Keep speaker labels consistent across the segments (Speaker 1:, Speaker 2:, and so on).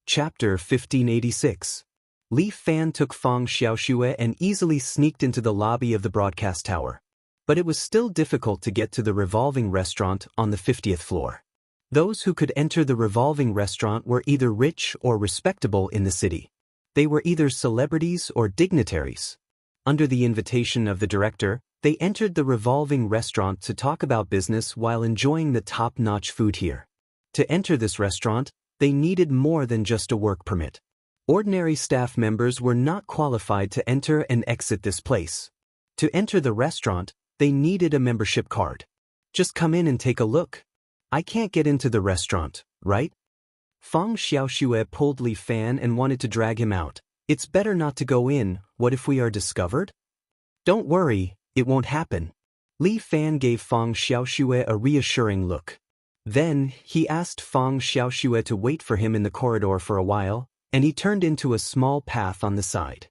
Speaker 1: Chapter 1586. Li Fan took Fang Xiaoxue and easily sneaked into the lobby of the broadcast tower. But it was still difficult to get to the revolving restaurant on the 50th floor. Those who could enter the revolving restaurant were either rich or respectable in the city. They were either celebrities or dignitaries. Under the invitation of the director, they entered the revolving restaurant to talk about business while enjoying the top-notch food here. To enter this restaurant, they needed more than just a work permit. Ordinary staff members were not qualified to enter and exit this place. To enter the restaurant, they needed a membership card. Just come in and take a look. I can't get into the restaurant, right? Fang Xiaoxue pulled Li Fan and wanted to drag him out. It's better not to go in. What if we are discovered? Don't worry, it won't happen. Li Fan gave Fang Xiaoxue a reassuring look. Then, he asked Fang Xiaoxue to wait for him in the corridor for a while, and he turned into a small path on the side.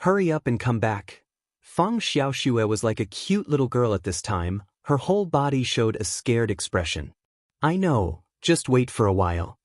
Speaker 1: Hurry up and come back. Fang Xiaoxue was like a cute little girl at this time. Her whole body showed a scared expression. I know, just wait for a while.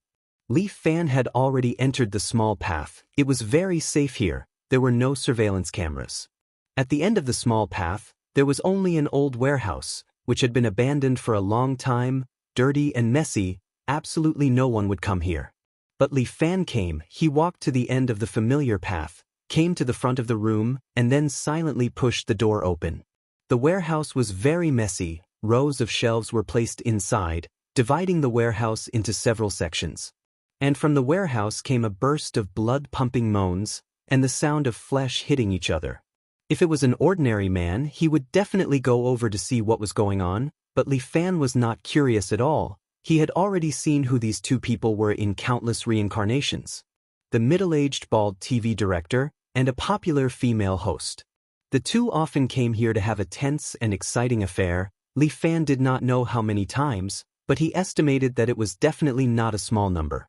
Speaker 1: Li Fan had already entered the small path. It was very safe here. There were no surveillance cameras. At the end of the small path, there was only an old warehouse, which had been abandoned for a long time, dirty and messy. Absolutely no one would come here. But Li Fan came. He walked to the end of the familiar path, came to the front of the room, and then silently pushed the door open. The warehouse was very messy. Rows of shelves were placed inside, dividing the warehouse into several sections. And from the warehouse came a burst of blood-pumping moans, and the sound of flesh hitting each other. If it was an ordinary man, he would definitely go over to see what was going on, but Li Fan was not curious at all. He had already seen who these two people were in countless reincarnations. The middle-aged bald TV director and a popular female host. The two often came here to have a tense and exciting affair. Li Fan did not know how many times, but he estimated that it was definitely not a small number.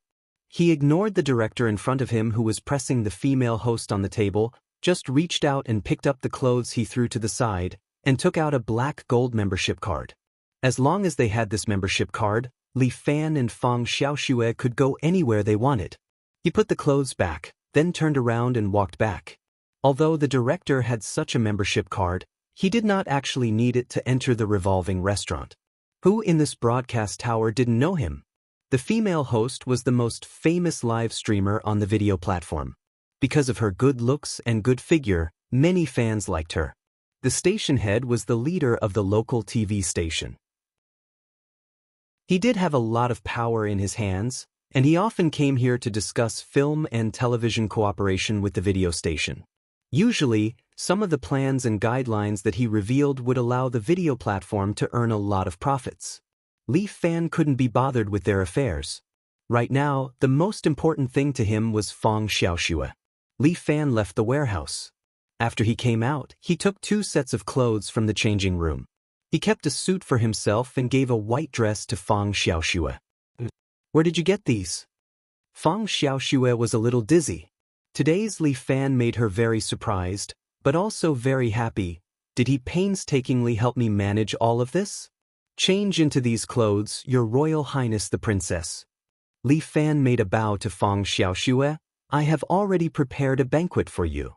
Speaker 1: He ignored the director in front of him who was pressing the female host on the table, just reached out and picked up the clothes he threw to the side, and took out a black gold membership card. As long as they had this membership card, Li Fan and Fang Xiaoxue could go anywhere they wanted. He put the clothes back, then turned around and walked back. Although the director had such a membership card, he did not actually need it to enter the revolving restaurant. Who in this broadcast tower didn't know him? The female host was the most famous live streamer on the video platform. Because of her good looks and good figure, many fans liked her. The station head was the leader of the local TV station. He did have a lot of power in his hands, and he often came here to discuss film and television cooperation with the video station. Usually, some of the plans and guidelines that he revealed would allow the video platform to earn a lot of profits. Li Fan couldn't be bothered with their affairs. Right now, the most important thing to him was Fang Xiaoxue. Li Fan left the warehouse. After he came out, he took 2 sets of clothes from the changing room. He kept a suit for himself and gave a white dress to Fang Xiaoxue. Where did you get these? Fang Xiaoxue was a little dizzy. Today's Li Fan made her very surprised, but also very happy. Did he painstakingly help me manage all of this? Change into these clothes, Your Royal Highness the Princess. Li Fan made a bow to Fang Xiaoxue. I have already prepared a banquet for you.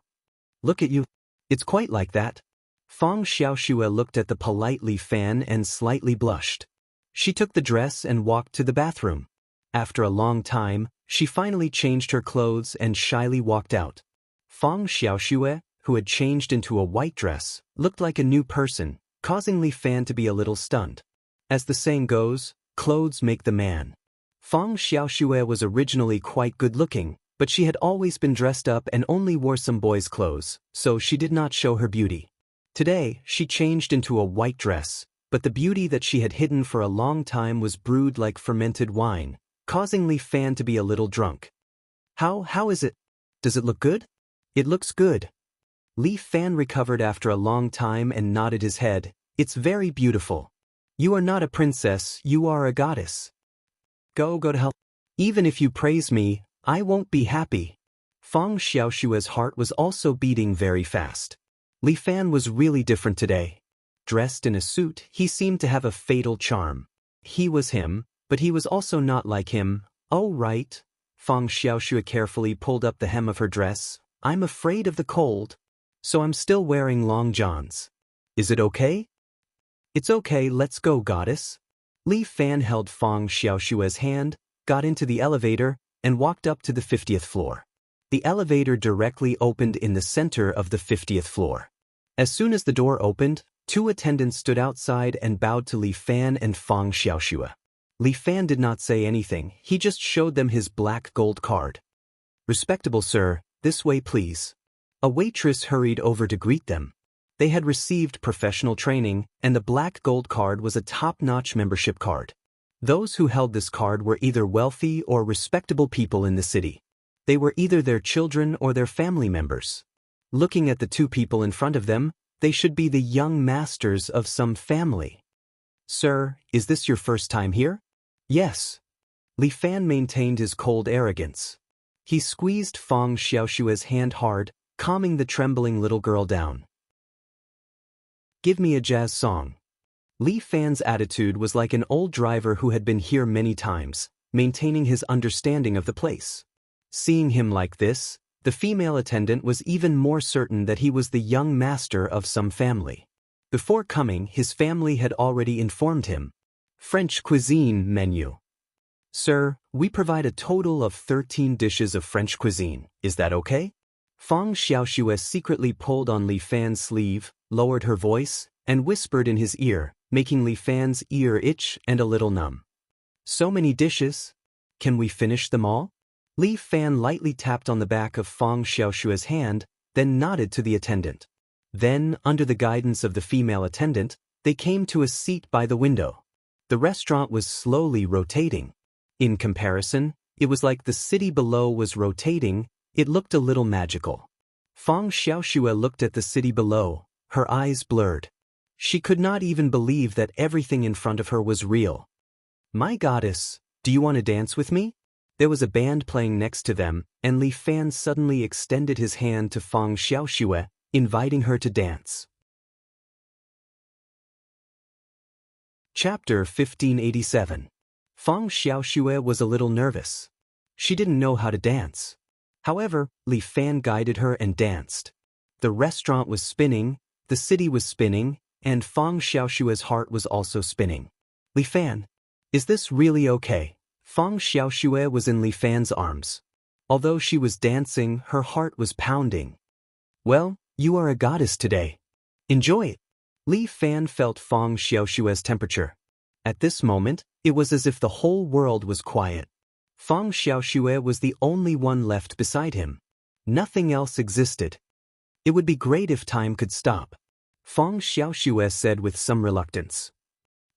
Speaker 1: Look at you. It's quite like that. Fang Xiaoxue looked at the polite Li Fan and slightly blushed. She took the dress and walked to the bathroom. After a long time, she finally changed her clothes and shyly walked out. Fang Xiaoxue, who had changed into a white dress, looked like a new person, causing Li Fan to be a little stunned. As the saying goes, clothes make the man. Fang Xiaoxue was originally quite good-looking, but she had always been dressed up and only wore some boys' clothes, so she did not show her beauty. Today, she changed into a white dress, but the beauty that she had hidden for a long time was brewed like fermented wine, causing Li Fan to be a little drunk. How is it? Does it look good? It looks good. Li Fan recovered after a long time and nodded his head. It's very beautiful. You are not a princess, you are a goddess. Go to hell. Even if you praise me, I won't be happy. Fang Xiaoxue's heart was also beating very fast. Li Fan was really different today. Dressed in a suit, he seemed to have a fatal charm. He was him, but he was also not like him. Oh right. Fang Xiaoxue carefully pulled up the hem of her dress. I'm afraid of the cold, so I'm still wearing long johns. Is it okay? It's okay, let's go, goddess. Li Fan held Fang Xiaoshue's hand, got into the elevator, and walked up to the 50th floor. The elevator directly opened in the center of the 50th floor. As soon as the door opened, two attendants stood outside and bowed to Li Fan and Fang Xiaoxue. Li Fan did not say anything, he just showed them his black gold card. Respectable sir, this way please. A waitress hurried over to greet them. They had received professional training, and the black gold card was a top-notch membership card. Those who held this card were either wealthy or respectable people in the city. They were either their children or their family members. Looking at the two people in front of them, they should be the young masters of some family. Sir, is this your first time here? Yes. Li Fan maintained his cold arrogance. He squeezed Fang Xiaoshue's hand hard, calming the trembling little girl down. Give me a jazz song. Li Fan's attitude was like an old driver who had been here many times, maintaining his understanding of the place. Seeing him like this, the female attendant was even more certain that he was the young master of some family. Before coming, his family had already informed him. French cuisine menu. Sir, we provide a total of 13 dishes of French cuisine. Is that okay? Fang Xiaoxue secretly pulled on Li Fan's sleeve, lowered her voice, and whispered in his ear, making Li Fan's ear itch and a little numb. So many dishes. Can we finish them all? Li Fan lightly tapped on the back of Fang Xiaoshue's hand, then nodded to the attendant. Then, under the guidance of the female attendant, they came to a seat by the window. The restaurant was slowly rotating. In comparison, it was like the city below was rotating. It looked a little magical. Fang Xiaoxue looked at the city below, her eyes blurred. She could not even believe that everything in front of her was real. My goddess, do you want to dance with me? There was a band playing next to them, and Li Fan suddenly extended his hand to Fang Xiaoxue, inviting her to dance. Chapter 1587. Fang Xiaoxue was a little nervous. She didn't know how to dance. However, Li Fan guided her and danced. The restaurant was spinning, the city was spinning, and Fang Xiaoshue's heart was also spinning. Li Fan, is this really okay? Fang Xiaoxue was in Li Fan's arms. Although she was dancing, her heart was pounding. Well, you are a goddess today. Enjoy it. Li Fan felt Fang Xiaoshue's temperature. At this moment, it was as if the whole world was quiet. Fang Xiaoxue was the only one left beside him. Nothing else existed. It would be great if time could stop. Fang Xiaoxue said with some reluctance.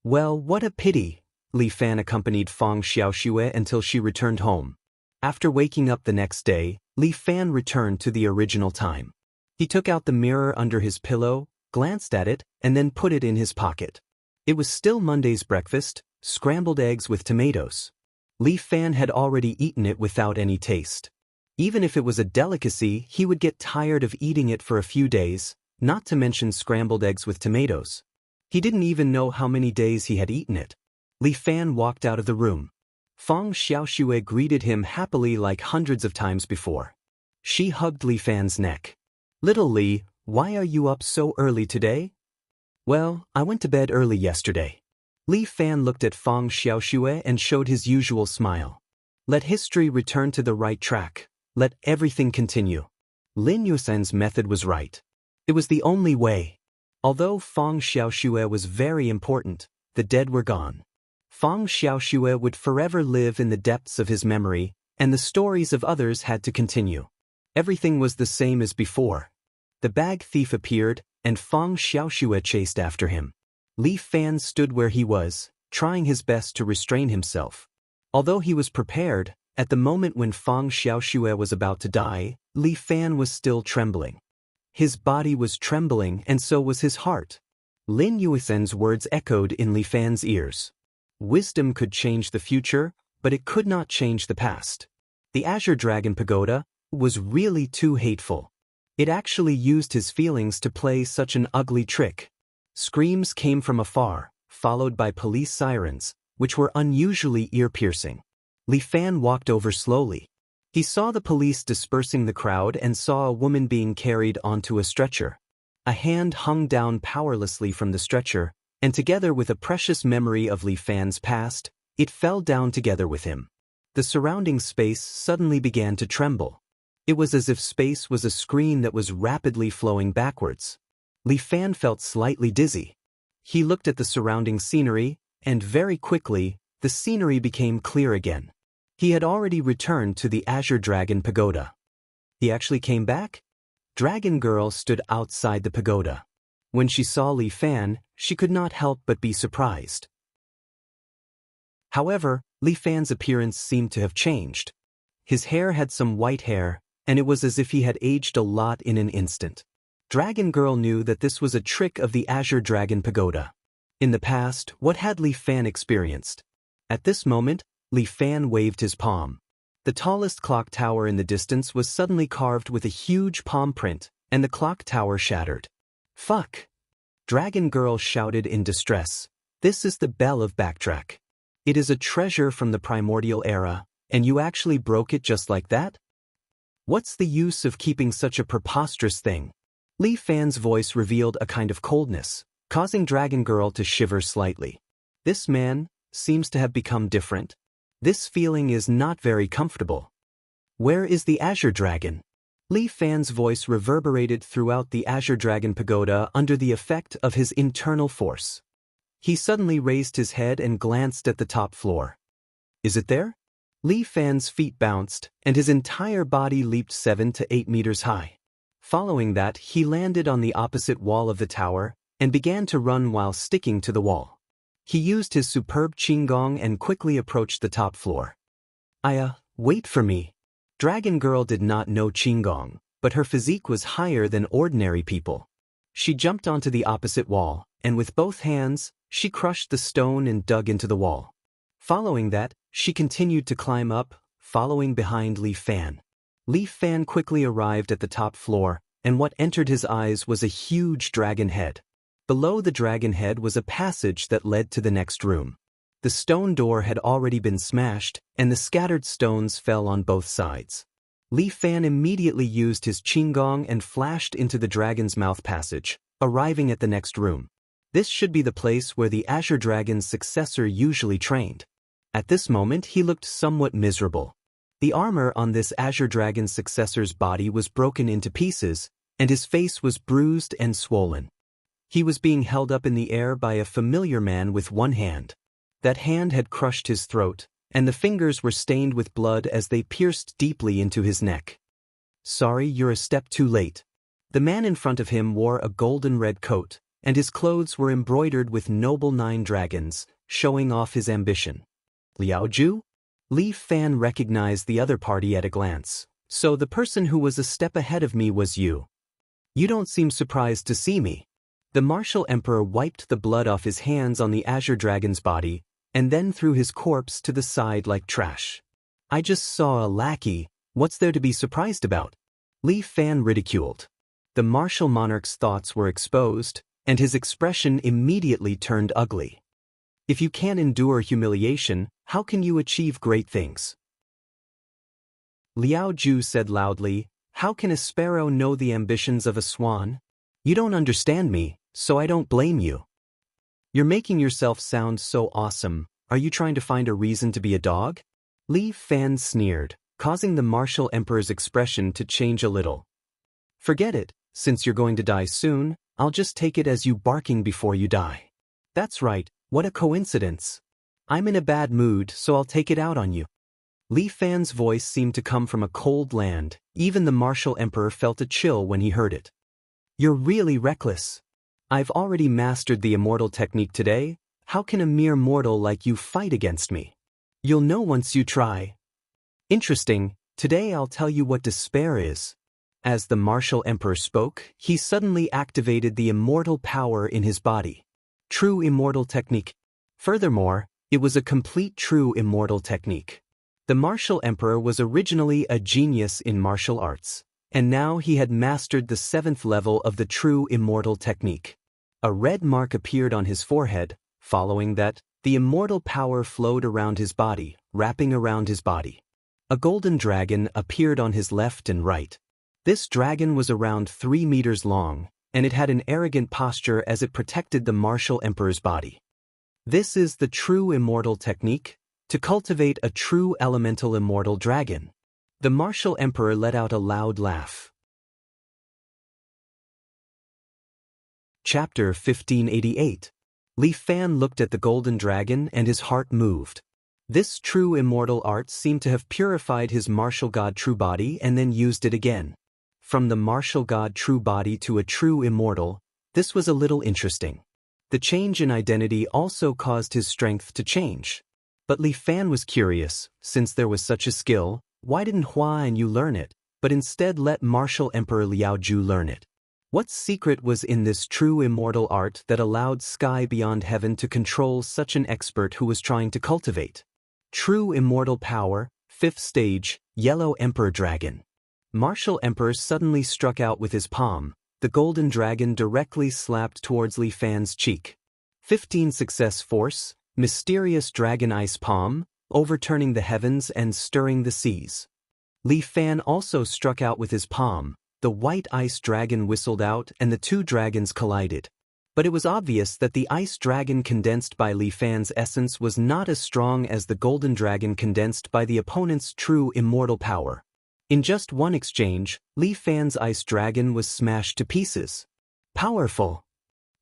Speaker 1: Well, what a pity. Li Fan accompanied Fang Xiaoxue until she returned home. After waking up the next day, Li Fan returned to the original time. He took out the mirror under his pillow, glanced at it, and then put it in his pocket. It was still Monday's breakfast, scrambled eggs with tomatoes. Li Fan had already eaten it without any taste. Even if it was a delicacy, he would get tired of eating it for a few days, not to mention scrambled eggs with tomatoes. He didn't even know how many days he had eaten it. Li Fan walked out of the room. Fang Xiaoxue greeted him happily like hundreds of times before. She hugged Li Fan's neck. Little Li, why are you up so early today? Well, I went to bed early yesterday. Li Fan looked at Fang Xiaoxue and showed his usual smile. Let history return to the right track. Let everything continue. Lin Yusen's method was right. It was the only way. Although Fang Xiaoxue was very important, the dead were gone. Fang Xiaoxue would forever live in the depths of his memory, and the stories of others had to continue. Everything was the same as before. The bag thief appeared, and Fang Xiaoxue chased after him. Li Fan stood where he was, trying his best to restrain himself. Although he was prepared, at the moment when Fang Xiaoxue was about to die, Li Fan was still trembling. His body was trembling and so was his heart. Lin Yusen's words echoed in Li Fan's ears. Wisdom could change the future, but it could not change the past. The Azure Dragon Pagoda was really too hateful. It actually used his feelings to play such an ugly trick. Screams came from afar, followed by police sirens, which were unusually ear-piercing. Li Fan walked over slowly. He saw the police dispersing the crowd and saw a woman being carried onto a stretcher. A hand hung down powerlessly from the stretcher, and together with a precious memory of Li Fan's past, it fell down together with him. The surrounding space suddenly began to tremble. It was as if space was a screen that was rapidly flowing backwards. Li Fan felt slightly dizzy. He looked at the surrounding scenery, and very quickly, the scenery became clear again. He had already returned to the Azure Dragon Pagoda. He actually came back? Dragon Girl stood outside the pagoda. When she saw Li Fan, she could not help but be surprised. However, Li Fan's appearance seemed to have changed. His hair had some white hair, and it was as if he had aged a lot in an instant. Dragon Girl knew that this was a trick of the Azure Dragon Pagoda. In the past, what had Li Fan experienced? At this moment, Li Fan waved his palm. The tallest clock tower in the distance was suddenly carved with a huge palm print, and the clock tower shattered. Fuck! Dragon Girl shouted in distress. This is the bell of Backtrack. It is a treasure from the primordial era, and you actually broke it just like that? What's the use of keeping such a preposterous thing? Li Fan's voice revealed a kind of coldness, causing Dragon Girl to shiver slightly. This man seems to have become different. This feeling is not very comfortable. Where is the Azure Dragon? Li Fan's voice reverberated throughout the Azure Dragon Pagoda under the effect of his internal force. He suddenly raised his head and glanced at the top floor. Is it there? Li Fan's feet bounced, and his entire body leaped 7 to 8 meters high. Following that, he landed on the opposite wall of the tower, and began to run while sticking to the wall. He used his superb Qinggong and quickly approached the top floor. Wait for me. Dragon Girl did not know Qinggong, but her physique was higher than ordinary people. She jumped onto the opposite wall, and with both hands, she crushed the stone and dug into the wall. Following that, she continued to climb up, following behind Li Fan. Li Fan quickly arrived at the top floor, and what entered his eyes was a huge dragon head. Below the dragon head was a passage that led to the next room. The stone door had already been smashed, and the scattered stones fell on both sides. Li Fan immediately used his Qinggong and flashed into the dragon's mouth passage, arriving at the next room. This should be the place where the Azure Dragon's successor usually trained. At this moment he looked somewhat miserable. The armor on this Azure Dragon's successor's body was broken into pieces, and his face was bruised and swollen. He was being held up in the air by a familiar man with one hand. That hand had crushed his throat, and the fingers were stained with blood as they pierced deeply into his neck. Sorry, you're a step too late. The man in front of him wore a golden red coat, and his clothes were embroidered with noble 9 dragons, showing off his ambition. Liao Ju? Li Fan recognized the other party at a glance. So the person who was a step ahead of me was you. You don't seem surprised to see me. The martial emperor wiped the blood off his hands on the Azure Dragon's body, and then threw his corpse to the side like trash. I just saw a lackey, what's there to be surprised about? Li Fan ridiculed. The martial monarch's thoughts were exposed, and his expression immediately turned ugly. If you can't endure humiliation, how can you achieve great things? Liao Ju said loudly, how can a sparrow know the ambitions of a swan? You don't understand me, so I don't blame you. You're making yourself sound so awesome. Are you trying to find a reason to be a dog? Li Fan sneered, causing the martial emperor's expression to change a little. Forget it, since you're going to die soon, I'll just take it as you barking before you die. That's right, what a coincidence. I'm in a bad mood, so I'll take it out on you. Li Fan's voice seemed to come from a cold land. Even the martial emperor felt a chill when he heard it. You're really reckless. I've already mastered the immortal technique today. How can a mere mortal like you fight against me? You'll know once you try. Interesting, today I'll tell you what despair is. As the martial emperor spoke, he suddenly activated the immortal power in his body. True immortal technique. Furthermore, it was a complete true immortal technique. The martial emperor was originally a genius in martial arts, and now he had mastered the 7th level of the true immortal technique. A red mark appeared on his forehead. Following that, the immortal power flowed around his body, wrapping around his body. A golden dragon appeared on his left and right. This dragon was around 3 meters long, and it had an arrogant posture as it protected the martial emperor's body. This is the true immortal technique, to cultivate a true elemental immortal dragon. The martial emperor let out a loud laugh. Chapter 1588. Li Fan looked at the golden dragon and his heart moved. This true immortal art seemed to have purified his martial god true body and then used it again. From the martial god true body to a true immortal, this was a little interesting. The change in identity also caused his strength to change. But Li Fan was curious, since there was such a skill, why didn't Hua and Yu learn it, but instead let martial emperor Liao Ju learn it? What secret was in this true immortal art that allowed Sky Beyond Heaven to control such an expert who was trying to cultivate? True immortal power, 5th stage, Yellow Emperor Dragon. Martial Emperor suddenly struck out with his palm. The golden dragon directly slapped towards Li Fan's cheek. 15 Success Force, Mysterious Dragon Ice Palm, overturning the heavens and stirring the seas. Li Fan also struck out with his palm. The white ice dragon whistled out and the two dragons collided. But it was obvious that the ice dragon condensed by Li Fan's essence was not as strong as the golden dragon condensed by the opponent's true immortal power. In just one exchange, Li Fan's ice dragon was smashed to pieces. Powerful.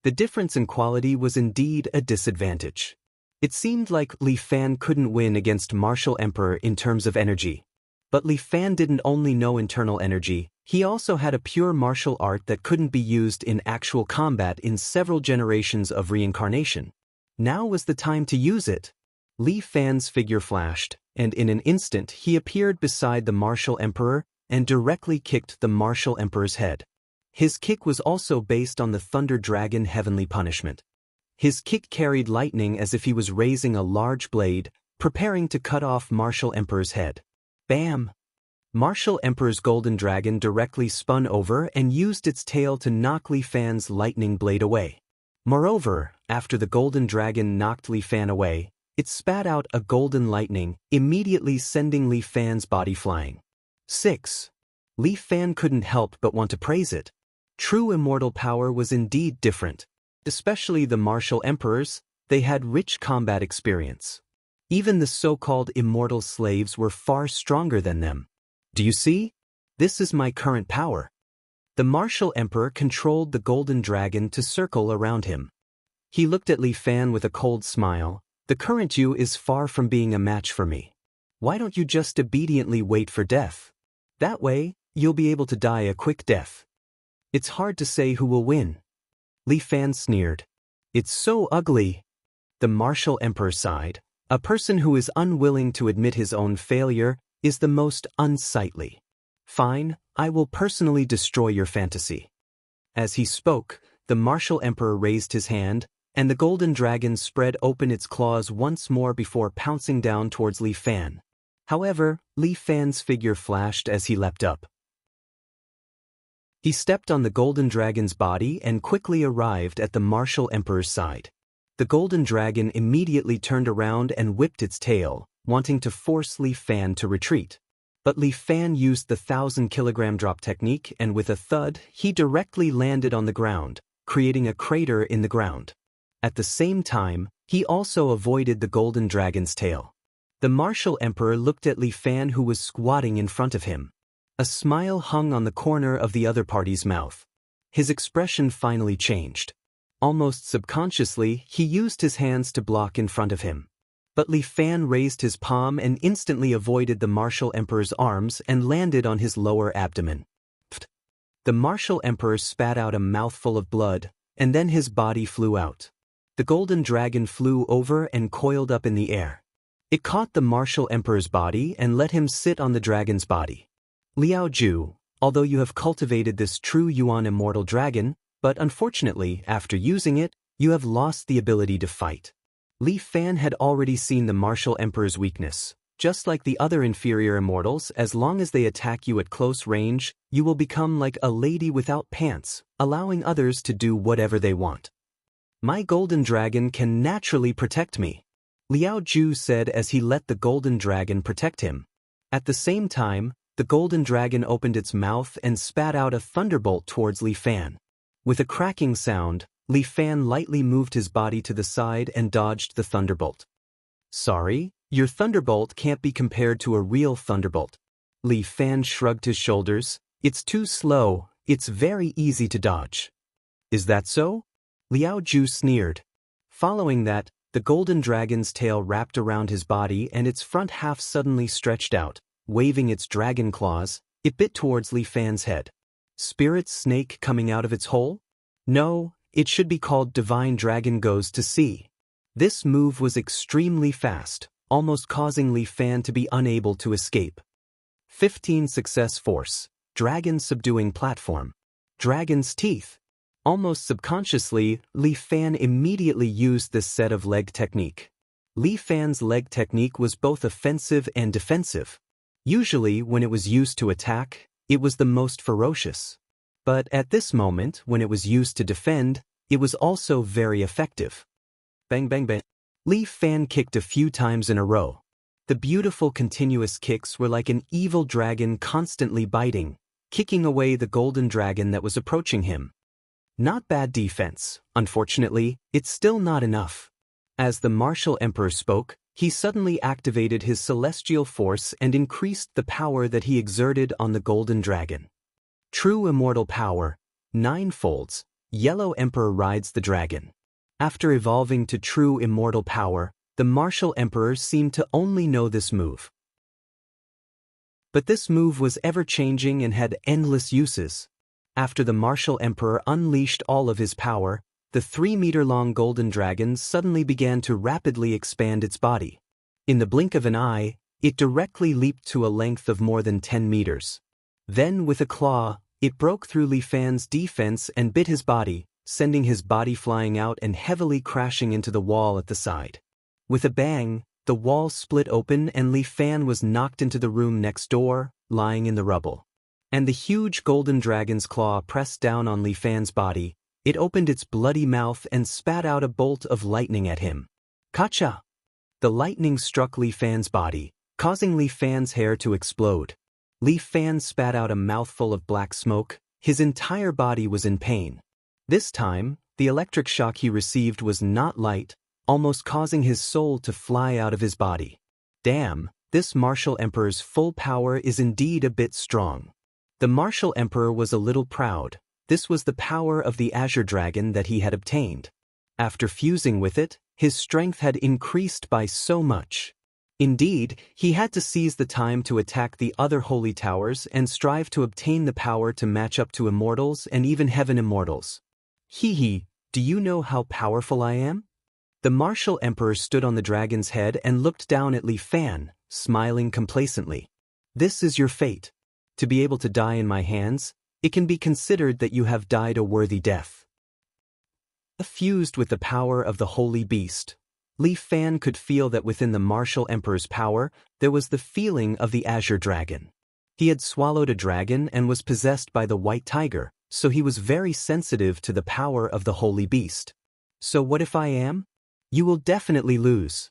Speaker 1: The difference in quality was indeed a disadvantage. It seemed like Li Fan couldn't win against Martial Emperor in terms of energy. But Li Fan didn't only know internal energy, he also had a pure martial art that couldn't be used in actual combat in several generations of reincarnation. Now was the time to use it. Li Fan's figure flashed, and in an instant he appeared beside the Martial Emperor and directly kicked the Martial Emperor's head. His kick was also based on the Thunder Dragon Heavenly Punishment. His kick carried lightning as if he was raising a large blade, preparing to cut off Martial Emperor's head. Bam! Martial Emperor's golden dragon directly spun over and used its tail to knock Li Fan's lightning blade away. Moreover, after the golden dragon knocked Li Fan away, it spat out a golden lightning, immediately sending Li Fan's body flying. 6. Li Fan couldn't help but want to praise it. True immortal power was indeed different. Especially the Martial Emperors, they had rich combat experience. Even the so-called immortal slaves were far stronger than them. Do you see? This is my current power. The Martial Emperor controlled the golden dragon to circle around him. He looked at Li Fan with a cold smile. The current you is far from being a match for me. Why don't you just obediently wait for death? That way, you'll be able to die a quick death. It's hard to say who will win. Li Fan sneered. It's so ugly. The Martial Emperor sighed. A person who is unwilling to admit his own failure is the most unsightly. Fine, I will personally destroy your fantasy. As he spoke, the Martial Emperor raised his hand, and the golden dragon spread open its claws once more before pouncing down towards Li Fan. However, Li Fan's figure flashed as he leapt up. He stepped on the golden dragon's body and quickly arrived at the Martial Emperor's side. The golden dragon immediately turned around and whipped its tail, wanting to force Li Fan to retreat. But Li Fan used the 1,000-kilogram drop technique and with a thud, he directly landed on the ground, creating a crater in the ground. At the same time, he also avoided the golden dragon's tail. The Martial Emperor looked at Li Fan who was squatting in front of him. A smile hung on the corner of the other party's mouth. His expression finally changed. Almost subconsciously, he used his hands to block in front of him. But Li Fan raised his palm and instantly avoided the Martial Emperor's arms and landed on his lower abdomen. Pfft. The Martial Emperor spat out a mouthful of blood, and then his body flew out. The golden dragon flew over and coiled up in the air. It caught the Martial Emperor's body and let him sit on the dragon's body. Liao Ju, although you have cultivated this true Yuan immortal dragon, but unfortunately, after using it, you have lost the ability to fight. Li Fan had already seen the Martial Emperor's weakness. Just like the other inferior immortals, as long as they attack you at close range, you will become like a lady without pants, allowing others to do whatever they want. My golden dragon can naturally protect me, Liao Ju said as he let the golden dragon protect him. At the same time, the golden dragon opened its mouth and spat out a thunderbolt towards Li Fan. With a cracking sound, Li Fan lightly moved his body to the side and dodged the thunderbolt. Sorry, your thunderbolt can't be compared to a real thunderbolt. Li Fan shrugged his shoulders. It's too slow, it's very easy to dodge. Is that so? Liao Ju sneered. Following that, the golden dragon's tail wrapped around his body and its front half suddenly stretched out. Waving its dragon claws, it bit towards Li Fan's head. Spirit snake coming out of its hole? No, it should be called Divine Dragon Goes to Sea. This move was extremely fast, almost causing Li Fan to be unable to escape. 15 Success Force, Dragon Subduing Platform. Dragon's Teeth. Almost subconsciously, Li Fan immediately used this set of leg technique. Li Fan's leg technique was both offensive and defensive. Usually, when it was used to attack, it was the most ferocious. But at this moment, when it was used to defend, it was also very effective. Bang bang bang. Li Fan kicked a few times in a row. The beautiful continuous kicks were like an evil dragon constantly biting, kicking away the golden dragon that was approaching him. Not bad defense. Unfortunately, it's still not enough. As the martial emperor spoke, he suddenly activated his celestial force and increased the power that he exerted on the golden dragon. True immortal power, 9 folds, Yellow Emperor rides the dragon. After evolving to true immortal power, the martial emperor seemed to only know this move. But this move was ever-changing and had endless uses. After the martial emperor unleashed all of his power, the 3-meter-long golden dragon suddenly began to rapidly expand its body. In the blink of an eye, it directly leaped to a length of more than 10 meters. Then, with a claw, it broke through Li Fan's defense and bit his body, sending his body flying out and heavily crashing into the wall at the side. With a bang, the wall split open and Li Fan was knocked into the room next door, lying in the rubble. And the huge golden dragon's claw pressed down on Li Fan's body. It opened its bloody mouth and spat out a bolt of lightning at him. Kacha! The lightning struck Li Fan's body, causing Li Fan's hair to explode. Li Fan spat out a mouthful of black smoke. His entire body was in pain. This time, the electric shock he received was not light, almost causing his soul to fly out of his body. Damn, this martial emperor's full power is indeed a bit strong. The martial emperor was a little proud. This was the power of the Azure Dragon that he had obtained. After fusing with it, his strength had increased by so much. Indeed, he had to seize the time to attack the other holy towers and strive to obtain the power to match up to immortals and even heaven immortals. Hee, do you know how powerful I am? The martial emperor stood on the dragon's head and looked down at Li Fan, smiling complacently. This is your fate. To be able to die in my hands, it can be considered that you have died a worthy death. Fused with the power of the holy beast, Li Fan could feel that within the martial emperor's power, there was the feeling of the Azure Dragon. He had swallowed a dragon and was possessed by the white tiger, so he was very sensitive to the power of the holy beast. So what if I am? You will definitely lose.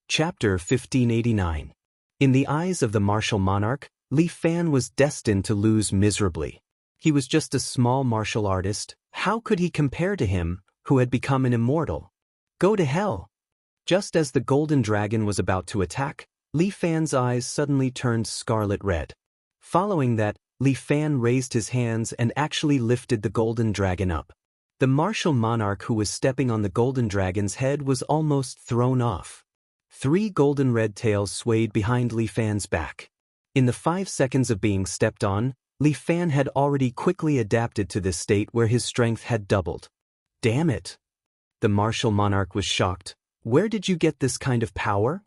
Speaker 1: Chapter 1589. In the eyes of the martial monarch, Li Fan was destined to lose miserably. He was just a small martial artist. How could he compare to him, who had become an immortal? Go to hell! Just as the golden dragon was about to attack, Li Fan's eyes suddenly turned scarlet red. Following that, Li Fan raised his hands and actually lifted the golden dragon up. The martial monarch who was stepping on the golden dragon's head was almost thrown off. 3 golden red tails swayed behind Li Fan's back. In the 5 seconds of being stepped on, Li Fan had already quickly adapted to this state where his strength had doubled. Damn it! The martial monarch was shocked. Where did you get this kind of power?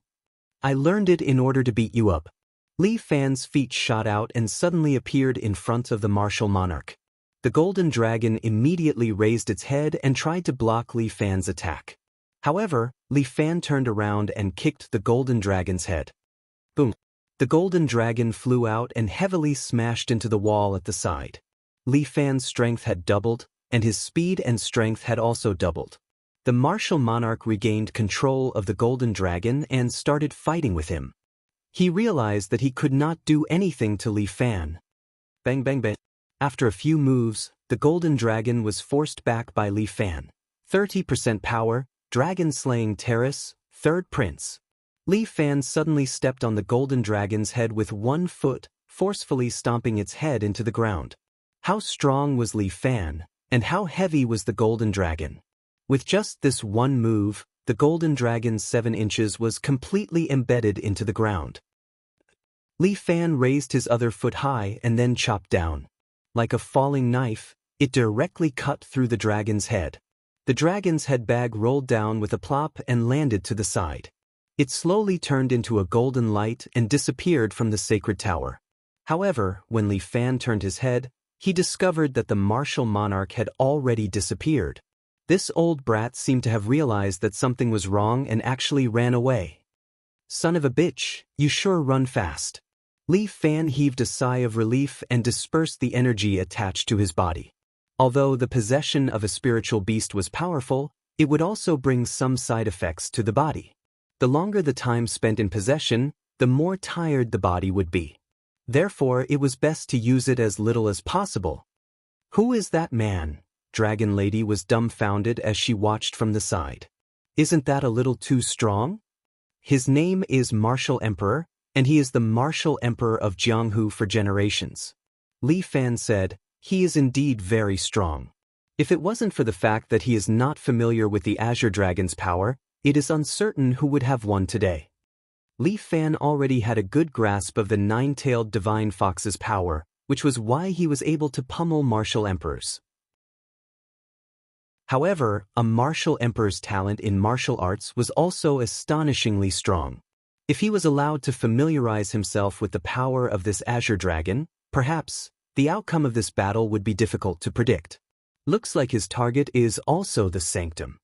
Speaker 1: I learned it in order to beat you up. Li Fan's feet shot out and suddenly appeared in front of the martial monarch. The golden dragon immediately raised its head and tried to block Li Fan's attack. However, Li Fan turned around and kicked the golden dragon's head. Boom! The golden dragon flew out and heavily smashed into the wall at the side. Li Fan's strength had doubled, and his speed and strength had also doubled. The martial monarch regained control of the golden dragon and started fighting with him. He realized that he could not do anything to Li Fan. Bang bang bang. After a few moves, the golden dragon was forced back by Li Fan. 30% power, dragon slaying terrace, third prince. Li Fan suddenly stepped on the golden dragon's head with one foot, forcefully stomping its head into the ground. How strong was Li Fan, and how heavy was the golden dragon? With just this one move, the golden dragon's 7 inches was completely embedded into the ground. Li Fan raised his other foot high and then chopped down. Like a falling knife, it directly cut through the dragon's head. The dragon's head bag rolled down with a plop and landed to the side. It slowly turned into a golden light and disappeared from the sacred tower. However, when Li Fan turned his head, he discovered that the martial monarch had already disappeared. This old brat seemed to have realized that something was wrong and actually ran away. Son of a bitch, you sure run fast. Li Fan heaved a sigh of relief and dispersed the energy attached to his body. Although the possession of a spiritual beast was powerful, it would also bring some side effects to the body. The longer the time spent in possession, the more tired the body would be. Therefore, it was best to use it as little as possible. Who is that man? Dragon Lady was dumbfounded as she watched from the side. Isn't that a little too strong? His name is Martial Emperor, and he is the Martial Emperor of Jianghu for generations. Li Fan said, he is indeed very strong. If it wasn't for the fact that he is not familiar with the Azure Dragon's power, it is uncertain who would have won today. Li Fan already had a good grasp of the 9-tailed divine fox's power, which was why he was able to pummel martial emperors. However, a martial emperor's talent in martial arts was also astonishingly strong. If he was allowed to familiarize himself with the power of this Azure Dragon, perhaps, the outcome of this battle would be difficult to predict. Looks like his target is also the Sanctum.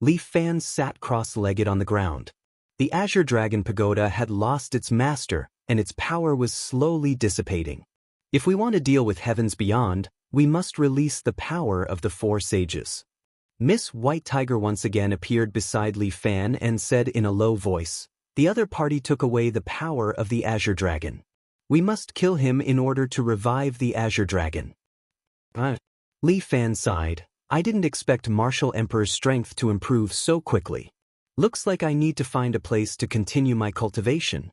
Speaker 1: Li Fan sat cross-legged on the ground. The Azure Dragon Pagoda had lost its master, and its power was slowly dissipating. If we want to deal with heavens beyond, we must release the power of the 4 sages. Miss White Tiger once again appeared beside Li Fan and said in a low voice, the other party took away the power of the Azure Dragon. We must kill him in order to revive the Azure Dragon. Li Fan sighed. I didn't expect Martial Emperor's strength to improve so quickly. Looks like I need to find a place to continue my cultivation.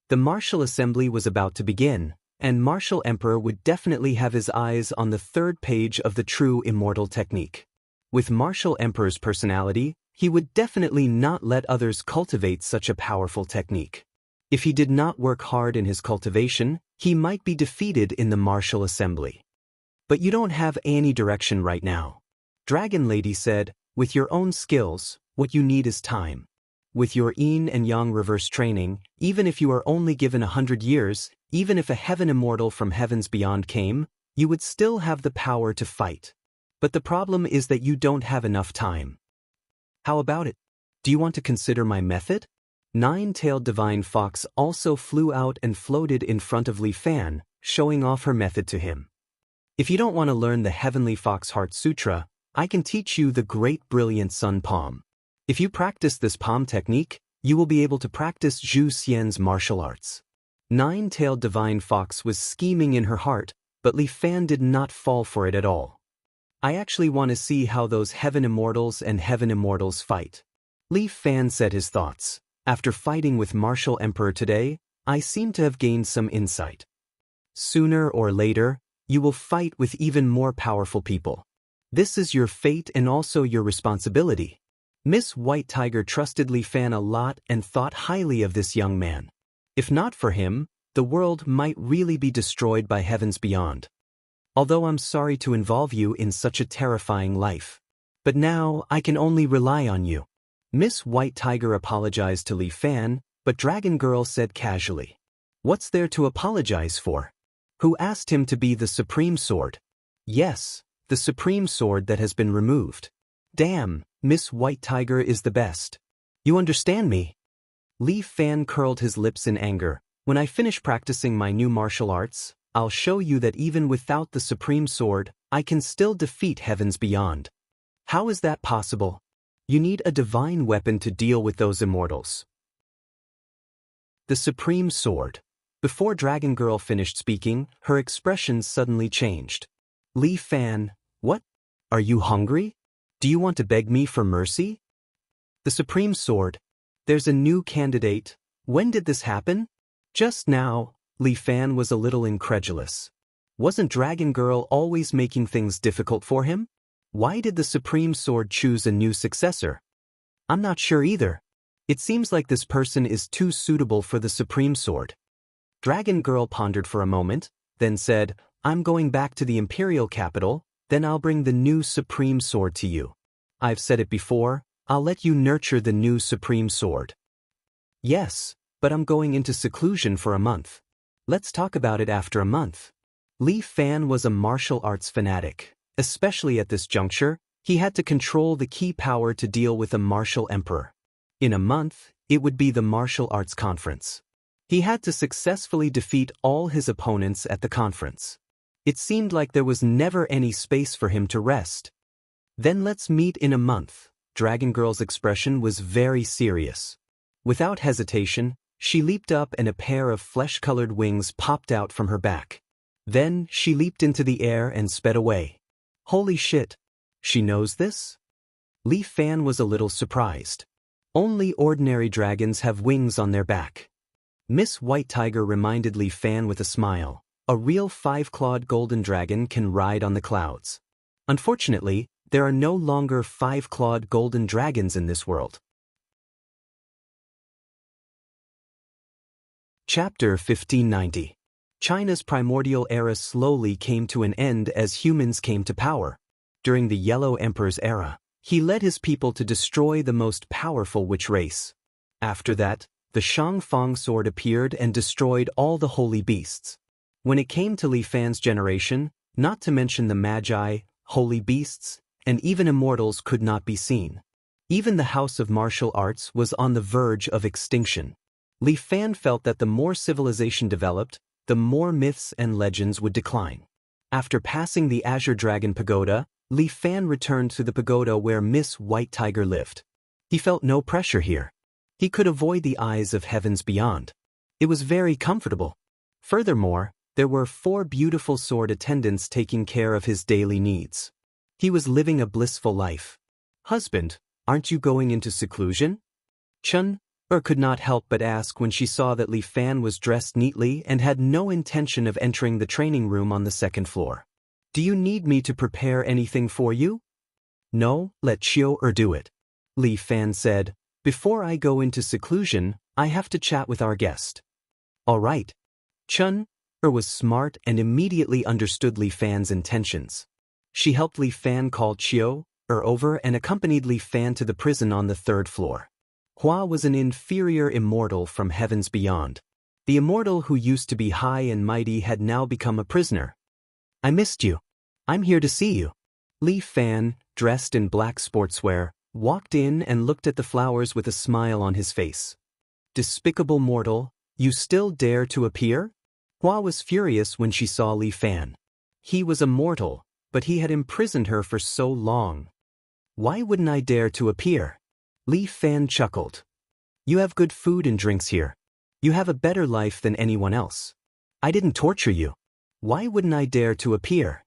Speaker 1: The martial assembly was about to begin, and Martial Emperor would definitely have his eyes on the 3rd page of the true immortal technique. With Martial Emperor's personality, he would definitely not let others cultivate such a powerful technique. If he did not work hard in his cultivation, he might be defeated in the martial assembly. But you don't have any direction right now. Dragon Lady said, with your own skills, what you need is time. With your yin and yang reverse training, even if you are only given 100 years, even if a heaven immortal from heavens beyond came, you would still have the power to fight. But the problem is that you don't have enough time. How about it? Do you want to consider my method? 9-tailed divine fox also flew out and floated in front of Li Fan, showing off her method to him. If you don't want to learn the Heavenly Fox Heart Sutra, I can teach you the Great Brilliant Sun Palm. If you practice this palm technique, you will be able to practice Zhu Xian's martial arts. 9-tailed divine fox was scheming in her heart, but Li Fan did not fall for it at all. I actually want to see how those heaven immortals and heaven immortals fight. Li Fan said his thoughts. After fighting with Martial Emperor today, I seem to have gained some insight. Sooner or later, you will fight with even more powerful people. This is your fate and also your responsibility. Miss White Tiger trusted Li Fan a lot and thought highly of this young man. If not for him, the world might really be destroyed by heavens beyond. Although I'm sorry to involve you in such a terrifying life. But now I can only rely on you. Miss White Tiger apologized to Li Fan, but Dragon Girl said casually, what's there to apologize for? Who asked him to be the Supreme Sword? Yes, the Supreme Sword that has been removed. Damn, Miss White Tiger is the best. You understand me? Li Fan curled his lips in anger. When I finish practicing my new martial arts, I'll show you that even without the Supreme Sword, I can still defeat heavens beyond. How is that possible? You need a divine weapon to deal with those immortals. The Supreme Sword. Before Dragon Girl finished speaking, her expression suddenly changed. Li Fan, what? Are you hungry? Do you want to beg me for mercy? The Supreme Sword. There's a new candidate. When did this happen? Just now. Li Fan was a little incredulous. Wasn't Dragon Girl always making things difficult for him? Why did the Supreme Sword choose a new successor? I'm not sure either. It seems like this person is too suitable for the Supreme Sword. Dragon Girl pondered for a moment, then said, I'm going back to the Imperial capital, then I'll bring the new Supreme Sword to you. I've said it before, I'll let you nurture the new Supreme Sword. Yes, but I'm going into seclusion for a month. Let's talk about it after a month. Li Fan was a martial arts fanatic. Especially at this juncture, he had to control the key power to deal with a martial emperor. In a month, it would be the martial arts conference. He had to successfully defeat all his opponents at the conference. It seemed like there was never any space for him to rest. Then let's meet in a month. Dragon Girl's expression was very serious. Without hesitation, she leaped up and a pair of flesh-colored wings popped out from her back. Then she leaped into the air and sped away. Holy shit! She knows this? Li Fan was a little surprised. Only ordinary dragons have wings on their back. Miss White Tiger reminded Li Fan with a smile. A real five-clawed golden dragon can ride on the clouds. Unfortunately, there are no longer five-clawed golden dragons in this world. Chapter 1590. China's primordial era slowly came to an end as humans came to power. During the Yellow Emperor's era, he led his people to destroy the most powerful witch race. After that, the Shangfang sword appeared and destroyed all the holy beasts. When it came to Li Fan's generation, not to mention the Magi, holy beasts, and even immortals could not be seen. Even the House of Martial Arts was on the verge of extinction. Li Fan felt that the more civilization developed, the more myths and legends would decline. After passing the Azure Dragon Pagoda, Li Fan returned to the pagoda where Miss White Tiger lived. He felt no pressure here. He could avoid the eyes of heavens beyond. It was very comfortable. Furthermore, there were 4 beautiful sword attendants taking care of his daily needs. He was living a blissful life. Husband, aren't you going into seclusion? Chun could not help but ask when she saw that Li Fan was dressed neatly and had no intention of entering the training room on the 2nd floor. Do you need me to prepare anything for you? No, let Chiu do it. Li Fan said, before I go into seclusion, I have to chat with our guest. All right. Chun was smart and immediately understood Li Fan's intentions. She helped Li Fan call Chiu over and accompanied Li Fan to the prison on the 3rd floor. Hua was an inferior immortal from heavens beyond. The immortal who used to be high and mighty had now become a prisoner. I missed you. I'm here to see you. Li Fan, dressed in black sportswear, walked in and looked at the flowers with a smile on his face. Despicable mortal, you still dare to appear? Hua was furious when she saw Li Fan. He was a mortal, but he had imprisoned her for so long. Why wouldn't I dare to appear? Li Fan chuckled. You have good food and drinks here. You have a better life than anyone else. I didn't torture you. Why wouldn't I dare to appear?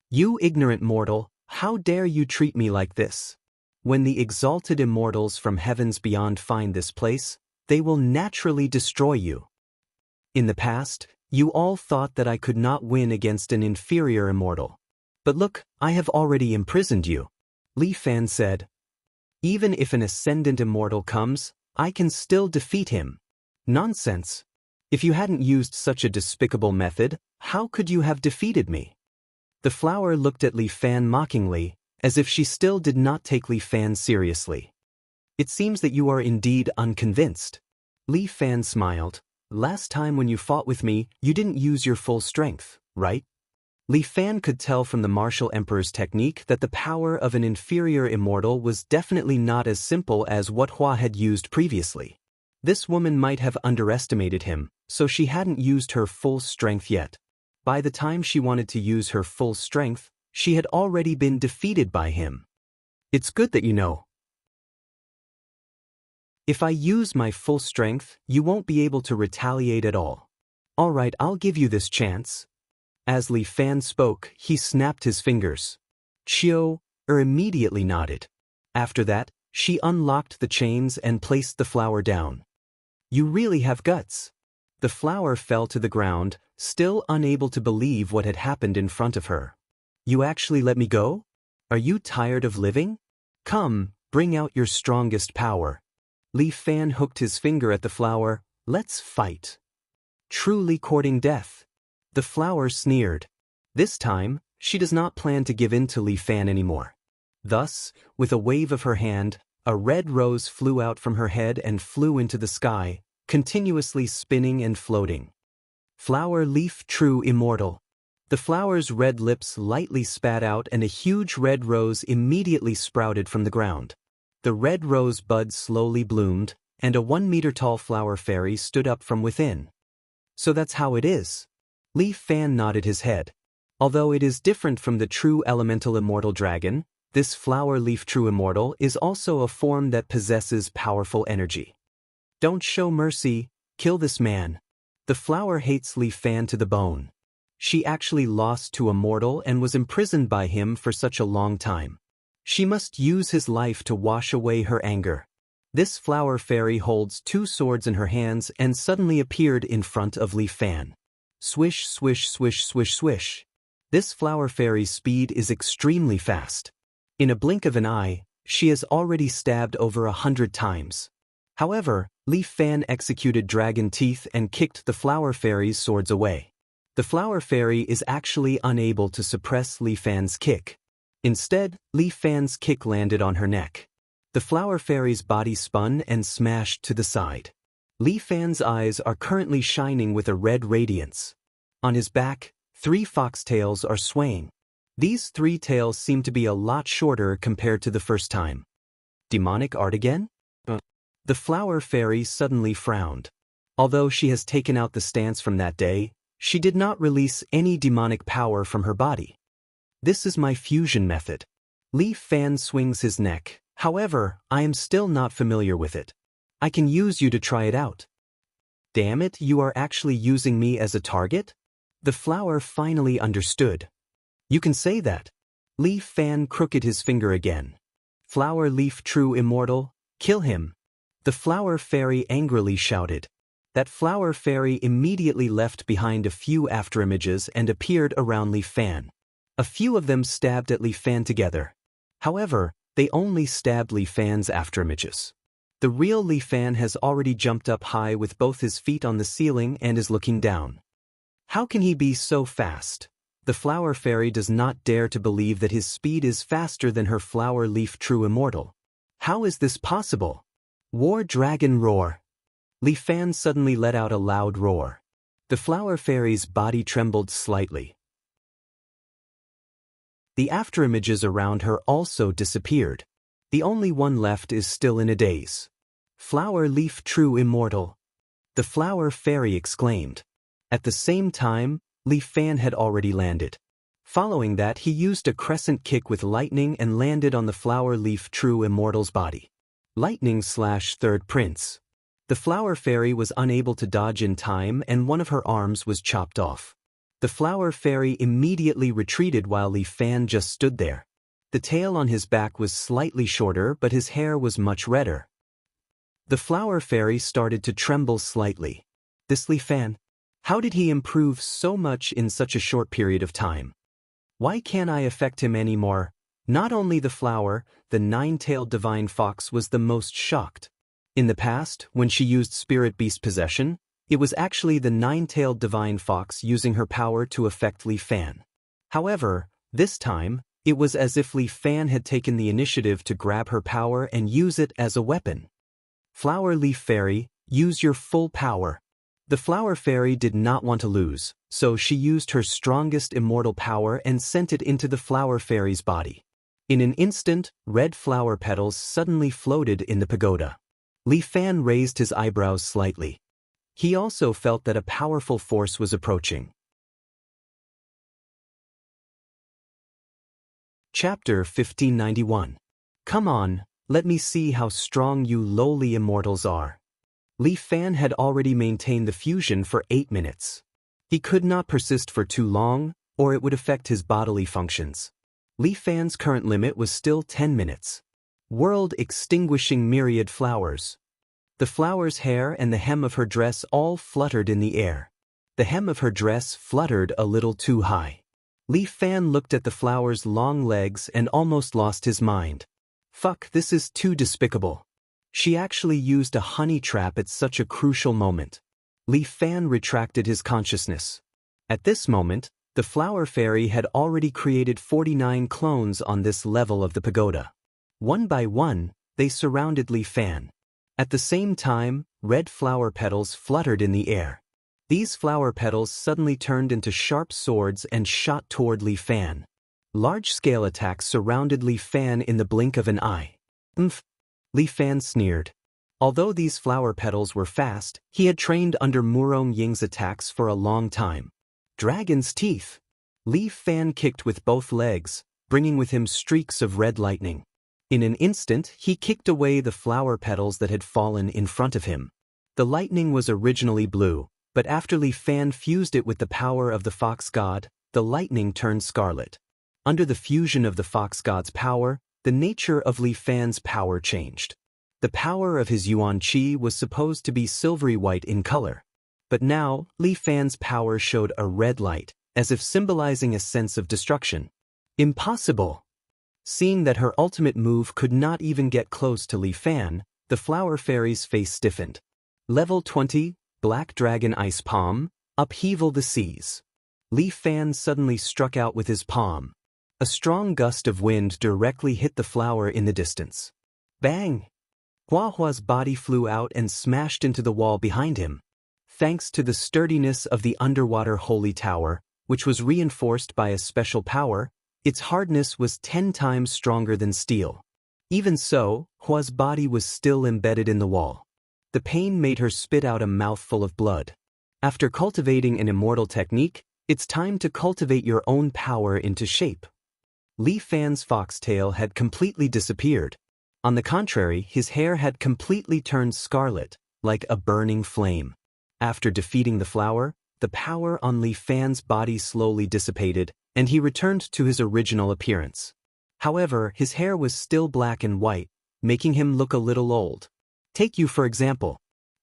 Speaker 1: You ignorant mortal, how dare you treat me like this? When the exalted immortals from heavens beyond find this place, they will naturally destroy you. In the past, you all thought that I could not win against an inferior immortal. But look, I have already imprisoned you. Li Fan said. Even if an ascendant immortal comes, I can still defeat him. Nonsense. If you hadn't used such a despicable method, how could you have defeated me? The flower looked at Li Fan mockingly, as if she still did not take Li Fan seriously. It seems that you are indeed unconvinced. Li Fan smiled. Last time when you fought with me, you didn't use your full strength, right? Li Fan could tell from the martial emperor's technique that the power of an inferior immortal was definitely not as simple as what Hua had used previously. This woman might have underestimated him, so she hadn't used her full strength yet. By the time she wanted to use her full strength, she had already been defeated by him. It's good that you know. If I use my full strength, you won't be able to retaliate at all. Alright, I'll give you this chance. As Li Fan spoke, he snapped his fingers. Chiu-er immediately nodded. After that, she unlocked the chains and placed the flower down. You really have guts. The flower fell to the ground, still unable to believe what had happened in front of her. You actually let me go? Are you tired of living? Come, bring out your strongest power. Li Fan hooked his finger at the flower. Let's fight. Truly courting death. The flower sneered. This time, she does not plan to give in to Li Fan anymore. Thus, with a wave of her hand, a red rose flew out from her head and flew into the sky, continuously spinning and floating. Flower leaf true immortal. The flower's red lips lightly spat out and a huge red rose immediately sprouted from the ground. The red rose bud slowly bloomed, and a 1-meter-tall flower fairy stood up from within. So that's how it is. Li Fan nodded his head. Although it is different from the true elemental immortal dragon, this flower leaf true immortal is also a form that possesses powerful energy. Don't show mercy, kill this man. The flower hates Li Fan to the bone. She actually lost to a mortal and was imprisoned by him for such a long time. She must use his life to wash away her anger. This flower fairy holds 2 swords in her hands and suddenly appeared in front of Li Fan. Swish, swish, swish, swish, swish. This flower fairy's speed is extremely fast. In a blink of an eye, she has already stabbed over 100 times. However, Li Fan executed dragon teeth and kicked the flower fairy's swords away. The flower fairy is actually unable to suppress Li Fan's kick. Instead, Li Fan's kick landed on her neck. The flower fairy's body spun and smashed to the side. Li Fan's eyes are currently shining with a red radiance. On his back, 3 foxtails are swaying. These 3 tails seem to be a lot shorter compared to the first time. Demonic art again? The flower fairy suddenly frowned. Although she has taken out the stance from that day, she did not release any demonic power from her body. This is my fusion method. Li Fan swings his neck. However, I am still not familiar with it. I can use you to try it out. Damn it, you are actually using me as a target? The flower finally understood. You can say that. Li Fan crooked his finger again. Flower leaf true immortal, kill him. The flower fairy angrily shouted. That flower fairy immediately left behind a few afterimages and appeared around Li Fan. A few of them stabbed at Li Fan together. However, they only stabbed Li Fan's afterimages. The real Li Fan has already jumped up high with both his feet on the ceiling and is looking down. How can he be so fast? The flower fairy does not dare to believe that his speed is faster than her flower leaf true immortal. How is this possible? War dragon roar. Li Fan suddenly let out a loud roar. The flower fairy's body trembled slightly. The afterimages around her also disappeared. The only one left is still in a daze. Flower leaf true immortal. The flower fairy exclaimed. At the same time, Li Fan had already landed. Following that, he used a crescent kick with lightning and landed on the flower leaf true immortal's body. Lightning/third prince. The flower fairy was unable to dodge in time and one of her arms was chopped off. The flower fairy immediately retreated while Li Fan just stood there. The tail on his back was slightly shorter but his hair was much redder. The flower fairy started to tremble slightly. This Li Fan? How did he improve so much in such a short period of time? Why can't I affect him anymore? Not only the flower, the 9-tailed divine fox was the most shocked. In the past, when she used spirit beast possession, it was actually the 9-tailed divine fox using her power to affect Li Fan. However, this time, it was as if Li Fan had taken the initiative to grab her power and use it as a weapon. Flower leaf fairy, use your full power. The flower fairy did not want to lose, so she used her strongest immortal power and sent it into the flower fairy's body. In an instant, red flower petals suddenly floated in the pagoda. Li Fan raised his eyebrows slightly. He also felt that a powerful force was approaching. Chapter 1591. Come on, Let me see how strong you lowly immortals are. Li Fan had already maintained the fusion for 8 minutes. He could not persist for too long, or it would affect his bodily functions. Li Fan's current limit was still 10 minutes. World extinguishing myriad flowers. The flower's hair and the hem of her dress all fluttered in the air. The hem of her dress fluttered a little too high. Li Fan looked at the flower's long legs and almost lost his mind. Fuck, this is too despicable. She actually used a honey trap at such a crucial moment. Li Fan retracted his consciousness. At this moment, the flower fairy had already created 49 clones on this level of the pagoda. One by one, they surrounded Li Fan. At the same time, red flower petals fluttered in the air. These flower petals suddenly turned into sharp swords and shot toward Li Fan. Large-scale attacks surrounded Li Fan in the blink of an eye. Li Fan sneered. Although these flower petals were fast, he had trained under Murong Ying's attacks for a long time. Dragon's teeth. Li Fan kicked with both legs, bringing with him streaks of red lightning. In an instant, he kicked away the flower petals that had fallen in front of him. The lightning was originally blue, but after Li Fan fused it with the power of the fox god, the lightning turned scarlet. Under the fusion of the fox god's power, the nature of Li Fan's power changed. The power of his Yuan Qi was supposed to be silvery white in color. But now, Li Fan's power showed a red light, as if symbolizing a sense of destruction. Impossible! Seeing that her ultimate move could not even get close to Li Fan, the flower fairy's face stiffened. Level 20, Black Dragon Ice Palm, Upheaval the Seas. Li Fan suddenly struck out with his palm. A strong gust of wind directly hit the flower in the distance. Bang! Hua Hua's body flew out and smashed into the wall behind him. Thanks to the sturdiness of the underwater holy tower, which was reinforced by a special power, its hardness was 10 times stronger than steel. Even so, Hua's body was still embedded in the wall. The pain made her spit out a mouthful of blood. After cultivating an immortal technique, it's time to cultivate your own power into shape. Li Fan's foxtail had completely disappeared. On the contrary, his hair had completely turned scarlet, like a burning flame. After defeating the flower, the power on Li Fan's body slowly dissipated, and he returned to his original appearance. However, his hair was still black and white, making him look a little old. Take you for example.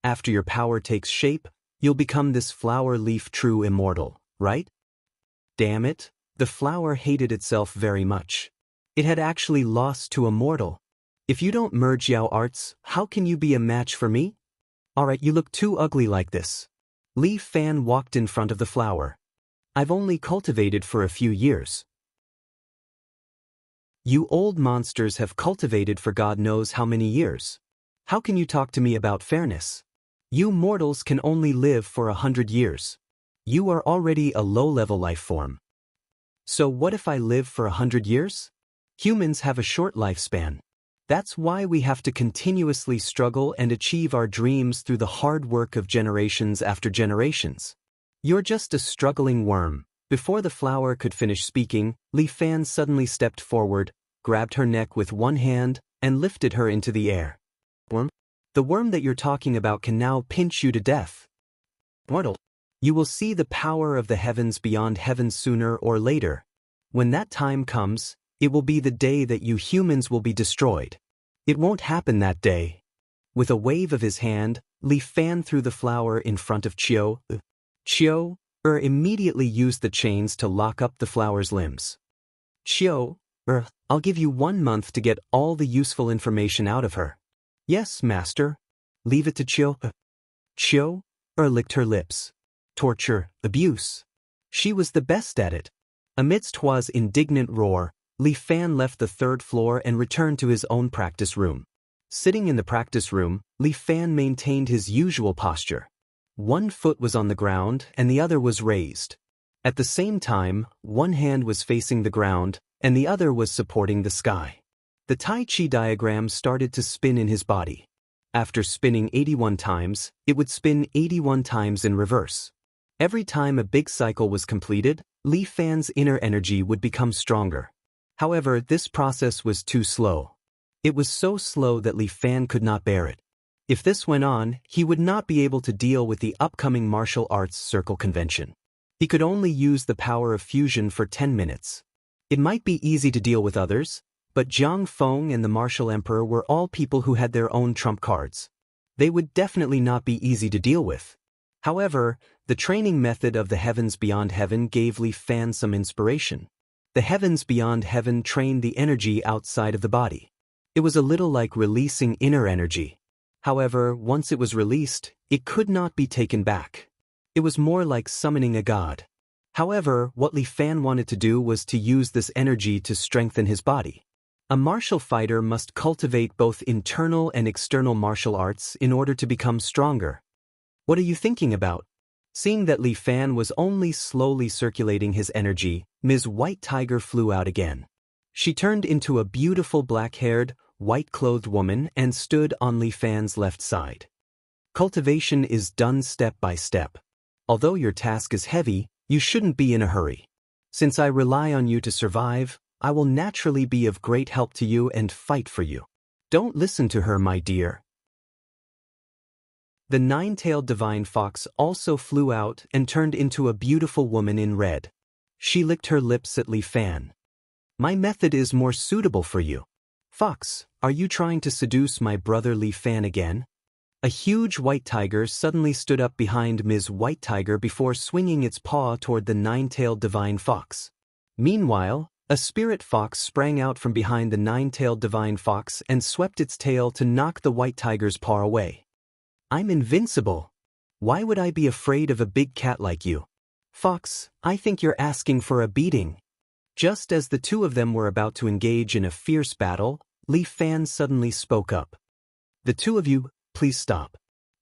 Speaker 1: After your power takes shape, you'll become this flower leaf true immortal, right? Damn it, the flower hated itself very much. It had actually lost to a mortal. If you don't merge Yao arts, how can you be a match for me? Alright, you look too ugly like this. Li Fan walked in front of the flower. I've only cultivated for a few years. You old monsters have cultivated for God knows how many years. How can you talk to me about fairness? You mortals can only live for 100 years. You are already a low-level life form. So what if I live for 100 years? Humans have a short lifespan. That's why we have to continuously struggle and achieve our dreams through the hard work of generations after generations. You're just a struggling worm. Before the flower could finish speaking, Li Fan suddenly stepped forward, grabbed her neck with one hand, and lifted her into the air. Worm? The worm that you're talking about can now pinch you to death. Mortal. You will see the power of the heavens beyond heaven sooner or later. When that time comes, it will be the day that you humans will be destroyed. It won't happen that day. With a wave of his hand, Li Fan threw the flower in front of Qiu. Qiu immediately used the chains to lock up the flower's limbs. Qiu, I'll give you 1 month to get all the useful information out of her. Yes, master. Leave it to Qiu. Qiu licked her lips. Torture, abuse. She was the best at it. Amidst Hua's indignant roar, Li Fan left the 3rd floor and returned to his own practice room. Sitting in the practice room, Li Fan maintained his usual posture. One foot was on the ground and the other was raised. At the same time, one hand was facing the ground and the other was supporting the sky. The Tai Chi diagram started to spin in his body. After spinning 81 times, it would spin 81 times in reverse. Every time a big cycle was completed, Li Fan's inner energy would become stronger. However, this process was too slow. It was so slow that Li Fan could not bear it. If this went on, he would not be able to deal with the upcoming martial arts circle convention. He could only use the power of fusion for 10 minutes. It might be easy to deal with others, but Jiang Feng and the Martial Emperor were all people who had their own trump cards. They would definitely not be easy to deal with. However, the training method of the Heavens Beyond Heaven gave Li Fan some inspiration. The Heavens Beyond Heaven trained the energy outside of the body. It was a little like releasing inner energy. However, once it was released, it could not be taken back. It was more like summoning a god. However, what Li Fan wanted to do was to use this energy to strengthen his body. A martial fighter must cultivate both internal and external martial arts in order to become stronger. What are you thinking about? Seeing that Li Fan was only slowly circulating his energy, Ms. White Tiger flew out again. She turned into a beautiful black-haired, white-clothed woman and stood on Li Fan's left side. Cultivation is done step by step. Although your task is heavy, you shouldn't be in a hurry. Since I rely on you to survive, I will naturally be of great help to you and fight for you. Don't listen to her, my dear. The nine-tailed divine fox also flew out and turned into a beautiful woman in red. She licked her lips at Li Fan. My method is more suitable for you. Fox, are you trying to seduce my brother Li Fan again? A huge white tiger suddenly stood up behind Ms. White Tiger before swinging its paw toward the nine-tailed divine fox. Meanwhile, a spirit fox sprang out from behind the nine-tailed divine fox and swept its tail to knock the white tiger's paw away. I'm invincible. Why would I be afraid of a big cat like you? Fox, I think you're asking for a beating. Just as the two of them were about to engage in a fierce battle, Li Fan suddenly spoke up. The two of you, please stop.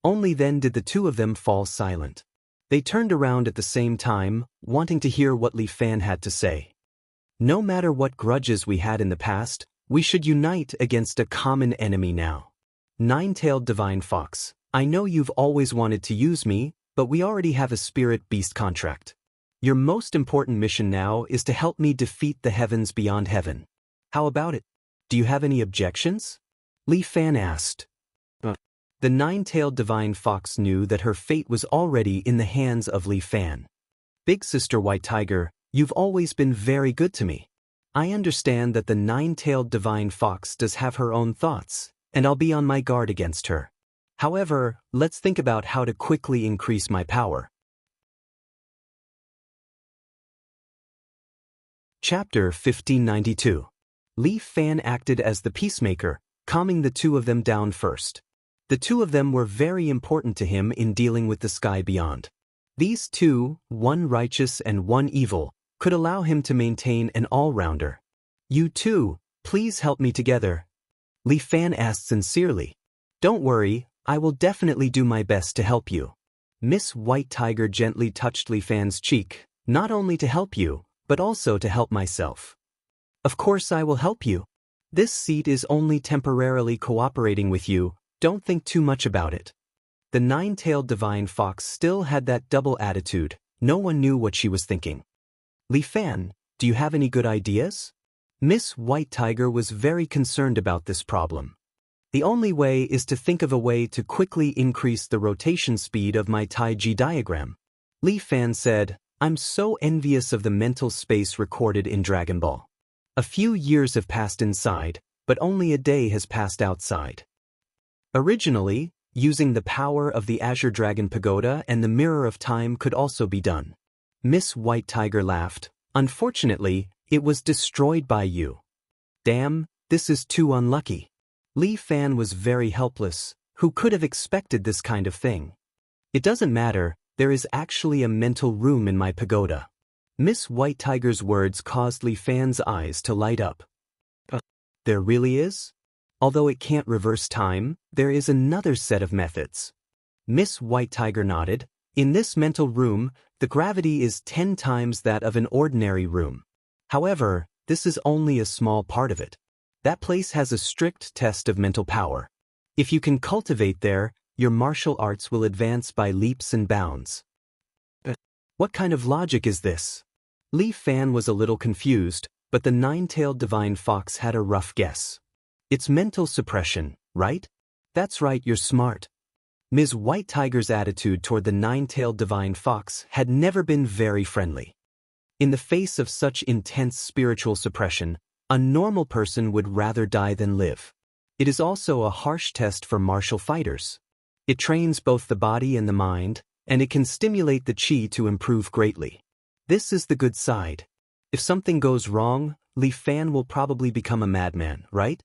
Speaker 1: Only then did the two of them fall silent. They turned around at the same time, wanting to hear what Li Fan had to say. No matter what grudges we had in the past, we should unite against a common enemy now. Nine-tailed divine fox, I know you've always wanted to use me, but we already have a spirit beast contract. Your most important mission now is to help me defeat the Heavens Beyond Heaven. How about it? Do you have any objections? Li Fan asked. The nine-tailed divine fox knew that her fate was already in the hands of Li Fan. Big Sister White Tiger, you've always been very good to me. I understand that the nine-tailed divine fox does have her own thoughts, and I'll be on my guard against her. However, let's think about how to quickly increase my power. Chapter 1592. Li Fan acted as the peacemaker, calming the two of them down first. The two of them were very important to him in dealing with the sky beyond. These two, one righteous and one evil, could allow him to maintain an all-rounder. You two, please help me together. Li Fan asked sincerely. Don't worry, I will definitely do my best to help you. Miss White Tiger gently touched Li Fan's cheek, not only to help you, but also to help myself. Of course I will help you. This seat is only temporarily cooperating with you, don't think too much about it. The nine-tailed divine fox still had that double attitude, no one knew what she was thinking. Li Fan, do you have any good ideas? Miss White Tiger was very concerned about this problem. The only way is to think of a way to quickly increase the rotation speed of my Taiji diagram. Li Fan said, I'm so envious of the mental space recorded in Dragon Ball. A few years have passed inside, but only a day has passed outside. Originally, using the power of the Azure Dragon Pagoda and the Mirror of Time could also be done. Miss White Tiger laughed. Unfortunately, it was destroyed by you. Damn, this is too unlucky. Li Fan was very helpless. Who could have expected this kind of thing? It doesn't matter, there is actually a mental room in my pagoda. Miss White Tiger's words caused Li Fan's eyes to light up. There really is? Although it can't reverse time, there is another set of methods. Miss White Tiger nodded. In this mental room, the gravity is 10 times that of an ordinary room. However, this is only a small part of it. That place has a strict test of mental power. If you can cultivate there, your martial arts will advance by leaps and bounds. What kind of logic is this? Li Fan was a little confused, but the nine-tailed divine fox had a rough guess. It's mental suppression, right? That's right, you're smart. Ms. White Tiger's attitude toward the nine-tailed divine fox had never been very friendly. In the face of such intense spiritual suppression, a normal person would rather die than live. It is also a harsh test for martial fighters. It trains both the body and the mind, and it can stimulate the qi to improve greatly. This is the good side. If something goes wrong, Li Fan will probably become a madman, right?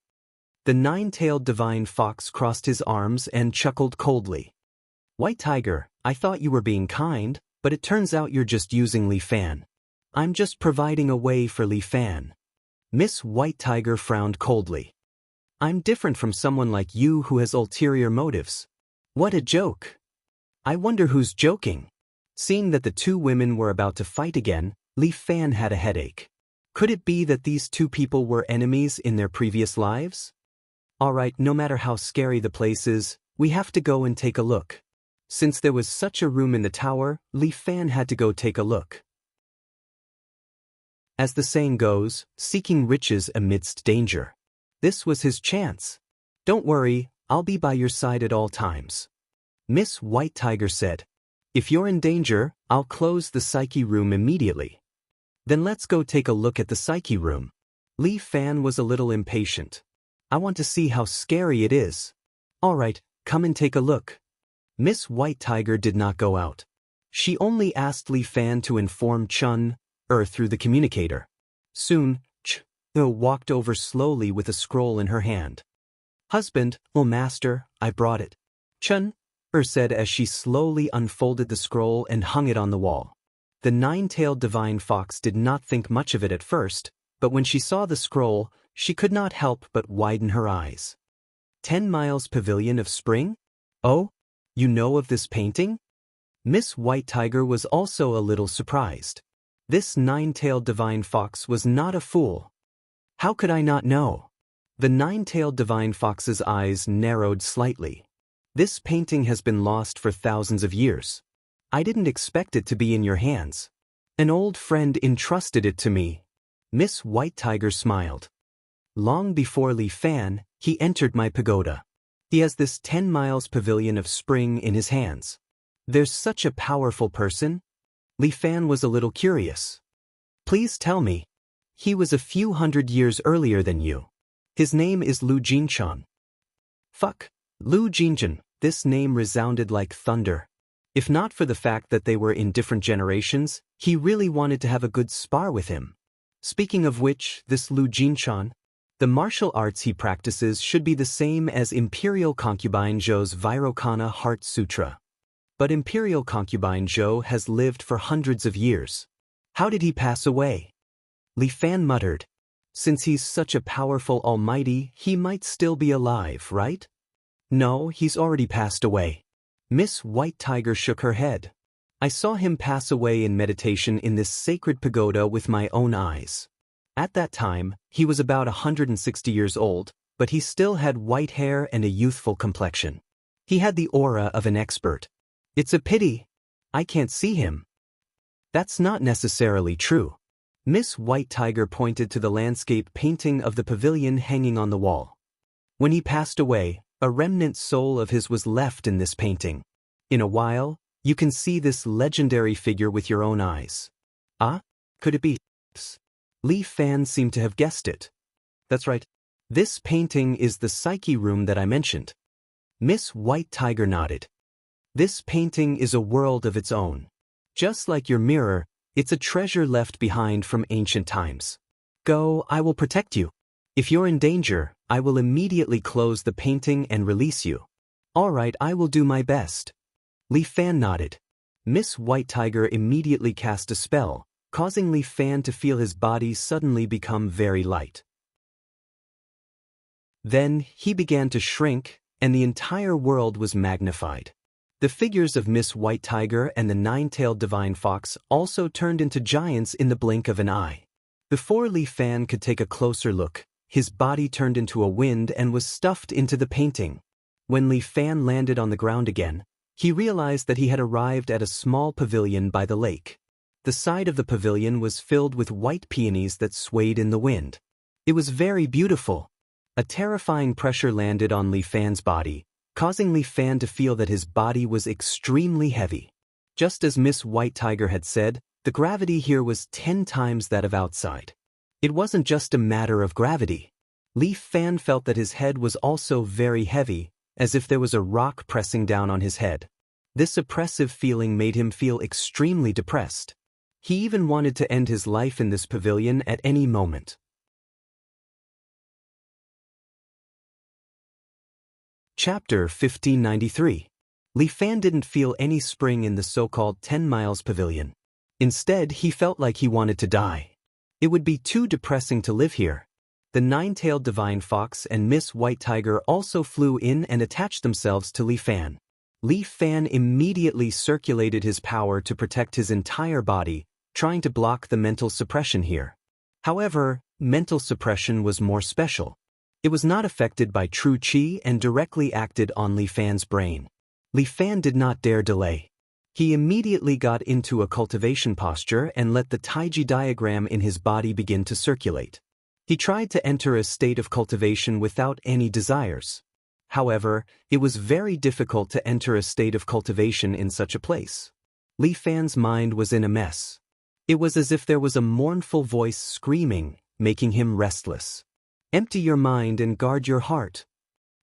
Speaker 1: The nine-tailed divine fox crossed his arms and chuckled coldly. White Tiger, I thought you were being kind, but it turns out you're just using Li Fan. I'm just providing a way for Li Fan. Miss White Tiger frowned coldly. I'm different from someone like you who has ulterior motives. What a joke. I wonder who's joking. Seeing that the two women were about to fight again, Li Fan had a headache. Could it be that these two people were enemies in their previous lives? Alright, no matter how scary the place is, we have to go and take a look. Since there was such a room in the tower, Li Fan had to go take a look. As the saying goes, seeking riches amidst danger. This was his chance. Don't worry, I'll be by your side at all times. Miss White Tiger said. If you're in danger, I'll close the psyche room immediately. Then let's go take a look at the psyche room. Li Fan was a little impatient. I want to see how scary it is. Alright, come and take a look. Miss White Tiger did not go out. She only asked Li Fan to inform Chun through the communicator. Soon, walked over slowly with a scroll in her hand. Husband, master, I brought it. Chun said as she slowly unfolded the scroll and hung it on the wall. The nine-tailed divine fox did not think much of it at first, but when she saw the scroll, she could not help but widen her eyes. 10 Miles Pavilion of Spring? Oh, you know of this painting? Miss White Tiger was also a little surprised. This nine-tailed divine fox was not a fool. How could I not know? The nine-tailed divine fox's eyes narrowed slightly. This painting has been lost for thousands of years. I didn't expect it to be in your hands. An old friend entrusted it to me. Miss White Tiger smiled. Long before Li Fan, he entered my pagoda. He has this 10 Miles Pavilion of Spring in his hands. There's such a powerful person? Li Fan was a little curious. Please tell me. He was a few hundred years earlier than you. His name is Lu Jinchan. Fuck. Lu Jinchan, this name resounded like thunder. If not for the fact that they were in different generations, he really wanted to have a good spar with him. Speaking of which, this Lu Jinchan, the martial arts he practices should be the same as Imperial Concubine Zhou's Vairocana Heart Sutra. But Imperial Concubine Zhou has lived for hundreds of years. How did he pass away? Li Fan muttered. Since he's such a powerful almighty, he might still be alive, right? No, he's already passed away. Miss White Tiger shook her head. I saw him pass away in meditation in this sacred pagoda with my own eyes. At that time, he was about 160 years old, but he still had white hair and a youthful complexion. He had the aura of an expert. It's a pity. I can't see him. That's not necessarily true. Miss White Tiger pointed to the landscape painting of the pavilion hanging on the wall. When he passed away, a remnant soul of his was left in this painting. In a while, you can see this legendary figure with your own eyes. Ah? Could it be? Li Fan seemed to have guessed it. That's right. This painting is the psyche room that I mentioned. Miss White Tiger nodded. This painting is a world of its own. Just like your mirror, it's a treasure left behind from ancient times. Go, I will protect you. If you're in danger, I will immediately close the painting and release you. All right, I will do my best. Li Fan nodded. Miss White Tiger immediately cast a spell, causing Li Fan to feel his body suddenly become very light. Then, he began to shrink, and the entire world was magnified. The figures of Miss White Tiger and the nine-tailed divine fox also turned into giants in the blink of an eye. Before Li Fan could take a closer look, his body turned into a wind and was stuffed into the painting. When Li Fan landed on the ground again, he realized that he had arrived at a small pavilion by the lake. The side of the pavilion was filled with white peonies that swayed in the wind. It was very beautiful. A terrifying pressure landed on Li Fan's body, causing Li Fan to feel that his body was extremely heavy. Just as Miss White Tiger had said, the gravity here was 10 times that of outside. It wasn't just a matter of gravity. Li Fan felt that his head was also very heavy, as if there was a rock pressing down on his head. This oppressive feeling made him feel extremely depressed. He even wanted to end his life in this pavilion at any moment. Chapter 1593. Li Fan didn't feel any spring in the so-called 10 Miles Pavilion. Instead, he felt like he wanted to die. It would be too depressing to live here. The nine-tailed divine fox and Miss White Tiger also flew in and attached themselves to Li Fan. Li Fan immediately circulated his power to protect his entire body, trying to block the mental suppression here. However, mental suppression was more special. It was not affected by true qi and directly acted on Li Fan's brain. Li Fan did not dare delay. He immediately got into a cultivation posture and let the Taiji diagram in his body begin to circulate. He tried to enter a state of cultivation without any desires. However, it was very difficult to enter a state of cultivation in such a place. Li Fan's mind was in a mess. It was as if there was a mournful voice screaming, making him restless. Empty your mind and guard your heart.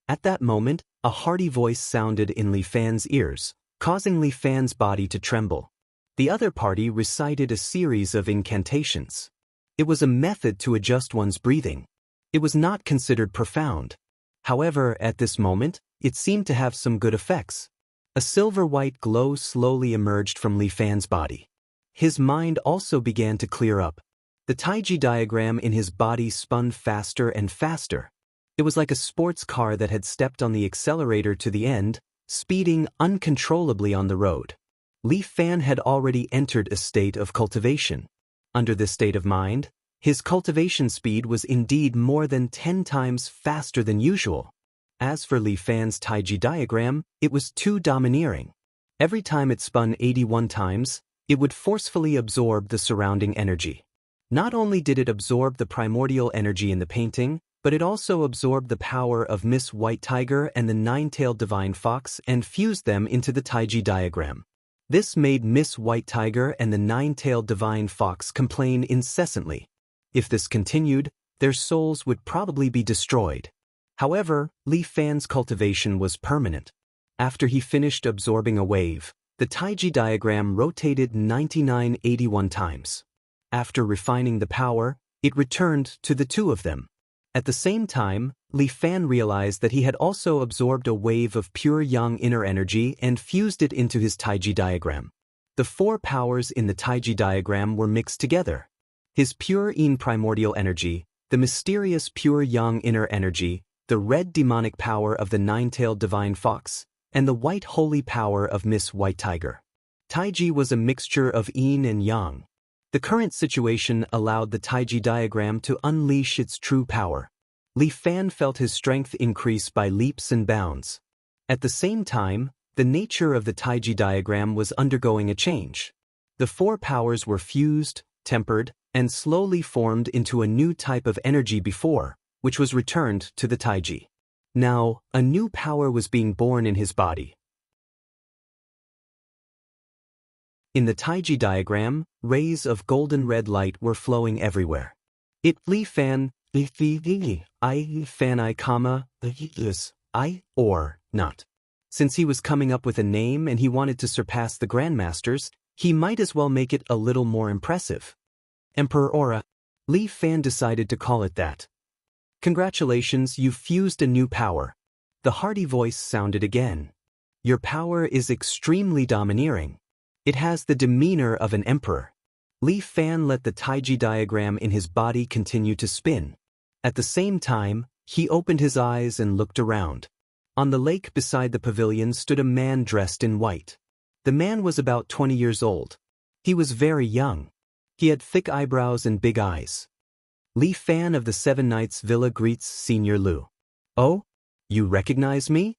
Speaker 1: At that moment, a hearty voice sounded in Li Fan's ears, causing Li Fan's body to tremble. The other party recited a series of incantations. It was a method to adjust one's breathing. It was not considered profound. However, at this moment, it seemed to have some good effects. A silver-white glow slowly emerged from Li Fan's body. His mind also began to clear up. The Taiji diagram in his body spun faster and faster. It was like a sports car that had stepped on the accelerator to the end, speeding uncontrollably on the road. Li Fan had already entered a state of cultivation. Under this state of mind, his cultivation speed was indeed more than 10 times faster than usual. As for Li Fan's Taiji diagram, it was too domineering. Every time it spun 81 times, it would forcefully absorb the surrounding energy. Not only did it absorb the primordial energy in the painting, but it also absorbed the power of Miss White Tiger and the nine-tailed divine fox and fused them into the Taiji diagram. This made Miss White Tiger and the nine-tailed divine fox complain incessantly. If this continued, their souls would probably be destroyed. However, Li Fan's cultivation was permanent. After he finished absorbing a wave, the Taiji diagram rotated 81 times. After refining the power, it returned to the two of them. At the same time, Li Fan realized that he had also absorbed a wave of pure yang inner energy and fused it into his Taiji diagram. The four powers in the Taiji diagram were mixed together. His pure yin primordial energy, the mysterious pure yang inner energy, the red demonic power of the nine-tailed divine fox, and the white holy power of Miss White Tiger. Taiji was a mixture of yin and yang. The current situation allowed the Taiji diagram to unleash its true power. Li Fan felt his strength increase by leaps and bounds. At the same time, the nature of the Taiji diagram was undergoing a change. The four powers were fused, tempered, and slowly formed into a new type of energy before, which was returned to the Taiji. Now, a new power was being born in his body. In the Taiji diagram, rays of golden red light were flowing everywhere. Li Fan, I Fan I, I, or not. Since he was coming up with a name and he wanted to surpass the Grandmasters, he might as well make it a little more impressive. Emperor Aura. Li Fan decided to call it that. Congratulations, you've fused a new power. The hearty voice sounded again. Your power is extremely domineering. It has the demeanor of an emperor. Li Fan let the Taiji diagram in his body continue to spin. At the same time, he opened his eyes and looked around. On the lake beside the pavilion stood a man dressed in white. The man was about 20 years old. He was very young. He had thick eyebrows and big eyes. Li Fan of the Seven Knights Villa greets Senior Lu. Oh? You recognize me?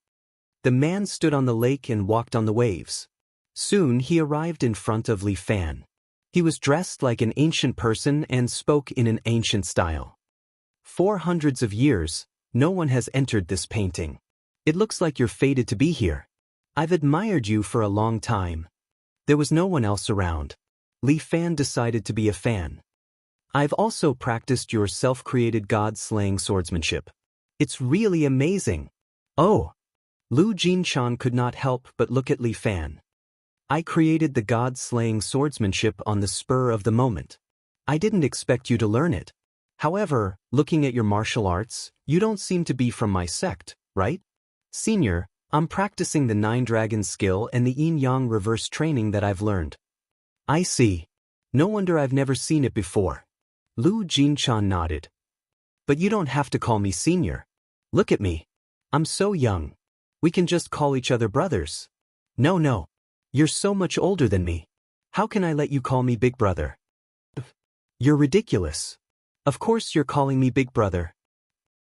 Speaker 1: The man stood on the lake and walked on the waves. Soon he arrived in front of Li Fan. He was dressed like an ancient person and spoke in an ancient style. For hundreds of years, No one has entered this painting. It looks like you're fated to be here. I've admired you for a long time. There was no one else around. Li Fan decided to be a fan. I've also practiced your self-created god-slaying swordsmanship. It's really amazing. Oh. Lu Jinshan could not help but look at Li Fan. I created the god-slaying swordsmanship on the spur of the moment. I didn't expect you to learn it. However, looking at your martial arts, you don't seem to be from my sect, right? Senior, I'm practicing the 9 Dragons skill and the yin-yang reverse training that I've learned. I see. No wonder I've never seen it before. Lu Jinshan nodded. But you don't have to call me senior. Look at me. I'm so young. We can just call each other brothers. No. You're so much older than me. How can I let you call me big brother? You're ridiculous. Of course you're calling me big brother.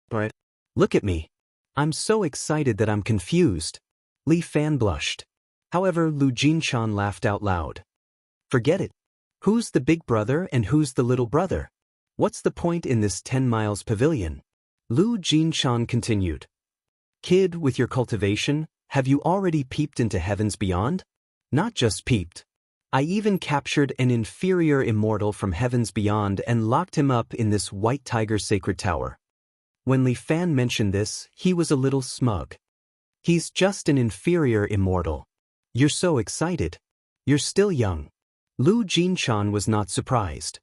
Speaker 1: But look at me. I'm so excited that I'm confused. Li Fan blushed. However, Lu Jinshan laughed out loud. Forget it. Who's the big brother and who's the little brother? What's the point in this 10 miles pavilion? Lu Jinshan continued. Kid, with your cultivation, have you already peeped into heavens beyond? Not just peeped. I even captured an inferior immortal from heavens beyond and locked him up in this white tiger sacred tower. When Li Fan mentioned this, he was a little smug. He's just an inferior immortal. You're so excited. You're still young. Lu Jinshan was not surprised.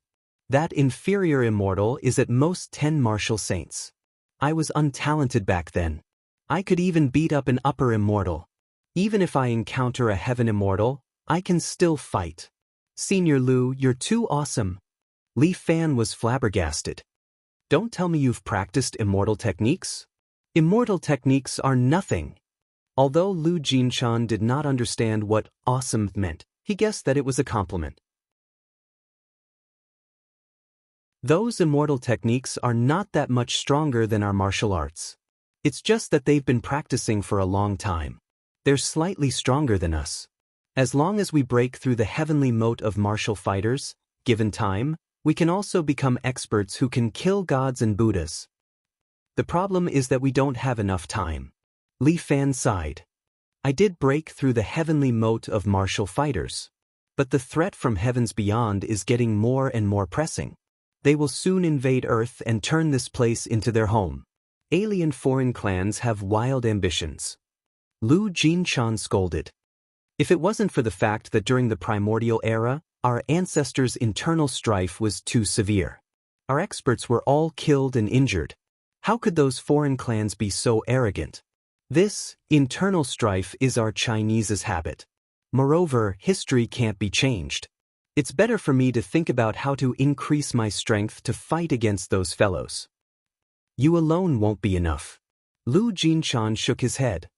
Speaker 1: That inferior immortal is at most 10 martial saints. I was untalented back then. I could even beat up an upper immortal. Even if I encounter a heaven immortal, I can still fight. Senior Lu, you're too awesome. Li Fan was flabbergasted. Don't tell me you've practiced immortal techniques? Immortal techniques are nothing. Although Lu Jinshan did not understand what awesome meant, he guessed that it was a compliment. Those immortal techniques are not that much stronger than our martial arts. It's just that they've been practicing for a long time. They're slightly stronger than us. As long as we break through the heavenly moat of martial fighters, given time, we can also become experts who can kill gods and Buddhas. The problem is that we don't have enough time. Li Fan sighed. I did break through the heavenly moat of martial fighters. But the threat from heavens beyond is getting more and more pressing. They will soon invade Earth and turn this place into their home. Alien foreign clans have wild ambitions. Lu Jinshan scolded. If it wasn't for the fact that during the primordial era, our ancestors' internal strife was too severe. Our experts were all killed and injured. How could those foreign clans be so arrogant? This internal strife is our Chinese's habit. Moreover, history can't be changed. It's better for me to think about how to increase my strength to fight against those fellows. You alone won't be enough. Lu Jinshan shook his head.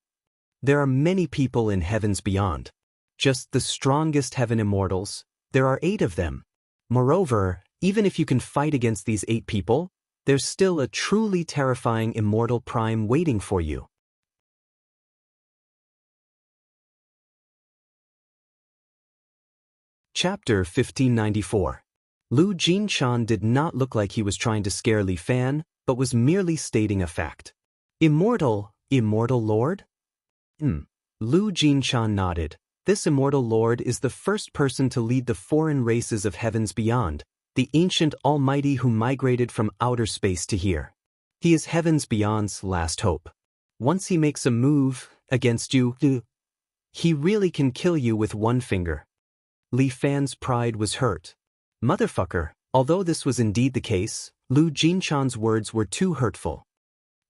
Speaker 1: There are many people in heavens beyond. Just the strongest heaven immortals, there are 8 of them. Moreover, even if you can fight against these 8 people, there's still a truly terrifying immortal prime waiting for you. Chapter 1594. Lu Jinshan did not look like he was trying to scare Li Fan, but was merely stating a fact. Immortal lord? Lu Jinshan nodded. This immortal lord is the first person to lead the foreign races of heavens beyond, the ancient almighty who migrated from outer space to here. He is heavens beyond's last hope. Once he makes a move against you, he really can kill you with one finger. Li Fan's pride was hurt. Motherfucker, although this was indeed the case, Lu Jinshan's words were too hurtful.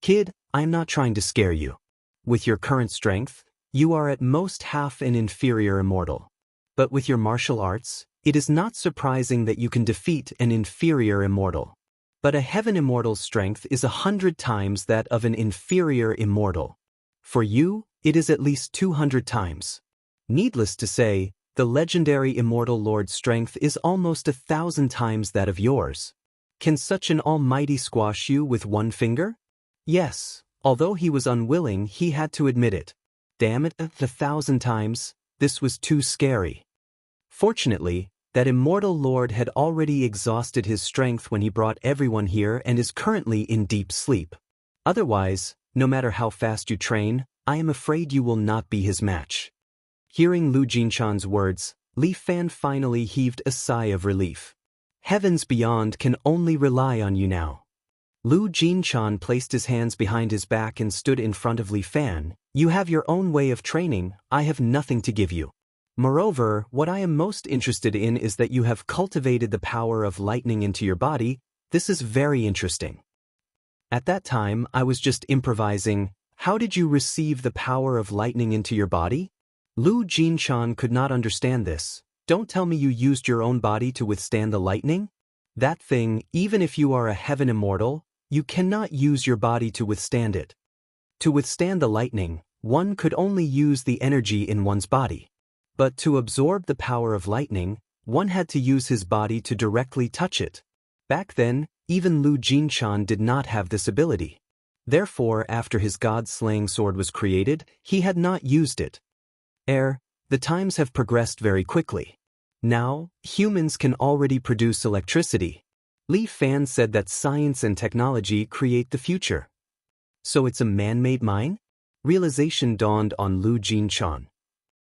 Speaker 1: Kid, I'm not trying to scare you. With your current strength, you are at most half an inferior immortal. But with your martial arts, it is not surprising that you can defeat an inferior immortal. But a heaven immortal's strength is 100 times that of an inferior immortal. For you, it is at least 200 times. Needless to say, the legendary immortal lord's strength is almost 1,000 times that of yours. Can such an almighty squash you with one finger? Yes, although he was unwilling, he had to admit it. Damn it, 1,000 times, this was too scary. Fortunately, that immortal lord had already exhausted his strength when he brought everyone here and is currently in deep sleep. Otherwise, no matter how fast you train, I am afraid you will not be his match." Hearing Lu Jinchan's words, Li Fan finally heaved a sigh of relief. Heavens beyond can only rely on you now. Lu Jinchan placed his hands behind his back and stood in front of Li Fan. "You have your own way of training, I have nothing to give you. Moreover, what I am most interested in is that you have cultivated the power of lightning into your body. This is very interesting. At that time, I was just improvising. How did you receive the power of lightning into your body?" Lu Jinchan could not understand this. "Don't tell me you used your own body to withstand the lightning? That thing, even if you are a heaven immortal, you cannot use your body to withstand it. To withstand the lightning, one could only use the energy in one's body. But to absorb the power of lightning, one had to use his body to directly touch it. Back then, even Lu Jinchan did not have this ability. Therefore, after his god-slaying sword was created, he had not used it. The times have progressed very quickly. Now, humans can already produce electricity. Li Fan said that science and technology create the future. So it's a man-made mine? Realization dawned on Lu Jinchan.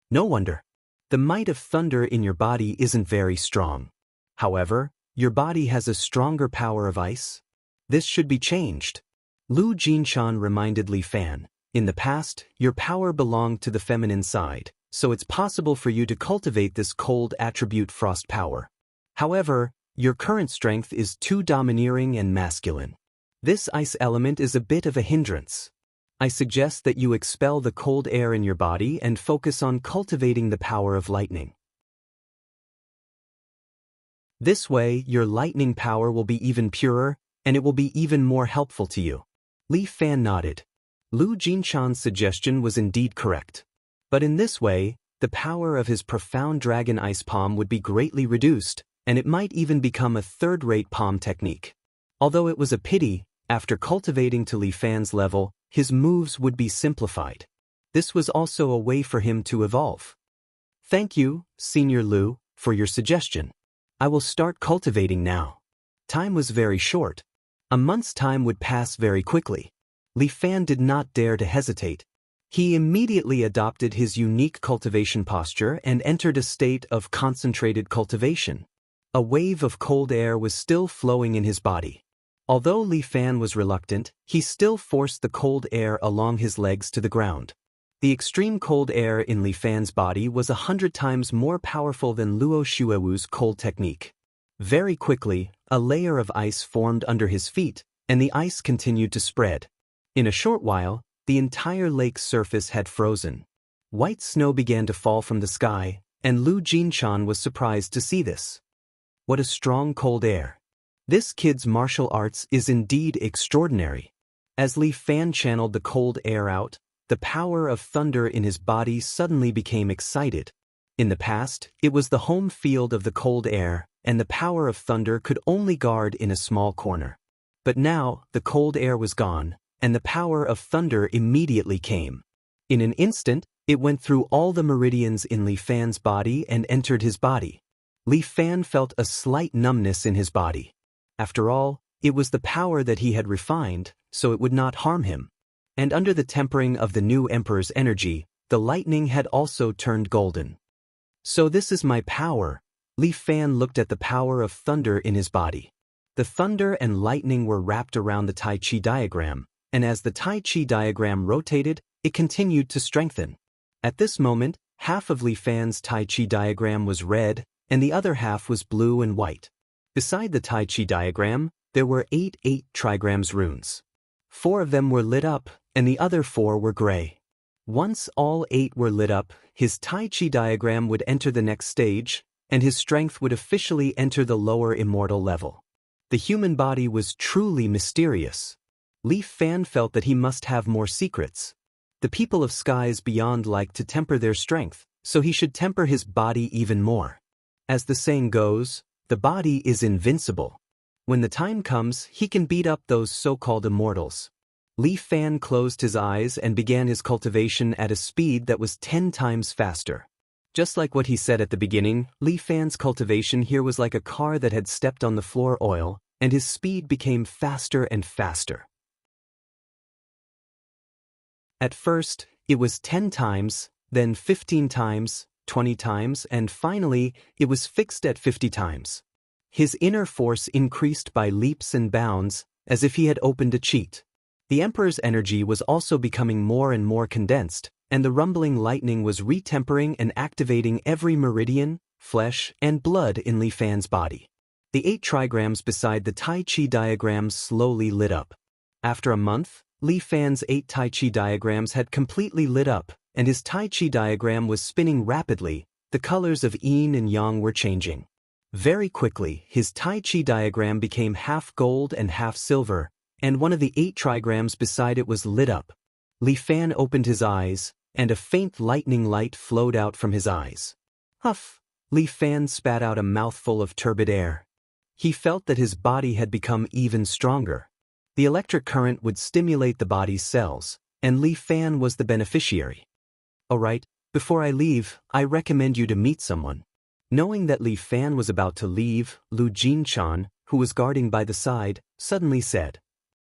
Speaker 1: No wonder. The might of thunder in your body isn't very strong. However, your body has a stronger power of ice. This should be changed. Lu Jinchan reminded Li Fan, "In the past, your power belonged to the feminine side, so it's possible for you to cultivate this cold attribute frost power. However, your current strength is too domineering and masculine. This ice element is a bit of a hindrance. I suggest that you expel the cold air in your body and focus on cultivating the power of lightning. This way, your lightning power will be even purer, and it will be even more helpful to you." Li Fan nodded. Lu Jinchan's suggestion was indeed correct. But in this way, the power of his profound dragon ice palm would be greatly reduced, and it might even become a third-rate palm technique. Although it was a pity, after cultivating to Li Fan's level, his moves would be simplified. This was also a way for him to evolve. "Thank you, Senior Lu, for your suggestion. I will start cultivating now." Time was very short. A month's time would pass very quickly. Li Fan did not dare to hesitate. He immediately adopted his unique cultivation posture and entered a state of concentrated cultivation. A wave of cold air was still flowing in his body. Although Li Fan was reluctant, he still forced the cold air along his legs to the ground. The extreme cold air in Li Fan's body was 100 times more powerful than Luo Shuewu's cold technique. Very quickly, a layer of ice formed under his feet, and the ice continued to spread. In a short while, the entire lake's surface had frozen. White snow began to fall from the sky, and Lu Jinchan was surprised to see this. What a strong cold air. This kid's martial arts is indeed extraordinary. As Li Fan channeled the cold air out, the power of thunder in his body suddenly became excited. In the past, it was the home field of the cold air, and the power of thunder could only guard in a small corner. But now, the cold air was gone, and the power of thunder immediately came. In an instant, it went through all the meridians in Li Fan's body and entered his body. Li Fan felt a slight numbness in his body. After all, it was the power that he had refined, so it would not harm him. And under the tempering of the new emperor's energy, the lightning had also turned golden. So this is my power. Li Fan looked at the power of thunder in his body. The thunder and lightning were wrapped around the Tai Chi diagram, and as the Tai Chi diagram rotated, it continued to strengthen. At this moment, half of Li Fan's Tai Chi diagram was red, and the other half was blue and white. Beside the Tai Chi diagram, there were 8 trigrams runes. 4 of them were lit up, and the other 4 were gray. Once all 8 were lit up, his Tai Chi diagram would enter the next stage, and his strength would officially enter the lower immortal level. The human body was truly mysterious. Li Fan felt that he must have more secrets. The people of skies beyond like to temper their strength, so he should temper his body even more. As the saying goes, the body is invincible. When the time comes, he can beat up those so-called immortals. Li Fan closed his eyes and began his cultivation at a speed that was 10 times faster. Just like what he said at the beginning, Li Fan's cultivation here was like a car that had stepped on the floor oil, and his speed became faster and faster. At first, it was 10 times, then 15 times, 20 times, and finally, it was fixed at 50 times. His inner force increased by leaps and bounds, as if he had opened a cheat. The Emperor's energy was also becoming more and more condensed, and the rumbling lightning was retempering and activating every meridian, flesh, and blood in Li Fan's body. The 8 trigrams beside the Tai Chi diagrams slowly lit up. After a month, Li Fan's 8 Tai Chi diagrams had completely lit up, and his Tai Chi diagram was spinning rapidly. The colors of yin and yang were changing. Very quickly, his Tai Chi diagram became half gold and half silver, and one of the 8 trigrams beside it was lit up. Li Fan opened his eyes, and a faint lightning light flowed out from his eyes. Huff! Li Fan spat out a mouthful of turbid air. He felt that his body had become even stronger. The electric current would stimulate the body's cells, and Li Fan was the beneficiary. Alright, before I leave, I recommend you to meet someone. Knowing that Li Fan was about to leave, Lu Jinchan, who was guarding by the side, suddenly said,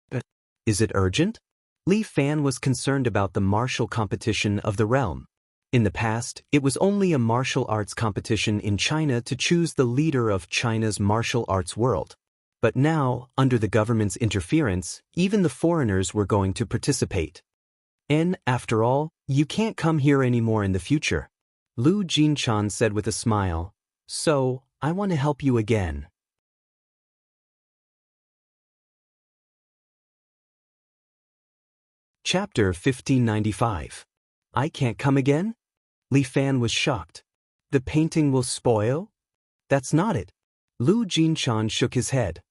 Speaker 1: "But is it urgent?" Li Fan was concerned about the martial competition of the realm. In the past, it was only a martial arts competition in China to choose the leader of China's martial arts world. But now, under the government's interference, even the foreigners were going to participate. And, after all, you can't come here anymore in the future. Lu Jinchan said with a smile, "So, I want to help you again." Chapter 1595. I can't come again? Li Fan was shocked. The painting will spoil? That's not it. Lu Jinchan shook his head.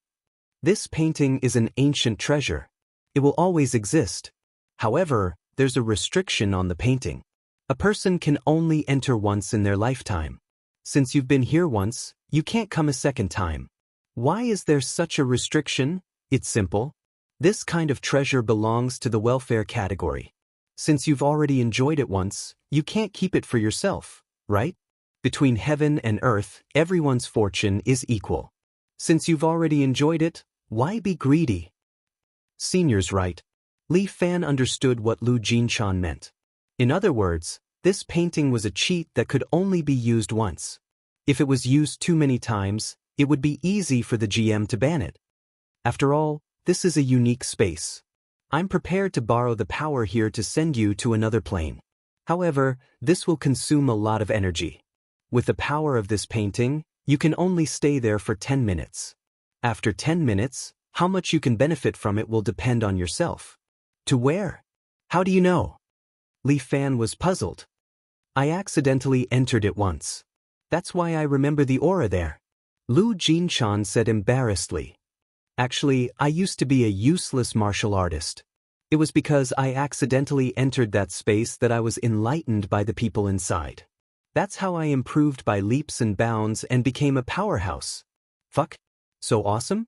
Speaker 1: This painting is an ancient treasure. It will always exist. However, there's a restriction on the painting. A person can only enter once in their lifetime. Since you've been here once, you can't come a second time. Why is there such a restriction? It's simple. This kind of treasure belongs to the welfare category. Since you've already enjoyed it once, you can't keep it for yourself, right? Between heaven and earth, everyone's fortune is equal. Since you've already enjoyed it, why be greedy? Senior's right. Li Fan understood what Lu Jinchan meant. In other words, this painting was a cheat that could only be used once. If it was used too many times, it would be easy for the GM to ban it. After all, this is a unique space. I'm prepared to borrow the power here to send you to another plane. However, this will consume a lot of energy. With the power of this painting, you can only stay there for 10 minutes. After 10 minutes, how much you can benefit from it will depend on yourself. To where? How do you know? Li Fan was puzzled. I accidentally entered it once. That's why I remember the aura there. Lu Jinchan said embarrassedly. Actually, I used to be a useless martial artist. It was because I accidentally entered that space that I was enlightened by the people inside. That's how I improved by leaps and bounds and became a powerhouse. Fuck? So awesome?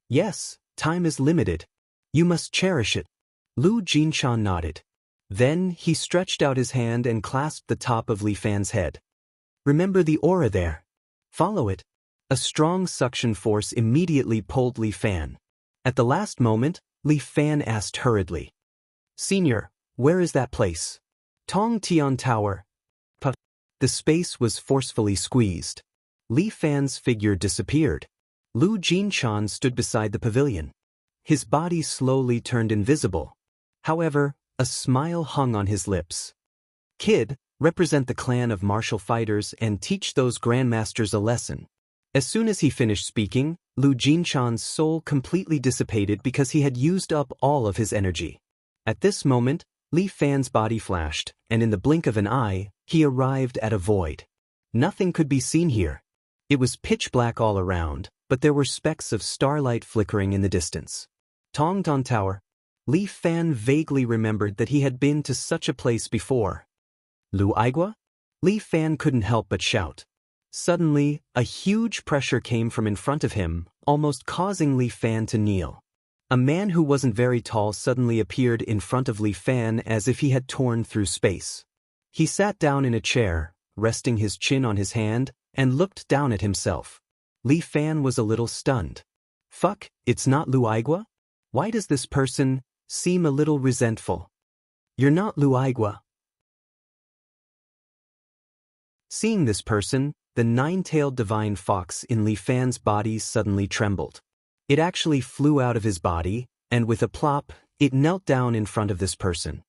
Speaker 1: Yes, time is limited. You must cherish it. Lu Jinchan nodded. Then he stretched out his hand and clasped the top of Li Fan's head. Remember the aura there. Follow it. A strong suction force immediately pulled Li Fan. At the last moment, Li Fan asked hurriedly. Senior, where is that place? Tong Tian Tower. The space was forcefully squeezed. Li Fan's figure disappeared. Lu Jinchan stood beside the pavilion. His body slowly turned invisible. However, a smile hung on his lips. Kid, represent the clan of martial fighters and teach those grandmasters a lesson. As soon as he finished speaking, Lu Jinchan's soul completely dissipated because he had used up all of his energy. At this moment, Li Fan's body flashed, and in the blink of an eye, he arrived at a void. Nothing could be seen here. It was pitch black all around, but there were specks of starlight flickering in the distance. Tong Tian Tower. Li Fan vaguely remembered that he had been to such a place before. Lu Aigua? Li Fan couldn't help but shout. Suddenly, a huge pressure came from in front of him, almost causing Li Fan to kneel. A man who wasn't very tall suddenly appeared in front of Li Fan as if he had torn through space. He sat down in a chair, resting his chin on his hand, and looked down at himself. Li Fan was a little stunned. Fuck, it's not Lu Aigua? Why does this person seem a little resentful? You're not Luigua. Seeing this person, the nine-tailed divine fox in Li Fan's body suddenly trembled. It actually flew out of his body, and with a plop, it knelt down in front of this person.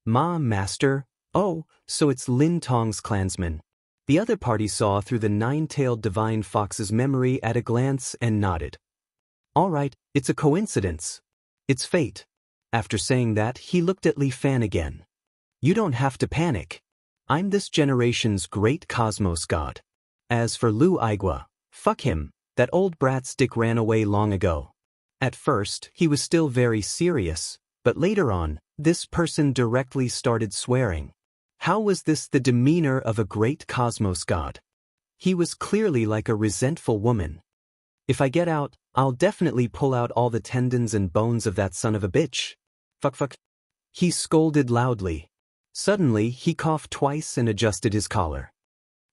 Speaker 1: Master, oh, so it's Lin Tong's clansman. The other party saw through the nine-tailed divine fox's memory at a glance and nodded. All right, it's a coincidence. It's fate. After saying that, he looked at Li Fan again. You don't have to panic. I'm this generation's great cosmos god. As for Luigua, fuck him, that old brat stick ran away long ago. At first, he was still very serious, but later on, this person directly started swearing. How was this the demeanor of a great cosmos god? He was clearly like a resentful woman. If I get out, I'll definitely pull out all the tendons and bones of that son of a bitch. Fuck. He scolded loudly. Suddenly, he coughed twice and adjusted his collar.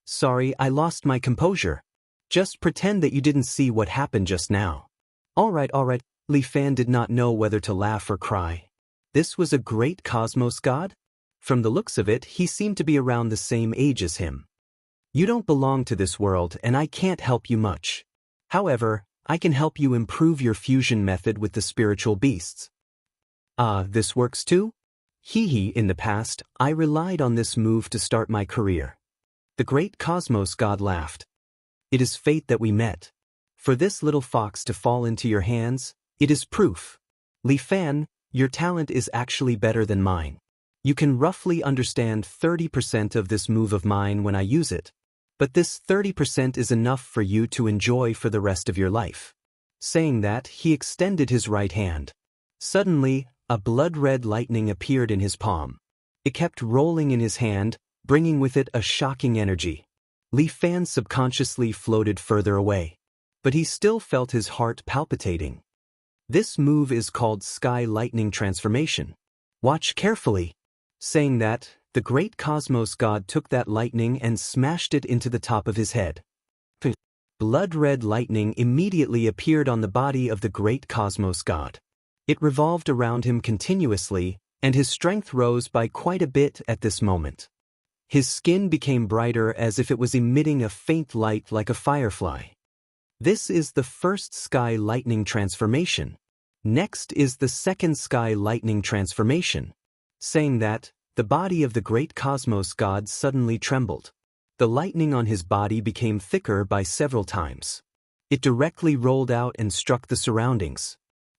Speaker 1: Sorry, I lost my composure. Just pretend that you didn't see what happened just now. All right. Li Fan did not know whether to laugh or cry. This was a great cosmos god? From the looks of it, he seemed to be around the same age as him. You don't belong to this world and I can't help you much. However, I can help you improve your fusion method with the spiritual beasts. This works too? In the past, I relied on this move to start my career. The great cosmos god laughed. It is fate that we met. For this little fox to fall into your hands, it is proof. Li Fan, your talent is actually better than mine. You can roughly understand 30% of this move of mine when I use it. But this 30% is enough for you to enjoy for the rest of your life. Saying that, he extended his right hand. Suddenly, a blood-red lightning appeared in his palm. It kept rolling in his hand, bringing with it a shocking energy. Li Fan subconsciously floated further away. But he still felt his heart palpitating. This move is called Sky Lightning Transformation. Watch carefully. Saying that, the great cosmos god took that lightning and smashed it into the top of his head. Blood-red lightning immediately appeared on the body of the great cosmos god. It revolved around him continuously, and his strength rose by quite a bit at this moment. His skin became brighter as if it was emitting a faint light like a firefly. This is the first Sky Lightning Transformation. Next is the second Sky Lightning Transformation. Saying that, the body of the great cosmos god suddenly trembled. The lightning on his body became thicker by several times. It directly rolled out and struck the surroundings.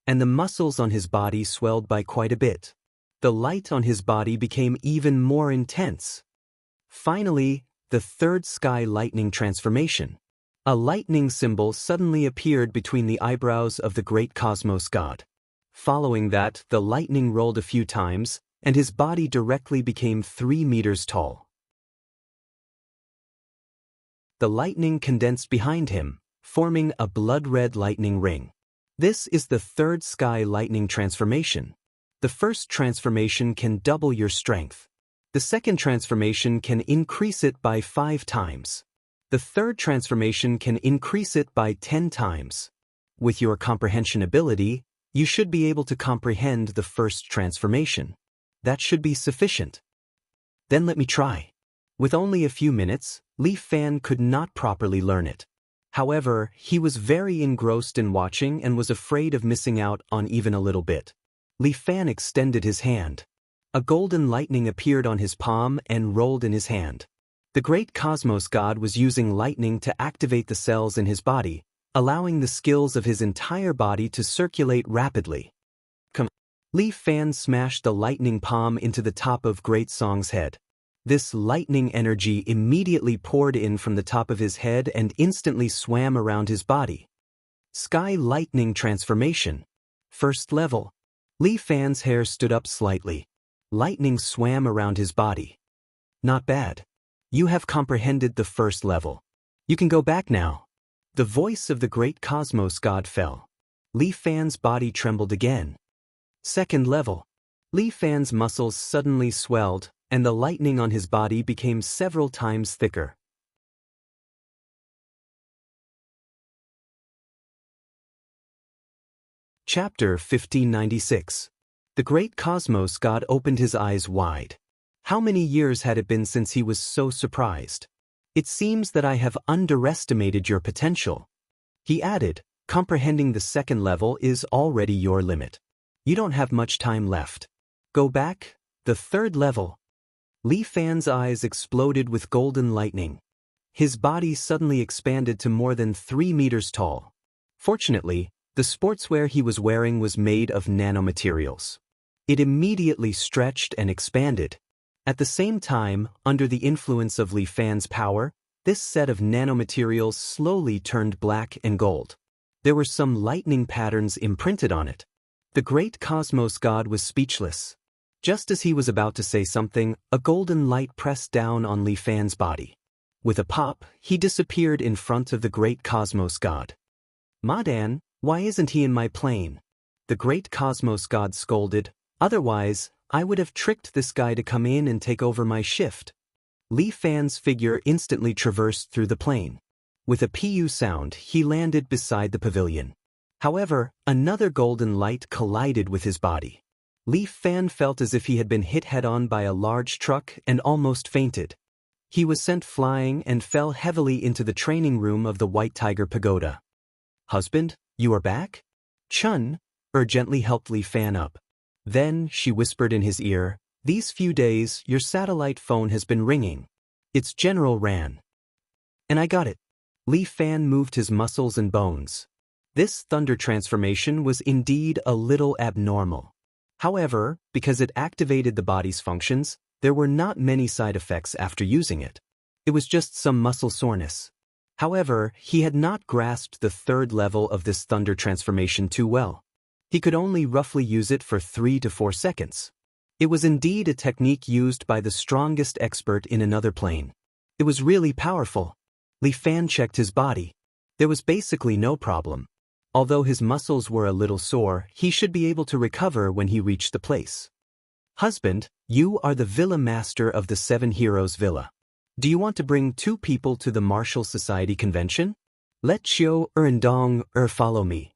Speaker 1: And the muscles on his body swelled by quite a bit. The light on his body became even more intense. Finally, the third Sky Lightning Transformation. A lightning symbol suddenly appeared between the eyebrows of the great cosmos god. Following that, the lightning rolled a few times, and his body directly became 3 meters tall. The lightning condensed behind him, forming a blood-red lightning ring. This is the third Sky Lightning Transformation. The first transformation can double your strength. The second transformation can increase it by 5 times. The third transformation can increase it by 10 times. With your comprehension ability, you should be able to comprehend the first transformation. That should be sufficient. Then let me try. With only a few minutes, Li Fan could not properly learn it. However, he was very engrossed in watching and was afraid of missing out on even a little bit. Li Fan extended his hand. A golden lightning appeared on his palm and rolled in his hand. The great cosmos god was using lightning to activate the cells in his body, allowing the skills of his entire body to circulate rapidly. Li Fan smashed the lightning palm into the top of Great Song's head. This lightning energy immediately poured in from the top of his head and instantly swam around his body. Sky Lightning Transformation. First level. Li Fan's hair stood up slightly. Lightning swam around his body. Not bad. You have comprehended the first level. You can go back now. The voice of the great cosmos god fell. Li Fan's body trembled again. Second level. Li Fan's muscles suddenly swelled, and the lightning on his body became several times thicker. Chapter 1596. The great cosmos god opened his eyes wide. How many years had it been since he was so surprised? It seems that I have underestimated your potential. He added, comprehending the second level is already your limit. You don't have much time left. Go back, the third level. Li Fan's eyes exploded with golden lightning. His body suddenly expanded to more than 3 meters tall. Fortunately, the sportswear he was wearing was made of nanomaterials. It immediately stretched and expanded. At the same time, under the influence of Li Fan's power, this set of nanomaterials slowly turned black and gold. There were some lightning patterns imprinted on it. The great cosmos god was speechless. Just as he was about to say something, a golden light pressed down on Li Fan's body. With a pop, he disappeared in front of the great cosmos god. Madan, why isn't he in my plane? The great cosmos god scolded, otherwise, I would have tricked this guy to come in and take over my shift. Li Fan's figure instantly traversed through the plane. With a pu sound, he landed beside the pavilion. However, another golden light collided with his body. Li Fan felt as if he had been hit head-on by a large truck and almost fainted. He was sent flying and fell heavily into the training room of the White Tiger Pagoda. Husband, you are back? Chun gently helped Li Fan up. Then, she whispered in his ear, these few days, your satellite phone has been ringing. It's General Ran. And I got it. Li Fan moved his muscles and bones. This thunder transformation was indeed a little abnormal. However, because it activated the body's functions, there were not many side effects after using it. It was just some muscle soreness. However, he had not grasped the third level of this thunder transformation too well. He could only roughly use it for 3 to 4 seconds. It was indeed a technique used by the strongest expert in another plane. It was really powerful. Li Fan checked his body. There was basically no problem. Although his muscles were a little sore, he should be able to recover when he reached the place. Husband, you are the villa master of the 7 Heroes Villa. Do you want to bring 2 people to the Martial Society convention? Let Chiu and Dong follow me.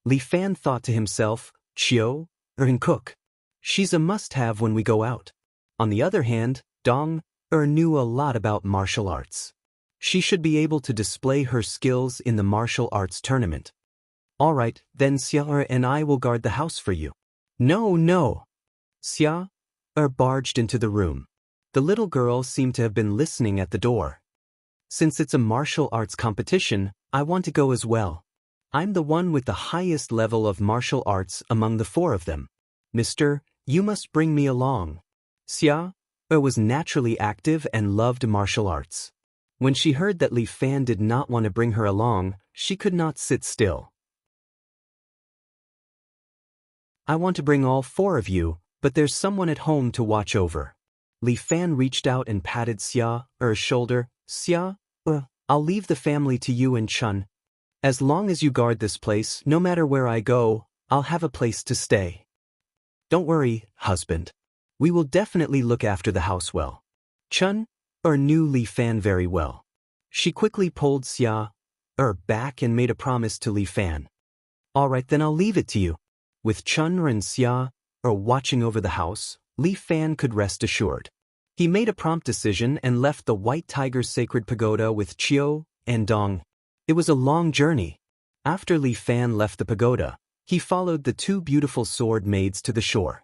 Speaker 1: Li Fan thought to himself, Chiu and cook. She's a must-have when we go out. On the other hand, Dong knew a lot about martial arts. She should be able to display her skills in the martial arts tournament. All right, then Xia and I will guard the house for you. No. Xia barged into the room. The little girl seemed to have been listening at the door. Since it's a martial arts competition, I want to go as well. I'm the one with the highest level of martial arts among the 4 of them. Mister, you must bring me along. Xia was naturally active and loved martial arts. When she heard that Li Fan did not want to bring her along, she could not sit still. I want to bring all 4 of you, but there's someone at home to watch over. Li Fan reached out and patted Xia's shoulder. Xia, I'll leave the family to you and Chun. As long as you guard this place, no matter where I go, I'll have a place to stay. Don't worry, husband. We will definitely look after the house well. Chun knew Li Fan very well. She quickly pulled Xia back and made a promise to Li Fan. All right, then I'll leave it to you. With Chun and Xia watching over the house, Li Fan could rest assured. He made a prompt decision and left the White Tiger's sacred pagoda with Chiu and Dong. It was a long journey. After Li Fan left the pagoda, he followed the 2 beautiful sword maids to the shore.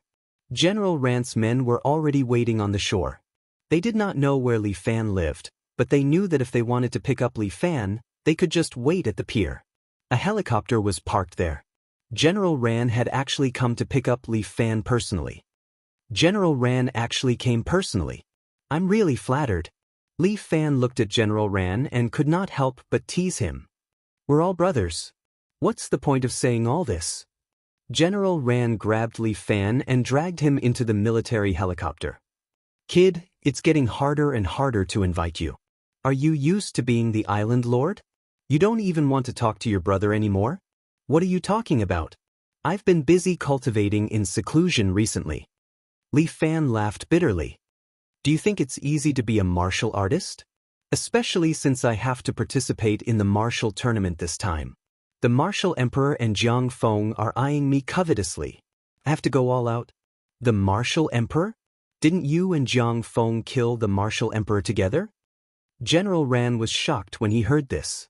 Speaker 1: General Ran's men were already waiting on the shore. They did not know where Li Fan lived, but they knew that if they wanted to pick up Li Fan, they could just wait at the pier. A helicopter was parked there. General Ran had actually come to pick up Li Fan personally. General Ran actually came personally. I'm really flattered. Li Fan looked at General Ran and could not help but tease him. We're all brothers. What's the point of saying all this? General Ran grabbed Li Fan and dragged him into the military helicopter. Kid, it's getting harder and harder to invite you. Are you used to being the island lord? You don't even want to talk to your brother anymore? What are you talking about? I've been busy cultivating in seclusion recently. Li Fan laughed bitterly. Do you think it's easy to be a martial artist? Especially since I have to participate in the martial tournament this time. The martial emperor and Jiang Feng are eyeing me covetously. I have to go all out. The martial emperor? Didn't you and Jiang Feng kill the martial emperor together? General Ran was shocked when he heard this.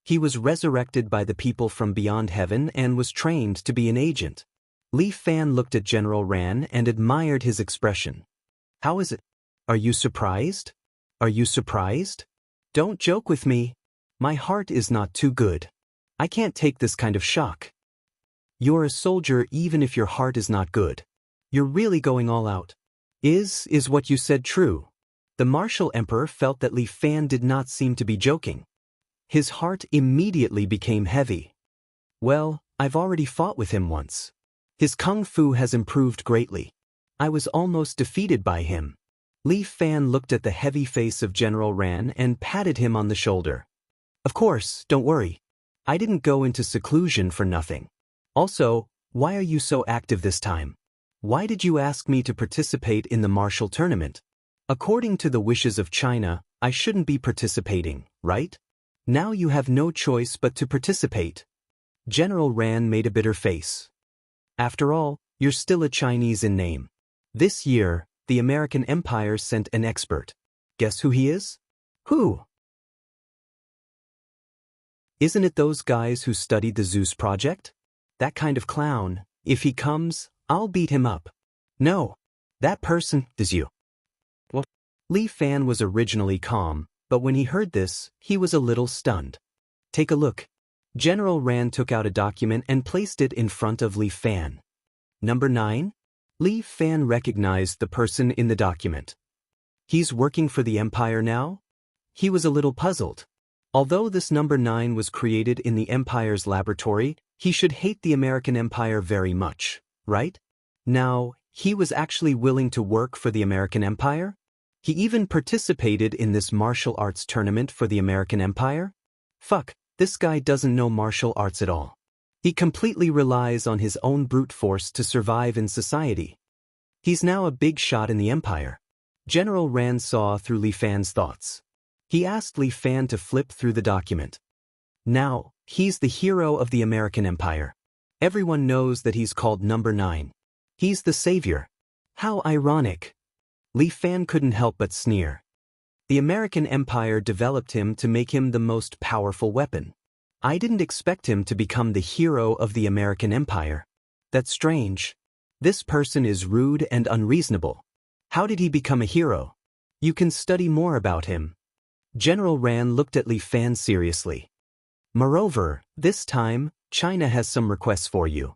Speaker 1: He was resurrected by the people from beyond heaven and was trained to be an agent. Li Fan looked at General Ran and admired his expression. How is it? Are you surprised? Are you surprised? Don't joke with me. My heart is not too good. I can't take this kind of shock. You're a soldier even if your heart is not good. You're really going all out. Is what you said true? The martial emperor felt that Li Fan did not seem to be joking. His heart immediately became heavy. Well, I've already fought with him once. His kung fu has improved greatly. I was almost defeated by him. Li Fan looked at the heavy face of General Ran and patted him on the shoulder. Of course, don't worry. I didn't go into seclusion for nothing. Also, why are you so active this time? Why did you ask me to participate in the martial tournament? According to the wishes of China, I shouldn't be participating, right? Now you have no choice but to participate. General Ran made a bitter face. After all, you're still a Chinese in name. This year, the American Empire sent an expert. Guess who he is? Who? Isn't it those guys who studied the Zeus project? That kind of clown. If he comes, I'll beat him up. No. That person is you. What? Li Fan was originally calm, but when he heard this, he was a little stunned. Take a look. General Ran took out a document and placed it in front of Li Fan. Number 9? Li Fan recognized the person in the document. He's working for the Empire now? He was a little puzzled. Although this number 9 was created in the Empire's laboratory, he should hate the American Empire very much, right? Now, he was actually willing to work for the American Empire? He even participated in this martial arts tournament for the American Empire? Fuck, this guy doesn't know martial arts at all. He completely relies on his own brute force to survive in society. He's now a big shot in the Empire. General Ran saw through Li Fan's thoughts. He asked Li Fan to flip through the document. Now, he's the hero of the American Empire. Everyone knows that he's called number 9. He's the savior. How ironic. Li Fan couldn't help but sneer. The American Empire developed him to make him the most powerful weapon. I didn't expect him to become the hero of the American Empire. That's strange. This person is rude and unreasonable. How did he become a hero? You can study more about him. General Ran looked at Li Fan seriously. Moreover, this time, China has some requests for you.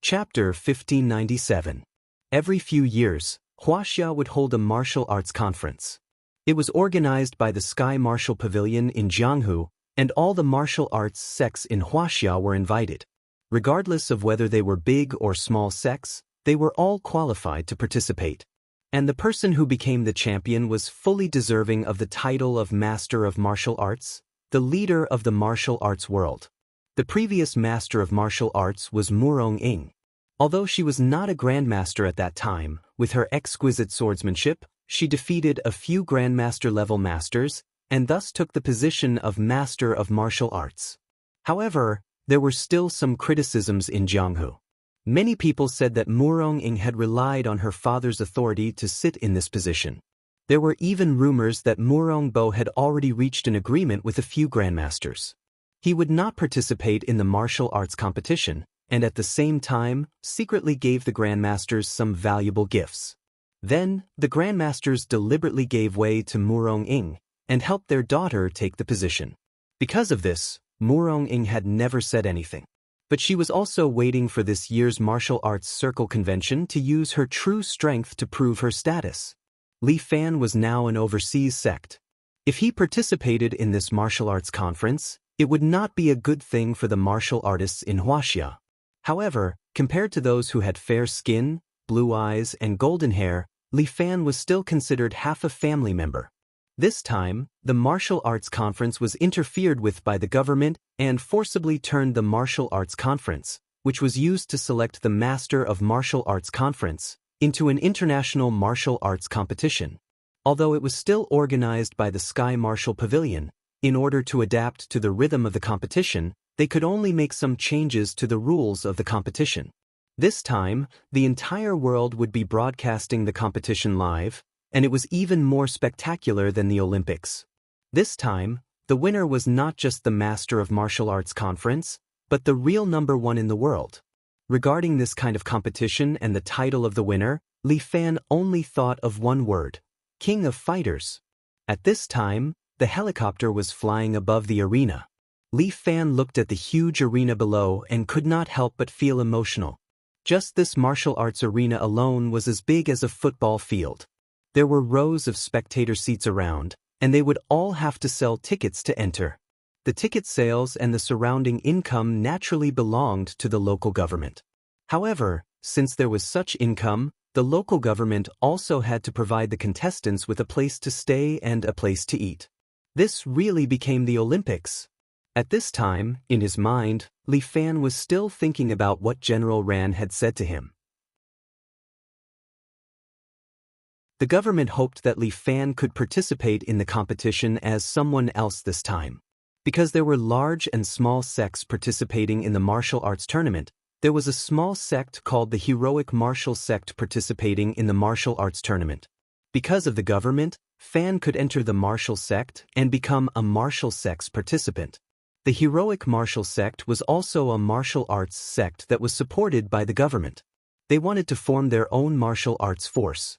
Speaker 1: Chapter 1597. Every few years, Huaxia would hold a martial arts conference. It was organized by the Sky Martial Pavilion in Jianghu, and all the martial arts sects in Huaxia were invited. Regardless of whether they were big or small sects, they were all qualified to participate. And the person who became the champion was fully deserving of the title of Master of Martial Arts, the leader of the martial arts world. The previous Master of Martial Arts was Murong Ying. Although she was not a Grandmaster at that time, with her exquisite swordsmanship, she defeated a few Grandmaster-level masters, and thus took the position of Master of Martial Arts. However, there were still some criticisms in Jianghu. Many people said that Murong Ying had relied on her father's authority to sit in this position. There were even rumors that Murong Bo had already reached an agreement with a few Grandmasters. He would not participate in the martial arts competition, and at the same time, secretly gave the Grandmasters some valuable gifts. Then, the Grandmasters deliberately gave way to Murong Ying, and helped their daughter take the position. Because of this, Murong Ying had never said anything. But she was also waiting for this year's martial arts circle convention to use her true strength to prove her status. Li Fan was now an overseas sect. If he participated in this martial arts conference, it would not be a good thing for the martial artists in Huaxia. However, compared to those who had fair skin, blue eyes, and golden hair, Li Fan was still considered half a family member. This time, the martial arts conference was interfered with by the government and forcibly turned the martial arts conference, which was used to select the Master of Martial Arts Conference, into an international martial arts competition. Although it was still organized by the Sky Martial Pavilion, In order to adapt to the rhythm of the competition, they could only make some changes to the rules of the competition. This time, the entire world would be broadcasting the competition live, and it was even more spectacular than the Olympics. This time, the winner was not just the Master of Martial Arts Conference, but the real #1 in the world. Regarding this kind of competition and the title of the winner, Li Fan only thought of one word: King of Fighters. At this time, the helicopter was flying above the arena. Li Fan looked at the huge arena below and could not help but feel emotional. Just this martial arts arena alone was as big as a football field. There were rows of spectator seats around, and they would all have to sell tickets to enter. The ticket sales and the surrounding income naturally belonged to the local government. However, since there was such income, the local government also had to provide the contestants with a place to stay and a place to eat. This really became the Olympics. At this time, in his mind, Li Fan was still thinking about what General Ran had said to him. The government hoped that Li Fan could participate in the competition as someone else this time. Because there were large and small sects participating in the martial arts tournament, there was a small sect called the Heroic Martial Sect participating in the martial arts tournament. Because of the government, Fan could enter the martial sect and become a martial sect's participant. The Heroic Martial Sect was also a martial arts sect that was supported by the government. They wanted to form their own martial arts force.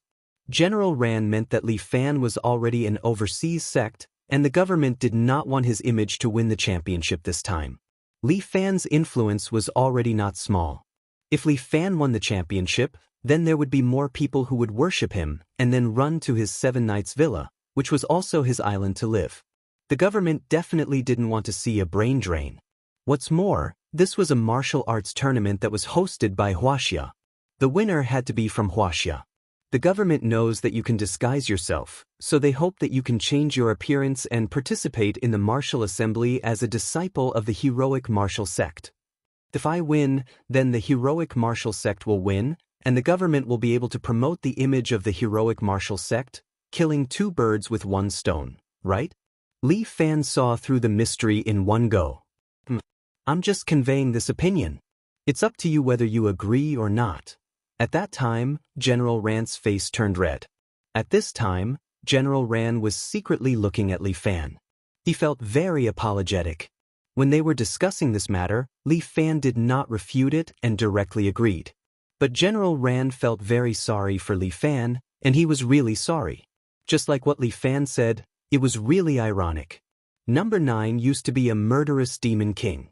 Speaker 1: General Ran meant that Li Fan was already an overseas sect, and the government did not want his image to win the championship this time. Li Fan's influence was already not small. If Li Fan won the championship, then there would be more people who would worship him and then run to his 7 Nights villa, which was also his island to live. The government definitely didn't want to see a brain drain. What's more, this was a martial arts tournament that was hosted by Huaxia. The winner had to be from Huaxia. The government knows that you can disguise yourself, so they hope that you can change your appearance and participate in the martial assembly as a disciple of the Heroic Martial Sect. If I win, then the Heroic Martial Sect will win, and the government will be able to promote the image of the Heroic Martial Sect, killing 2 birds with 1 stone, right? Li Fan saw through the mystery in one go. I'm just conveying this opinion. It's up to you whether you agree or not. At that time, General Ran's face turned red. At this time, General Ran was secretly looking at Li Fan. He felt very apologetic. When they were discussing this matter, Li Fan did not refute it and directly agreed. But General Ran felt very sorry for Li Fan, and he was really sorry. Just like what Li Fan said, it was really ironic. Number 9 used to be a murderous demon king.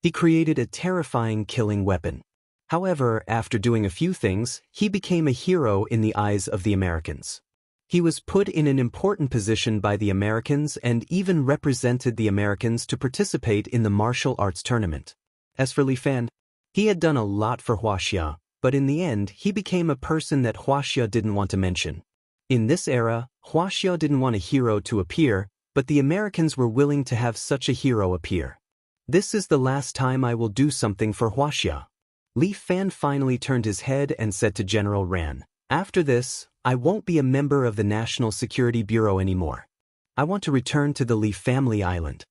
Speaker 1: He created a terrifying killing weapon. However, after doing a few things, he became a hero in the eyes of the Americans. He was put in an important position by the Americans and even represented the Americans to participate in the martial arts tournament. As for Li Fan, he had done a lot for Huaxia, but in the end he became a person that Huaxia didn't want to mention. In this era, Huaxia didn't want a hero to appear, but the Americans were willing to have such a hero appear. This is the last time I will do something for Huaxia. Li Fan finally turned his head and said to General Ran, "After this, I won't be a member of the National Security Bureau anymore. I want to return to the Li family island."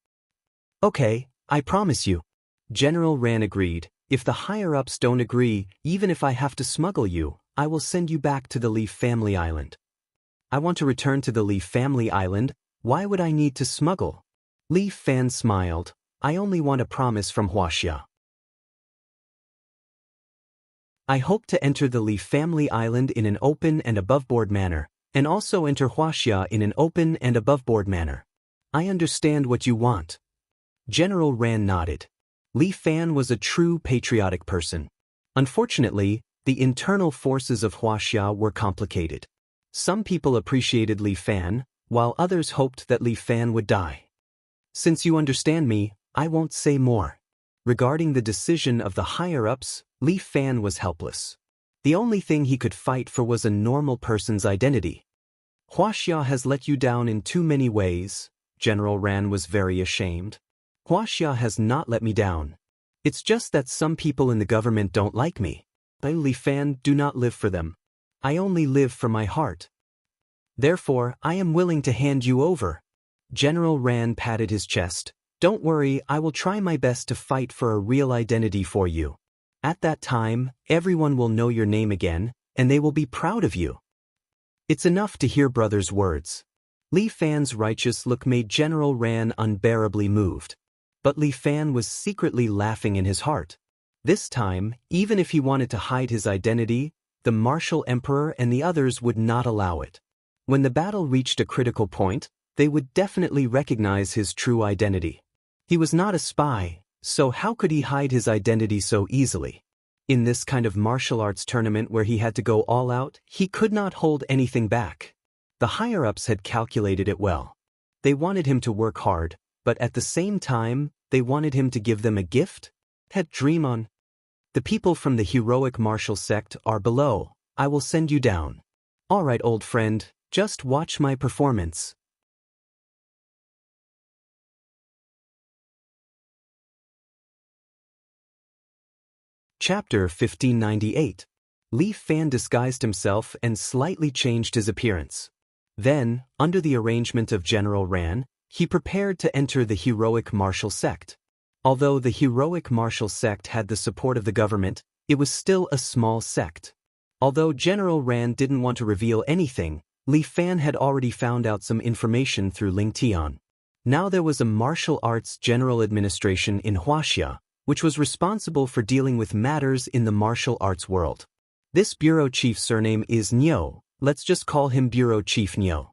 Speaker 1: "Okay, I promise you." General Ran agreed. "If the higher-ups don't agree, even if I have to smuggle you, I will send you back to the Li family island." "I want to return to the Li family island. Why would I need to smuggle?" Li Fan smiled. "I only want a promise from Huaxia. I hope to enter the Li family island in an open and above-board manner, and also enter Huaxia in an open and above-board manner. I understand what you want." General Ran nodded. Li Fan was a true patriotic person. Unfortunately, the internal forces of Huaxia were complicated. Some people appreciated Li Fan, while others hoped that Li Fan would die. Since you understand me, I won't say more. Regarding the decision of the higher-ups, Li Fan was helpless. The only thing he could fight for was a normal person's identity. "Huaxia has let you down in too many ways." General Ran was very ashamed. "Huaxia has not let me down. It's just that some people in the government don't like me. I, Li Fan, do not live for them. I only live for my heart. Therefore, I am willing to hand you over." General Ran patted his chest. "Don't worry, I will try my best to fight for a real identity for you. At that time, everyone will know your name again, and they will be proud of you." It's enough to hear brother's words. Li Fan's righteous look made General Ran unbearably moved. But Li Fan was secretly laughing in his heart. This time, even if he wanted to hide his identity, the martial emperor and the others would not allow it. When the battle reached a critical point, they would definitely recognize his true identity. He was not a spy, so how could he hide his identity so easily? In this kind of martial arts tournament where he had to go all out, he could not hold anything back. The higher-ups had calculated it well. They wanted him to work hard, but at the same time, they wanted him to give them a gift? Had dream on. "The people from the heroic martial sect are below. I will send you down. All right, old friend, just watch my performance." Chapter 1598. Li Fan disguised himself and slightly changed his appearance. Then, under the arrangement of General Ran, he prepared to enter the heroic martial sect. Although the heroic martial sect had the support of the government, it was still a small sect. Although General Ran didn't want to reveal anything, Li Fan had already found out some information through Ling Tian. Now there was a martial arts general administration in Huaxia, which was responsible for dealing with matters in the martial arts world. This bureau chief's surname is Niu. Let's just call him Bureau Chief Niu.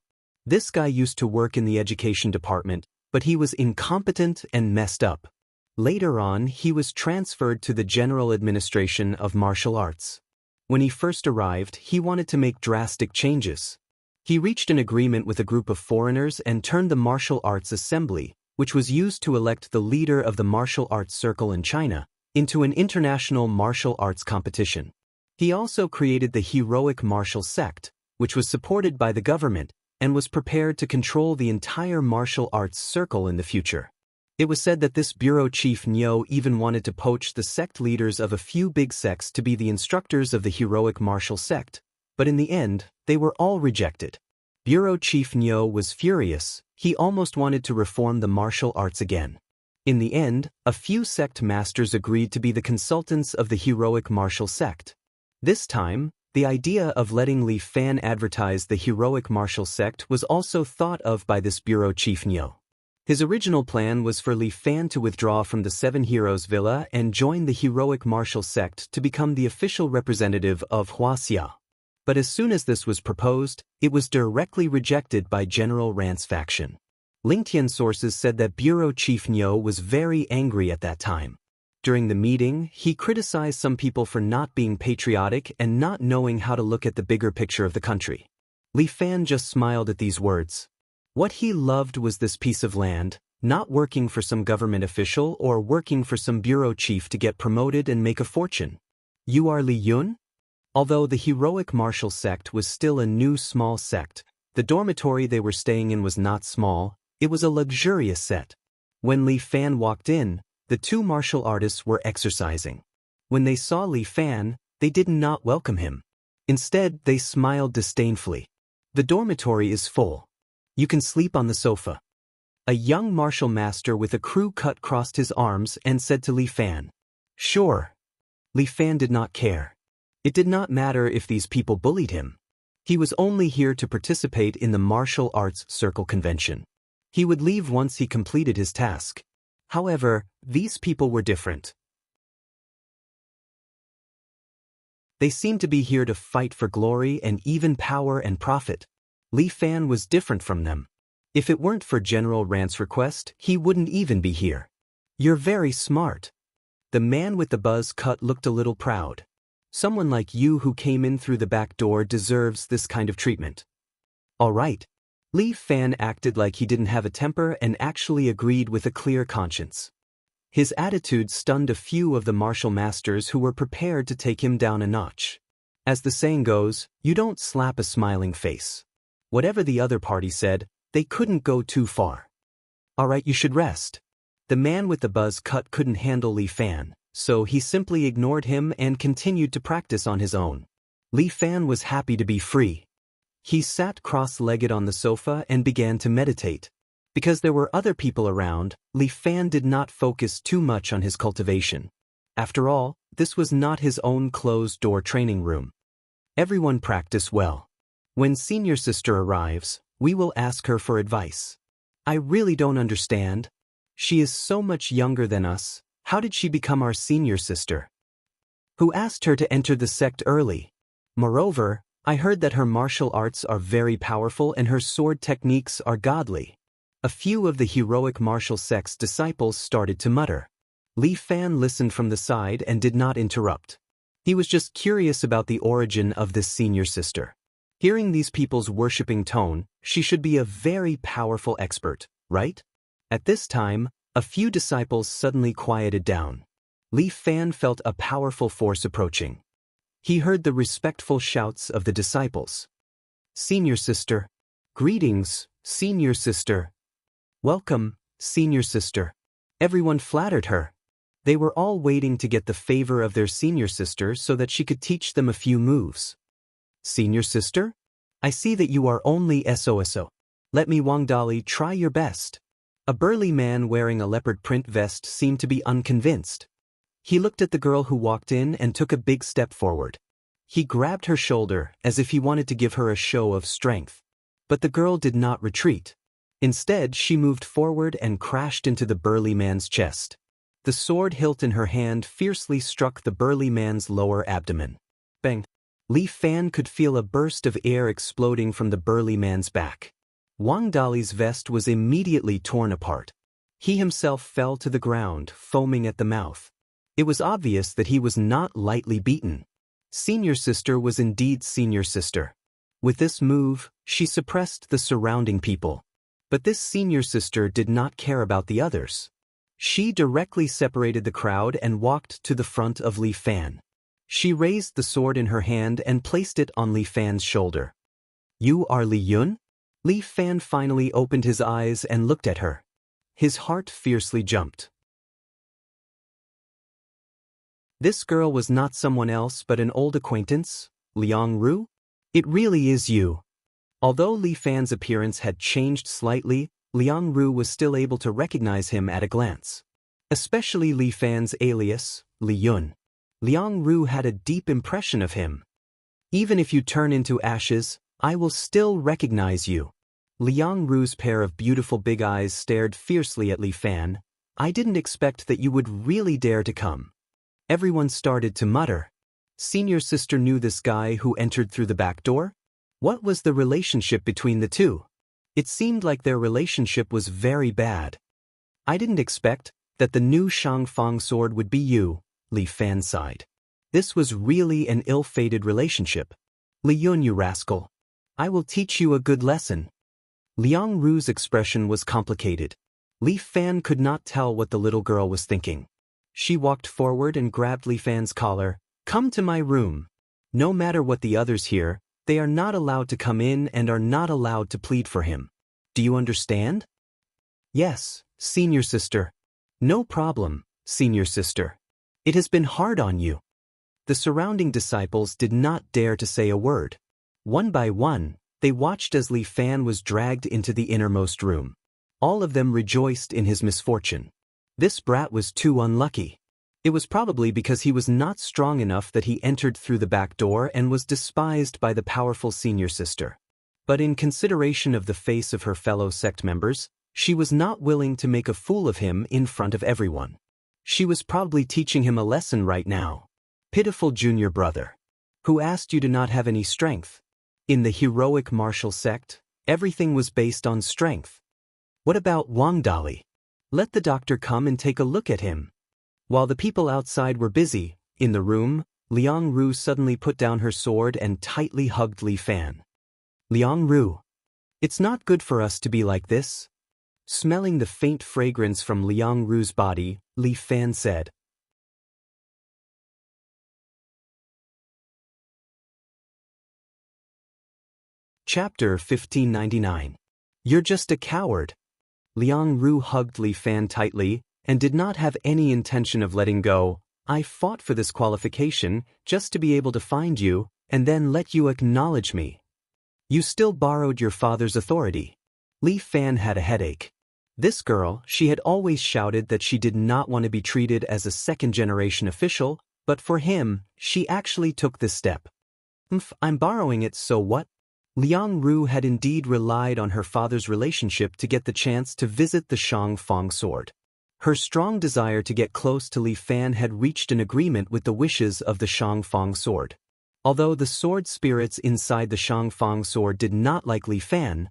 Speaker 1: This guy used to work in the education department, but he was incompetent and messed up. Later on, he was transferred to the General Administration of Martial Arts. When he first arrived, he wanted to make drastic changes. He reached an agreement with a group of foreigners and turned the Martial Arts Assembly, which was used to elect the leader of the martial arts circle in China, into an international martial arts competition. He also created the heroic martial sect, which was supported by the government, and was prepared to control the entire martial arts circle in the future. It was said that this bureau chief Niu even wanted to poach the sect leaders of a few big sects to be the instructors of the heroic martial sect, but in the end, they were all rejected. Bureau Chief Niu was furious. He almost wanted to reform the martial arts again. In the end, a few sect masters agreed to be the consultants of the heroic martial sect. This time, the idea of letting Li Fan advertise the heroic martial sect was also thought of by this bureau chief Niu. His original plan was for Li Fan to withdraw from the Seven Heroes Villa and join the heroic martial sect to become the official representative of Huaxia. But as soon as this was proposed, it was directly rejected by General Ran's faction. Lingtian sources said that Bureau Chief Niu was very angry at that time. During the meeting, he criticized some people for not being patriotic and not knowing how to look at the bigger picture of the country. Li Fan just smiled at these words. What he loved was this piece of land, not working for some government official or working for some bureau chief to get promoted and make a fortune. "You are Li Yun?" Although the heroic martial sect was still a new small sect, the dormitory they were staying in was not small, it was a luxurious set. When Li Fan walked in, the two martial artists were exercising. When they saw Li Fan, they did not welcome him. Instead, they smiled disdainfully. "The dormitory is full. You can sleep on the sofa." A young martial master with a crew cut crossed his arms and said to Li Fan, "Sure." Li Fan did not care. It did not matter if these people bullied him. He was only here to participate in the martial arts circle convention. He would leave once he completed his task. However, these people were different. They seemed to be here to fight for glory and even power and profit. Li Fan was different from them. If it weren't for General Ran's request, he wouldn't even be here. "You're very smart." The man with the buzz cut looked a little proud. "Someone like you who came in through the back door deserves this kind of treatment." "All right." Li Fan acted like he didn't have a temper and actually agreed with a clear conscience. His attitude stunned a few of the martial masters who were prepared to take him down a notch. As the saying goes, you don't slap a smiling face. Whatever the other party said, they couldn't go too far. "All right, you should rest." The man with the buzz cut couldn't handle Li Fan, so he simply ignored him and continued to practice on his own. Li Fan was happy to be free. He sat cross-legged on the sofa and began to meditate. Because there were other people around, Li Fan did not focus too much on his cultivation. After all, this was not his own closed-door training room. Everyone practice well. When senior sister arrives, we will ask her for advice. I really don't understand. She is so much younger than us. How did she become our senior sister? Who asked her to enter the sect early? Moreover, I heard that her martial arts are very powerful and her sword techniques are godly. A few of the heroic martial sect's disciples started to mutter. Li Fan listened from the side and did not interrupt. He was just curious about the origin of this senior sister. Hearing these people's worshipping tone, she should be a very powerful expert, right? At this time, a few disciples suddenly quieted down. Li Fan felt a powerful force approaching. He heard the respectful shouts of the disciples. Senior sister. Greetings, senior sister. Welcome, senior sister. Everyone flattered her. They were all waiting to get the favor of their senior sister so that she could teach them a few moves. Senior sister? I see that you are only SOSO. Let me Wang Dali try your best. A burly man wearing a leopard print vest seemed to be unconvinced. He looked at the girl who walked in and took a big step forward. He grabbed her shoulder as if he wanted to give her a show of strength. But the girl did not retreat. Instead, she moved forward and crashed into the burly man's chest. The sword hilt in her hand fiercely struck the burly man's lower abdomen. Bang! Li Fan could feel a burst of air exploding from the burly man's back. Wang Dali's vest was immediately torn apart. He himself fell to the ground, foaming at the mouth. It was obvious that he was not lightly beaten. Senior sister was indeed senior sister. With this move, she suppressed the surrounding people. But this senior sister did not care about the others. She directly separated the crowd and walked to the front of Li Fan. She raised the sword in her hand and placed it on Li Fan's shoulder. You are Li Yun? Li Fan finally opened his eyes and looked at her. His heart fiercely jumped. This girl was not someone else but an old acquaintance, Liang Ru? It really is you. Although Li Fan's appearance had changed slightly, Liang Ru was still able to recognize him at a glance. Especially Li Fan's alias, Li Yun. Liang Ru had a deep impression of him. Even if you turn into ashes, I will still recognize you. Liang Ru's pair of beautiful big eyes stared fiercely at Li Fan. I didn't expect that you would really dare to come. Everyone started to mutter. Senior sister knew this guy who entered through the back door? What was the relationship between the two? It seemed like their relationship was very bad. I didn't expect that the new Shangfang sword would be you, Li Fan sighed. This was really an ill-fated relationship. Li Yun, you rascal. I will teach you a good lesson. Liang Ru's expression was complicated. Li Fan could not tell what the little girl was thinking. She walked forward and grabbed Li Fan's collar. Come to my room. No matter what the others hear, they are not allowed to come in and are not allowed to plead for him. Do you understand? Yes, senior sister. No problem, senior sister. It has been hard on you. The surrounding disciples did not dare to say a word. One by one, they watched as Li Fan was dragged into the innermost room. All of them rejoiced in his misfortune. This brat was too unlucky. It was probably because he was not strong enough that he entered through the back door and was despised by the powerful senior sister. But in consideration of the face of her fellow sect members, she was not willing to make a fool of him in front of everyone. She was probably teaching him a lesson right now. Pitiful junior brother. Who asked you to not have any strength? In the heroic martial sect, everything was based on strength. What about Wang Dali? Let the doctor come and take a look at him. While the people outside were busy, in the room, Liang Ru suddenly put down her sword and tightly hugged Li Fan. Liang Ru. It's not good for us to be like this. Smelling the faint fragrance from Liang Ru's body, Li Fan said. Chapter 1599. You're just a coward. Liang Ru hugged Li Fan tightly and did not have any intention of letting go. I fought for this qualification just to be able to find you and then let you acknowledge me. You still borrowed your father's authority. Li Fan had a headache. This girl, she had always shouted that she did not want to be treated as a second-generation official, but for him, she actually took this step. I'm borrowing it, so what? Liang Ru had indeed relied on her father's relationship to get the chance to visit the Shang Fang sword. Her strong desire to get close to Li Fan had reached an agreement with the wishes of the Shang Fang sword. Although the sword spirits inside the Shang Fang sword did not like Li Fan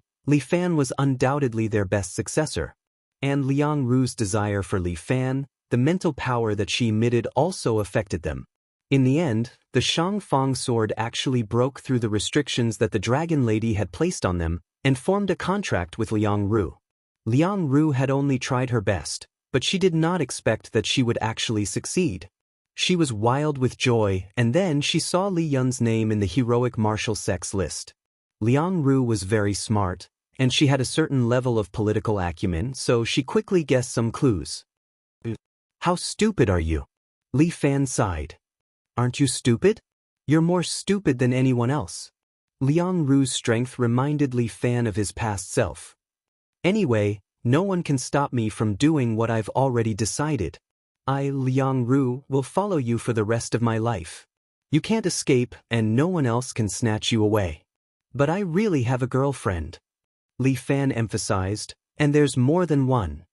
Speaker 1: was undoubtedly their best successor. And Liang Ru's desire for Li Fan, the mental power that she emitted, also affected them. In the end, the Shang Fang sword actually broke through the restrictions that the Dragon Lady had placed on them and formed a contract with Liang Ru. Liang Ru had only tried her best, but she did not expect that she would actually succeed. She was wild with joy, and then she saw Li Yun's name in the heroic martial sex list. Liang Ru was very smart, and she had a certain level of political acumen, so she quickly guessed some clues. How stupid are you? Li Fan sighed. Aren't you stupid? You're more stupid than anyone else. Liang Ru's strength reminded Li Fan of his past self. Anyway, no one can stop me from doing what I've already decided. I, Liang Ru, will follow you for the rest of my life. You can't escape, and no one else can snatch you away. But I really have a girlfriend. Li Fan emphasized, and there's more than one.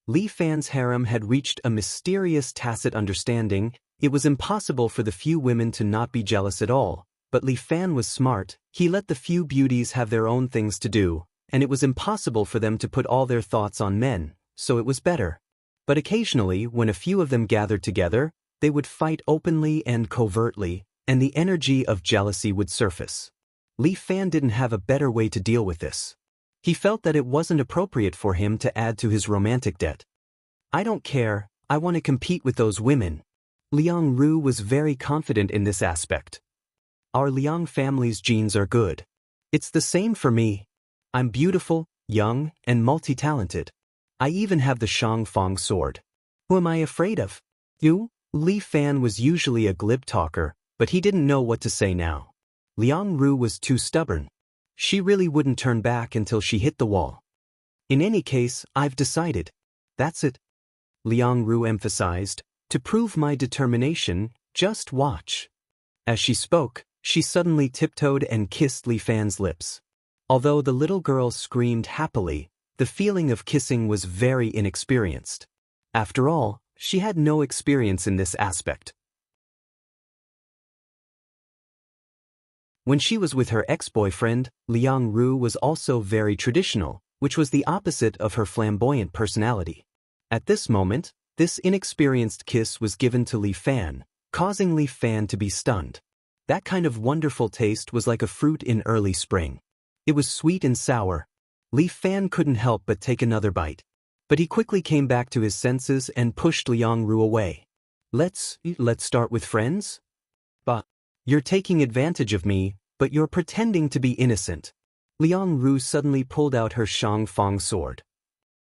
Speaker 1: Li Fan's harem had reached a mysterious tacit understanding. It was impossible for the few women to not be jealous at all, but Li Fan was smart. He let the few beauties have their own things to do, and it was impossible for them to put all their thoughts on men, so it was better. But occasionally, when a few of them gathered together, they would fight openly and covertly, and the energy of jealousy would surface. Li Fan didn't have a better way to deal with this. He felt that it wasn't appropriate for him to add to his romantic debt. I don't care, I want to compete with those women. Liang Ru was very confident in this aspect. Our Liang family's genes are good. It's the same for me. I'm beautiful, young, and multi-talented. I even have the Shang Fang sword. Who am I afraid of? You? Li Fan was usually a glib talker, but he didn't know what to say now. Liang Ru was too stubborn. She really wouldn't turn back until she hit the wall. In any case, I've decided. That's it. Liang Ru emphasized. To prove my determination, just watch. As she spoke, she suddenly tiptoed and kissed Li Fan's lips. Although the little girl screamed happily, the feeling of kissing was very inexperienced. After all, she had no experience in this aspect. When she was with her ex-boyfriend, Liang Ru was also very traditional, which was the opposite of her flamboyant personality. At this moment, this inexperienced kiss was given to Li Fan, causing Li Fan to be stunned. That kind of wonderful taste was like a fruit in early spring. It was sweet and sour. Li Fan couldn't help but take another bite. But he quickly came back to his senses and pushed Liang Ru away. Let's start with friends? But you're taking advantage of me, but you're pretending to be innocent. Liang Ru suddenly pulled out her Shang Fang sword.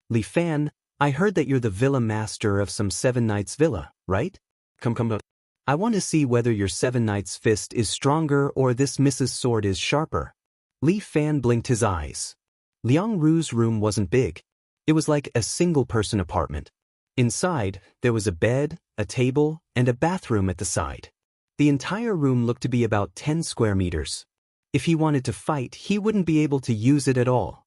Speaker 1: Li Fan, I heard that you're the villa master of some 7 Knights villa, right? Come. I want to see whether your 7 Knights fist is stronger or this Mrs. Sword is sharper. Li Fan blinked his eyes. Liang Ru's room wasn't big. It was like a single-person apartment. Inside, there was a bed, a table, and a bathroom at the side. The entire room looked to be about 10 square meters. If he wanted to fight, he wouldn't be able to use it at all.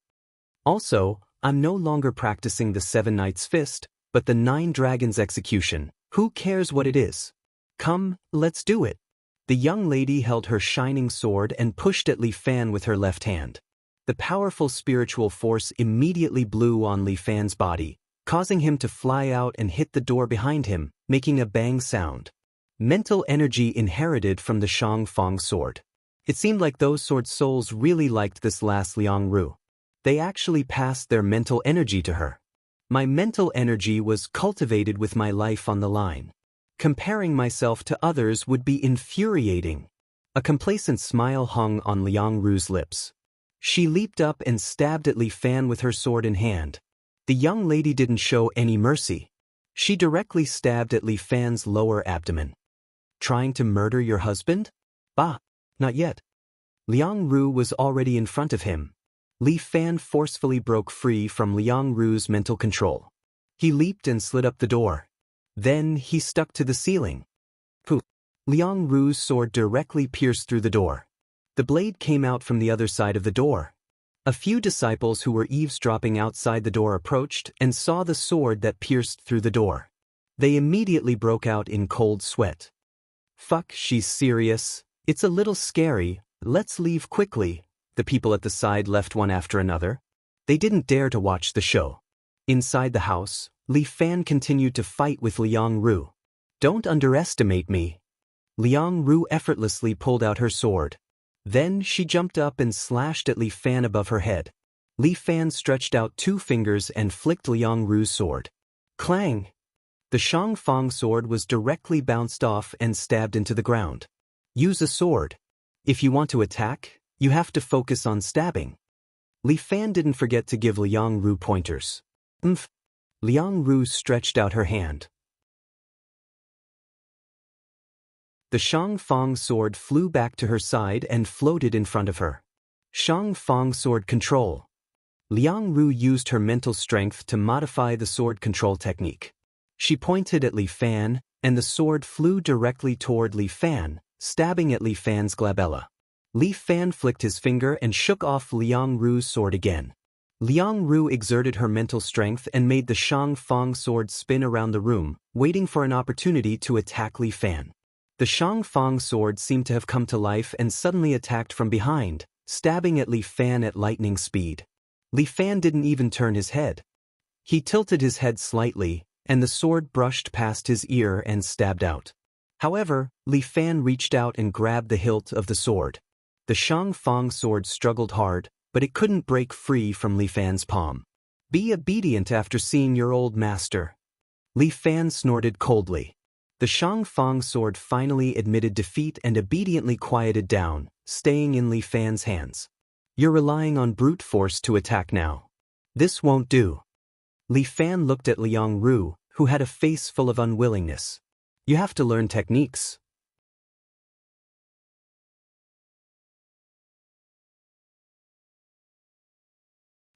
Speaker 1: Also, I'm no longer practicing the 7 Knights fist, but the 9 Dragons execution. Who cares what it is? Come, let's do it. The young lady held her shining sword and pushed at Li Fan with her left hand. The powerful spiritual force immediately blew on Li Fan's body, causing him to fly out and hit the door behind him, making a bang sound. Mental energy inherited from the Shang Fang sword. It seemed like those sword souls really liked this last Liang Ru. They actually passed their mental energy to her. My mental energy was cultivated with my life on the line. Comparing myself to others would be infuriating. A complacent smile hung on Liang Ru's lips. She leaped up and stabbed at Li Fan with her sword in hand. The young lady didn't show any mercy. She directly stabbed at Li Fan's lower abdomen. Trying to murder your husband? Bah, not yet. Liang Ru was already in front of him. Li Fan forcefully broke free from Liang Ru's mental control. He leaped and slid up the door. Then he stuck to the ceiling. Poof! Liang Ru's sword directly pierced through the door. The blade came out from the other side of the door. A few disciples who were eavesdropping outside the door approached and saw the sword that pierced through the door. They immediately broke out in cold sweat. Fuck, she's serious. It's a little scary. Let's leave quickly. The people at the side left one after another. They didn't dare to watch the show. Inside the house, Li Fan continued to fight with Liang Ru. Don't underestimate me. Liang Ru effortlessly pulled out her sword. Then she jumped up and slashed at Li Fan above her head. Li Fan stretched out 2 fingers and flicked Liang Ru's sword. Clang! The Shangfang sword was directly bounced off and stabbed into the ground. Use a sword. If you want to attack, you have to focus on stabbing. Li Fan didn't forget to give Liang Ru pointers. Liang Ru stretched out her hand. The Shangfang sword flew back to her side and floated in front of her. Shangfang sword control. Liang Ru used her mental strength to modify the sword control technique. She pointed at Li Fan, and the sword flew directly toward Li Fan, stabbing at Li Fan's glabella. Li Fan flicked his finger and shook off Liang Ru's sword again. Liang Ru exerted her mental strength and made the Shangfang sword spin around the room, waiting for an opportunity to attack Li Fan. The Shangfang sword seemed to have come to life and suddenly attacked from behind, stabbing at Li Fan at lightning speed. Li Fan didn't even turn his head. He tilted his head slightly, and the sword brushed past his ear and stabbed out. However, Li Fan reached out and grabbed the hilt of the sword. The Shangfang sword struggled hard, but it couldn't break free from Li Fan's palm. Be obedient after seeing your old master. Li Fan snorted coldly. The Shangfang sword finally admitted defeat and obediently quieted down, staying in Li Fan's hands. You're relying on brute force to attack now. This won't do. Li Fan looked at Liang Ru, who had a face full of unwillingness. You have to learn techniques.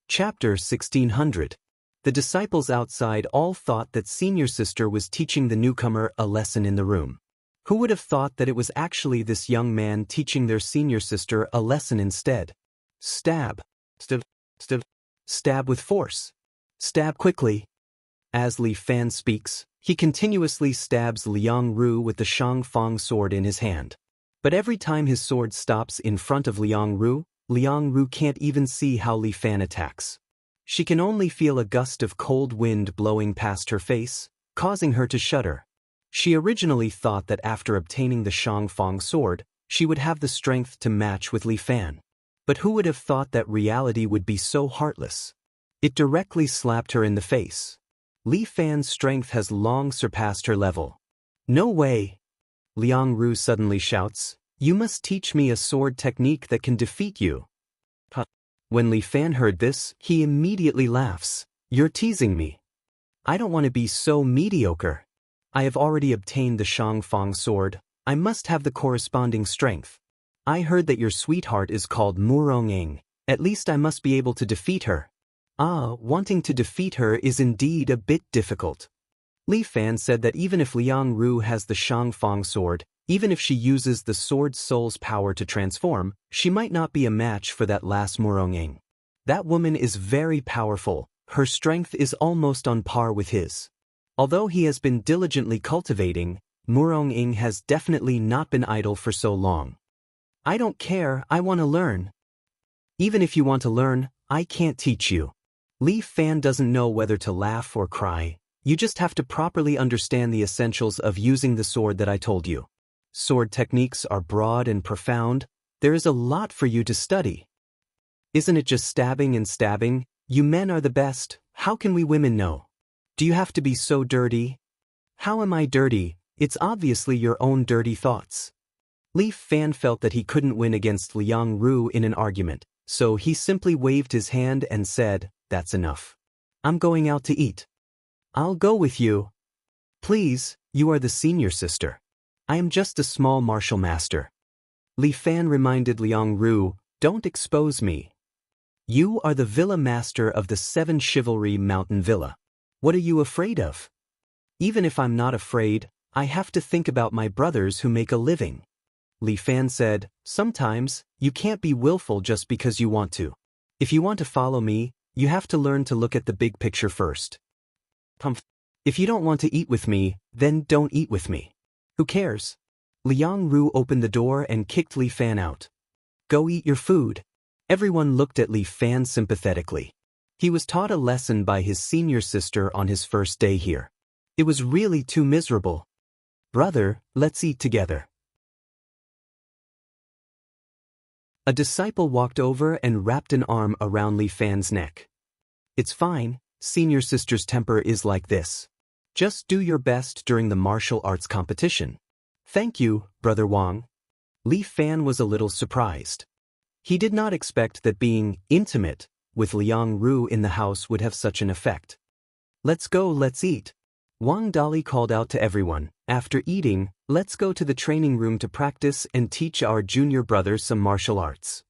Speaker 1: Chapter 1600. The disciples outside all thought that senior sister was teaching the newcomer a lesson in the room. Who would have thought that it was actually this young man teaching their senior sister a lesson instead? Stab. Stab with force. Stab quickly. As Li Fan speaks, he continuously stabs Liang Ru with the Shangfang sword in his hand. But every time his sword stops in front of Liang Ru can't even see how Li Fan attacks. She can only feel a gust of cold wind blowing past her face, causing her to shudder. She originally thought that after obtaining the Shangfang sword, she would have the strength to match with Li Fan. But who would have thought that reality would be so heartless? It directly slapped her in the face. Li Fan's strength has long surpassed her level. No way! Liang Ru suddenly shouts, You must teach me a sword technique that can defeat you. When Li Fan heard this, he immediately laughs. You're teasing me. I don't want to be so mediocre. I have already obtained the Shangfang sword. I must have the corresponding strength. I heard that your sweetheart is called Murong. At least I must be able to defeat her. Wanting to defeat her is indeed a bit difficult. Li Fan said that even if Liang Ru has the Shangfang sword, even if she uses the sword soul's power to transform, she might not be a match for that last Murong. That woman is very powerful. Her strength is almost on par with his. Although he has been diligently cultivating, Murong has definitely not been idle for so long. I don't care, I want to learn. Even if you want to learn, I can't teach you. Li Fan doesn't know whether to laugh or cry. You just have to properly understand the essentials of using the sword that I told you. Sword techniques are broad and profound. There is a lot for you to study. Isn't it just stabbing and stabbing? You men are the best. How can we women know? Do you have to be so dirty? How am I dirty? It's obviously your own dirty thoughts. Li Fan felt that he couldn't win against Liang Ru in an argument, so he simply waved his hand and said, That's enough. I'm going out to eat. I'll go with you. Please, you are the senior sister. I am just a small martial master. Li Fan reminded Liang Ru, Don't expose me. You are the villa master of the 7 Chivalry Mountain Villa. What are you afraid of? Even if I'm not afraid, I have to think about my brothers who make a living. Li Fan said, sometimes, you can't be willful just because you want to. If you want to follow me, you have to learn to look at the big picture first. If you don't want to eat with me, then don't eat with me. Who cares? Liang Ru opened the door and kicked Li Fan out. Go eat your food. Everyone looked at Li Fan sympathetically. He was taught a lesson by his senior sister on his first day here. It was really too miserable. Brother, let's eat together. A disciple walked over and wrapped an arm around Li Fan's neck. It's fine, senior sister's temper is like this. Just do your best during the martial arts competition. Thank you, Brother Wang. Li Fan was a little surprised. He did not expect that being intimate with Liang Ru in the house would have such an effect. Let's go, let's eat. Wang Dali called out to everyone. After eating, let's go to the training room to practice and teach our junior brothers some martial arts.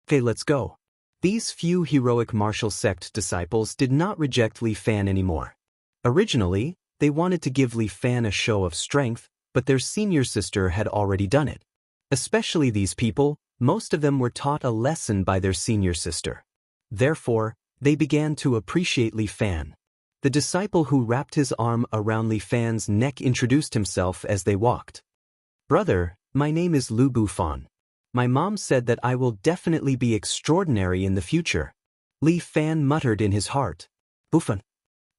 Speaker 1: Okay, let's go. These few heroic martial sect disciples did not reject Li Fan anymore. Originally, they wanted to give Li Fan a show of strength, but their senior sister had already done it. Especially these people, most of them were taught a lesson by their senior sister. Therefore, they began to appreciate Li Fan. The disciple who wrapped his arm around Li Fan's neck introduced himself as they walked. Brother, my name is Lu Bufan. My mom said that I will definitely be extraordinary in the future. Li Fan muttered in his heart. Bufan.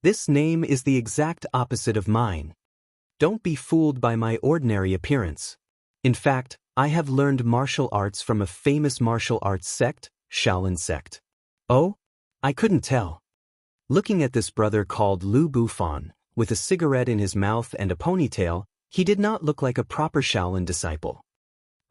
Speaker 1: This name is the exact opposite of mine. Don't be fooled by my ordinary appearance. In fact, I have learned martial arts from a famous martial arts sect, Shaolin sect. Oh? I couldn't tell. Looking at this brother called Lu Bufan, with a cigarette in his mouth and a ponytail, he did not look like a proper Shaolin disciple.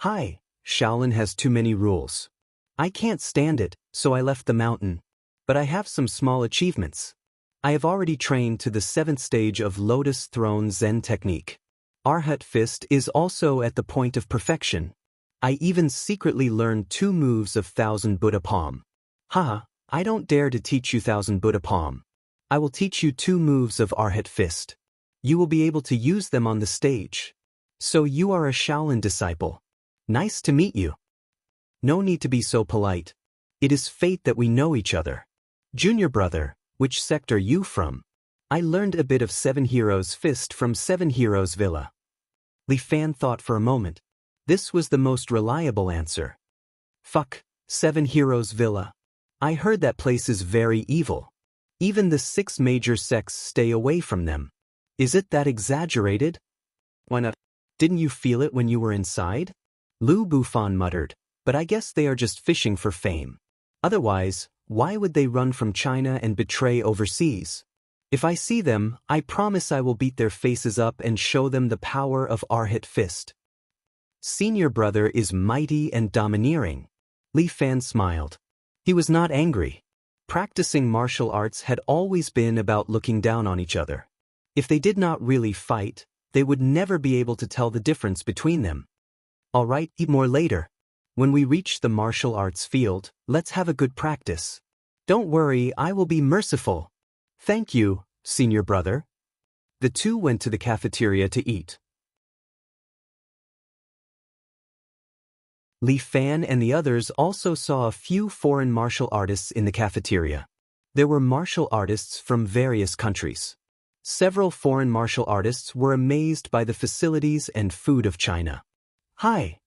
Speaker 1: Hi, Shaolin has too many rules. I can't stand it, so I left the mountain. But I have some small achievements. I have already trained to the 7th stage of Lotus Throne Zen technique. Arhat Fist is also at the point of perfection. I even secretly learned 2 moves of Thousand Buddha Palm. Haha. I don't dare to teach you Thousand Buddha Palm. I will teach you 2 moves of Arhat Fist. You will be able to use them on the stage. So you are a Shaolin disciple. Nice to meet you. No need to be so polite. It is fate that we know each other. Junior brother, which sect are you from? I learned a bit of 7 Heroes Fist from 7 Heroes Villa. Li Fan thought for a moment. This was the most reliable answer. Fuck, 7 Heroes Villa. I heard that place is very evil. Even the 6 major sects stay away from them. Is it that exaggerated? Why not? Didn't you feel it when you were inside? Lu Bufan muttered, but I guess they are just fishing for fame. Otherwise, why would they run from China and betray overseas? If I see them, I promise I will beat their faces up and show them the power of Arhat Fist. Senior brother is mighty and domineering. Li Fan smiled. He was not angry. Practicing martial arts had always been about looking down on each other. If they did not really fight, they would never be able to tell the difference between them. All right, eat more later. When we reach the martial arts field, let's have a good practice. Don't worry, I will be merciful. Thank you, senior brother. The 2 went to the cafeteria to eat. Li Fan and the others also saw a few foreign martial artists in the cafeteria. There were martial artists from various countries. Several foreign martial artists were amazed by the facilities and food of China. Hi!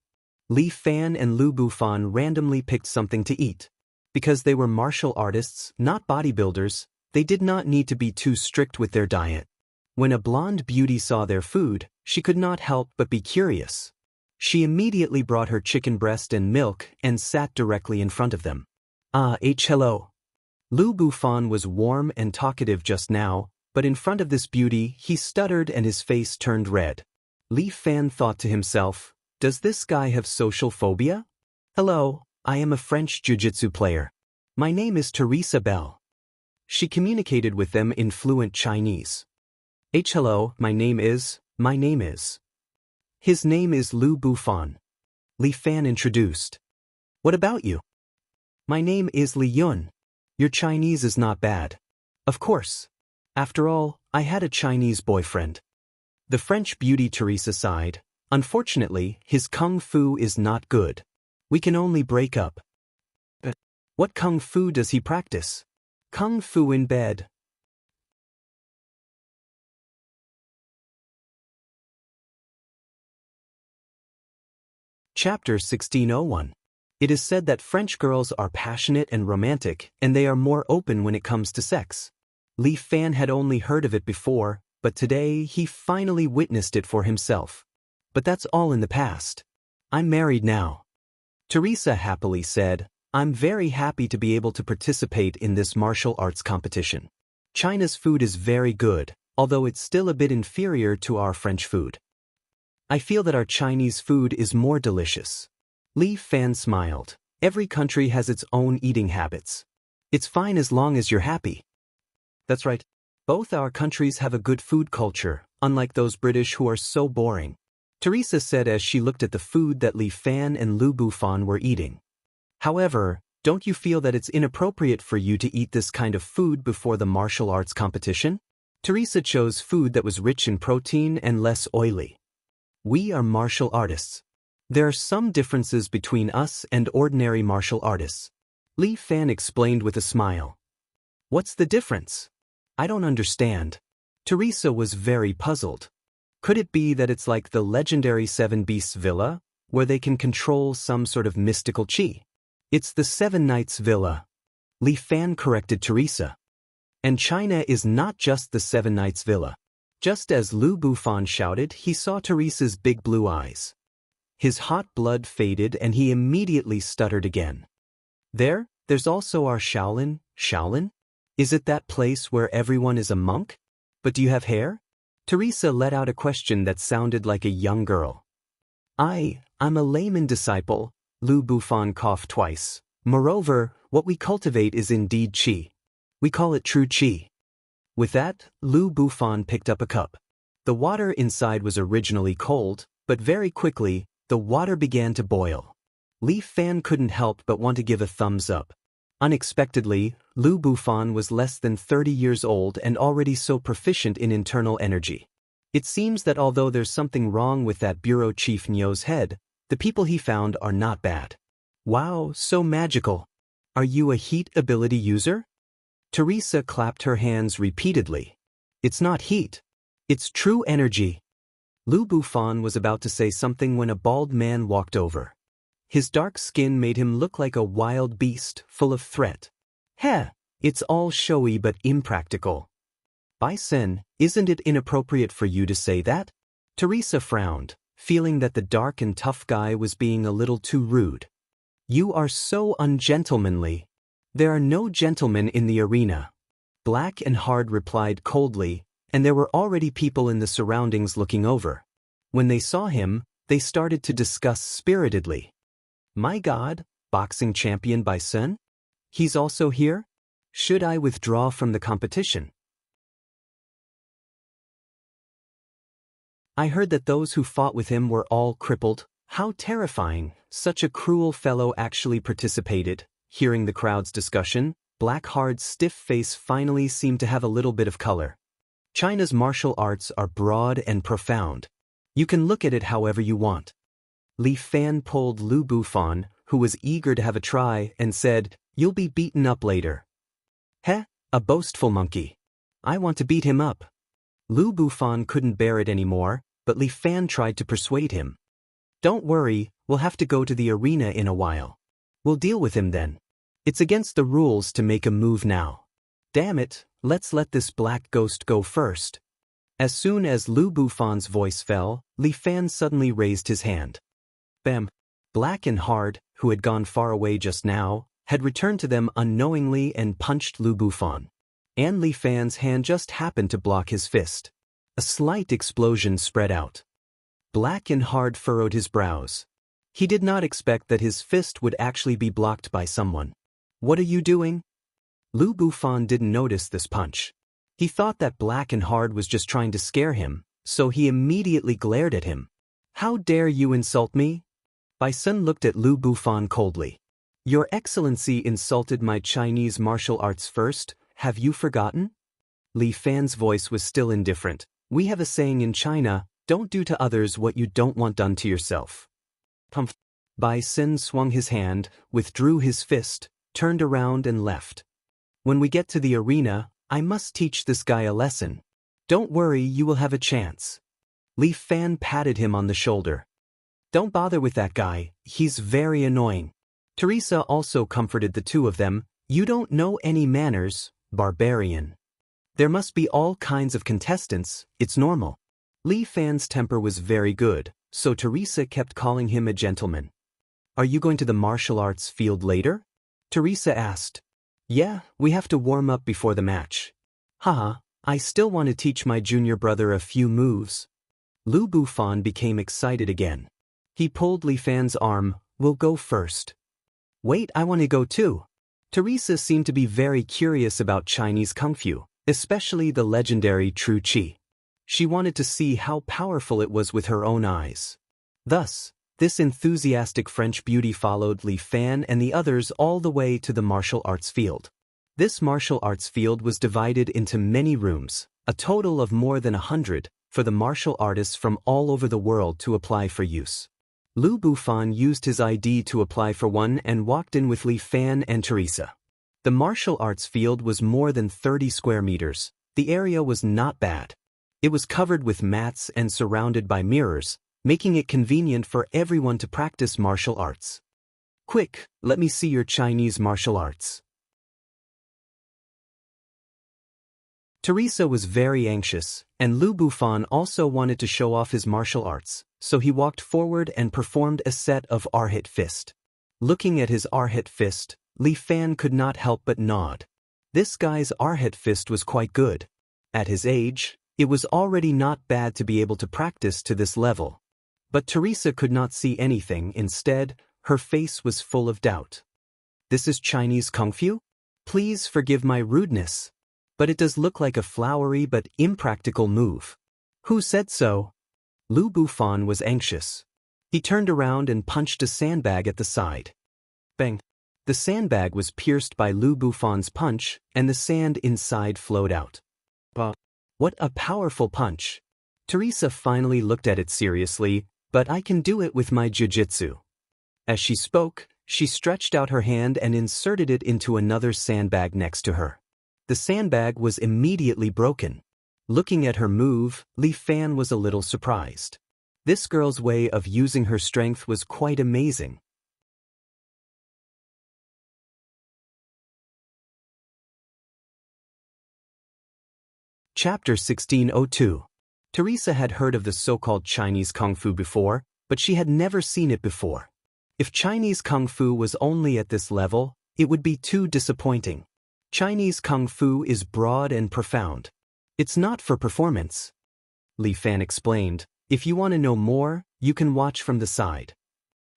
Speaker 1: Li Fan and Lu Bufan randomly picked something to eat. Because they were martial artists, not bodybuilders, they did not need to be too strict with their diet. When a blonde beauty saw their food, she could not help but be curious. She immediately brought her chicken breast and milk and sat directly in front of them. Hello. Lu Bufan was warm and talkative just now, but in front of this beauty he stuttered and his face turned red. Li Fan thought to himself, does this guy have social phobia? Hello, I am a French jiu-jitsu player. My name is Teresa Bell. She communicated with them in fluent Chinese. Hello, my name is. His name is Lu Bufan. Li Fan introduced. What about you? My name is Li Yun. Your Chinese is not bad. Of course. After all, I had a Chinese boyfriend. The French beauty Teresa sighed. Unfortunately, his kung fu is not good. We can only break up. But what kung fu does he practice? Kung fu in bed. Chapter 1601. It is said that French girls are passionate and romantic, and they are more open when it comes to sex. Li Fan had only heard of it before, but today he finally witnessed it for himself. But that's all in the past. I'm married now. Teresa happily said, I'm very happy to be able to participate in this martial arts competition. China's food is very good, although it's still a bit inferior to our French food. I feel that our Chinese food is more delicious. Li Fan smiled. Every country has its own eating habits. It's fine as long as you're happy. That's right. Both our countries have a good food culture, unlike those British who are so boring. Teresa said as she looked at the food that Li Fan and Lu Bufan were eating. However, don't you feel that it's inappropriate for you to eat this kind of food before the martial arts competition? Teresa chose food that was rich in protein and less oily. We are martial artists. There are some differences between us and ordinary martial artists. Li Fan explained with a smile. What's the difference? I don't understand. Teresa was very puzzled. Could it be that it's like the legendary Seven Beasts Villa, where they can control some sort of mystical chi? It's the Seven Knights Villa. Li Fan corrected Teresa. And China is not just the Seven Knights Villa. Just as Lu Bufan shouted, he saw Teresa's big blue eyes. His hot blood faded and he immediately stuttered again. There's also our Shaolin. Shaolin? Is it that place where everyone is a monk? But do you have hair? Teresa let out a question that sounded like a young girl. I'm a layman disciple, Lu Bufan coughed twice. Moreover, what we cultivate is indeed qi. We call it true qi. With that, Lu Bufan picked up a cup. The water inside was originally cold, but very quickly, the water began to boil. Li Fan couldn't help but want to give a thumbs up. Unexpectedly, Lu Bufan was less than 30 years old and already so proficient in internal energy. It seems that although there's something wrong with that bureau chief Nyo's head, the people he found are not bad. Wow, so magical. Are you a heat ability user? Teresa clapped her hands repeatedly. It's not heat. It's true energy. Lu Bufan was about to say something when a bald man walked over. His dark skin made him look like a wild beast, full of threat. Heh, it's all showy but impractical. Bai Sen, isn't it inappropriate for you to say that? Teresa frowned, feeling that the dark and tough guy was being a little too rude. You are so ungentlemanly. There are no gentlemen in the arena. Black and Hard replied coldly, and there were already people in the surroundings looking over. When they saw him, they started to discuss spiritedly. My God, boxing champion Bai Sen? He's also here? Should I withdraw from the competition? I heard that those who fought with him were all crippled. How terrifying, such a cruel fellow actually participated. Hearing the crowd's discussion, Black Hard's stiff face finally seemed to have a little bit of color. China's martial arts are broad and profound. You can look at it however you want. Li Fan pulled Lu Bufan, who was eager to have a try, and said, You'll be beaten up later. Heh, a boastful monkey. I want to beat him up. Lu Bufan couldn't bear it anymore, but Li Fan tried to persuade him. Don't worry, we'll have to go to the arena in a while. We'll deal with him then. It's against the rules to make a move now. Damn it, let's let this black ghost go first. As soon as Lu Bufan's voice fell, Li Fan suddenly raised his hand. Bam! Black and Hard, who had gone far away just now, had returned to them unknowingly and punched Lu Bufan. And Li Fan's hand just happened to block his fist. A slight explosion spread out. Black and Hard furrowed his brows. He did not expect that his fist would actually be blocked by someone. What are you doing? Lu Bufan didn't notice this punch. He thought that Black and Hard was just trying to scare him, so he immediately glared at him. How dare you insult me? Bai Sen looked at Lu Bufan coldly. Your Excellency insulted my Chinese martial arts first, have you forgotten? Li Fan's voice was still indifferent. We have a saying in China, don't do to others what you don't want done to yourself. Bai Sin swung his hand, withdrew his fist, turned around and left. When we get to the arena, I must teach this guy a lesson. Don't worry, you will have a chance. Li Fan patted him on the shoulder. Don't bother with that guy, he's very annoying. Teresa also comforted the two of them. You don't know any manners, barbarian. There must be all kinds of contestants, it's normal. Li Fan's temper was very good, so Teresa kept calling him a gentleman. Are you going to the martial arts field later? Teresa asked. Yeah, we have to warm up before the match. Haha, I still want to teach my junior brother a few moves. Lu Bufan became excited again. He pulled Li Fan's arm. We'll go first. Wait, I want to go too. Teresa seemed to be very curious about Chinese Kung Fu, especially the legendary Tru Chi. She wanted to see how powerful it was with her own eyes. Thus, this enthusiastic French beauty followed Li Fan and the others all the way to the martial arts field. This martial arts field was divided into many rooms, a total of more than 100, for the martial artists from all over the world to apply for use. Lu Bufan used his ID to apply for one and walked in with Li Fan and Teresa. The martial arts field was more than 30 square meters. The area was not bad. It was covered with mats and surrounded by mirrors, making it convenient for everyone to practice martial arts. Quick, let me see your Chinese martial arts. Teresa was very anxious, and Lu Bufan also wanted to show off his martial arts, so he walked forward and performed a set of R-hit fist. Looking at his R-hit fist, Li Fan could not help but nod. This guy's R-hit fist was quite good. At his age, it was already not bad to be able to practice to this level. But Teresa could not see anything. Instead, her face was full of doubt. This is Chinese Kung Fu? Please forgive my rudeness. But it does look like a flowery but impractical move. Who said so? Lu Bufan was anxious. He turned around and punched a sandbag at the side. Bang! The sandbag was pierced by Lu Bufan's punch, and the sand inside flowed out. What a powerful punch! Teresa finally looked at it seriously, but I can do it with my jiu-jitsu. As she spoke, she stretched out her hand and inserted it into another sandbag next to her. The sandbag was immediately broken. Looking at her move, Li Fan was a little surprised. This girl's way of using her strength was quite amazing. Chapter 1602. Teresa had heard of the so-called Chinese Kung Fu before, but she had never seen it before. If Chinese Kung Fu was only at this level, it would be too disappointing. Chinese Kung Fu is broad and profound. It's not for performance. Li Fan explained, if you want to know more, you can watch from the side.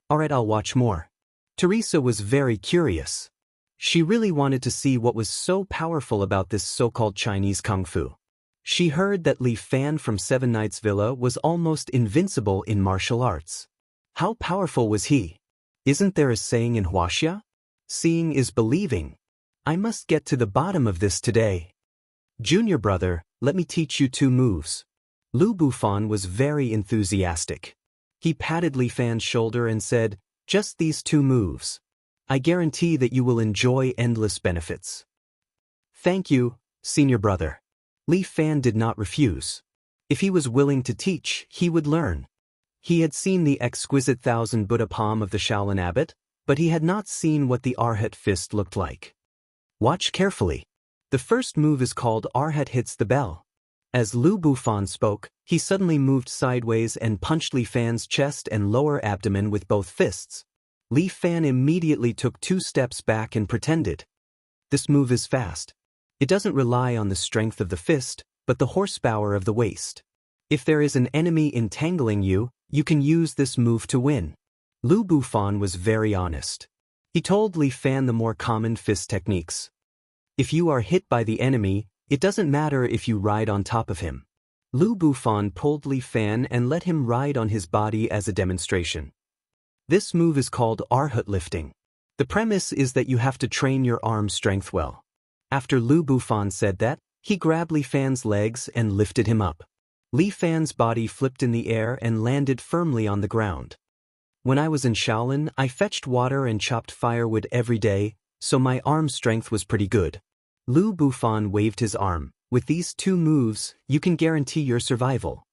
Speaker 1: Alright, I'll watch more. Teresa was very curious. She really wanted to see what was so powerful about this so-called Chinese Kung Fu. She heard that Li Fan from Seven Knights Villa was almost invincible in martial arts. How powerful was he? Isn't there a saying in Huaxia? Seeing is believing. I must get to the bottom of this today. Junior brother, let me teach you two moves. Lu Bufan was very enthusiastic. He patted Li Fan's shoulder and said, just these two moves. I guarantee that you will enjoy endless benefits. Thank you, senior brother. Li Fan did not refuse. If he was willing to teach, he would learn. He had seen the exquisite thousand Buddha palm of the Shaolin abbot, but he had not seen what the Arhat fist looked like. Watch carefully. The first move is called Arhat hits the bell. As Lu Bufan spoke, he suddenly moved sideways and punched Li Fan's chest and lower abdomen with both fists. Li Fan immediately took 2 steps back and pretended. This move is fast. It doesn't rely on the strength of the fist, but the horsepower of the waist. If there is an enemy entangling you, you can use this move to win. Lu Bufan was very honest. He told Li Fan the more common fist techniques. If you are hit by the enemy, it doesn't matter if you ride on top of him. Lu Bufan pulled Li Fan and let him ride on his body as a demonstration. This move is called Arhat lifting. The premise is that you have to train your arm strength well. After Lu Bufan said that, he grabbed Li Fan's legs and lifted him up. Li Fan's body flipped in the air and landed firmly on the ground. When I was in Shaolin, I fetched water and chopped firewood every day, so my arm strength was pretty good. Lu Bufan waved his arm. With these 2 moves, you can guarantee your survival.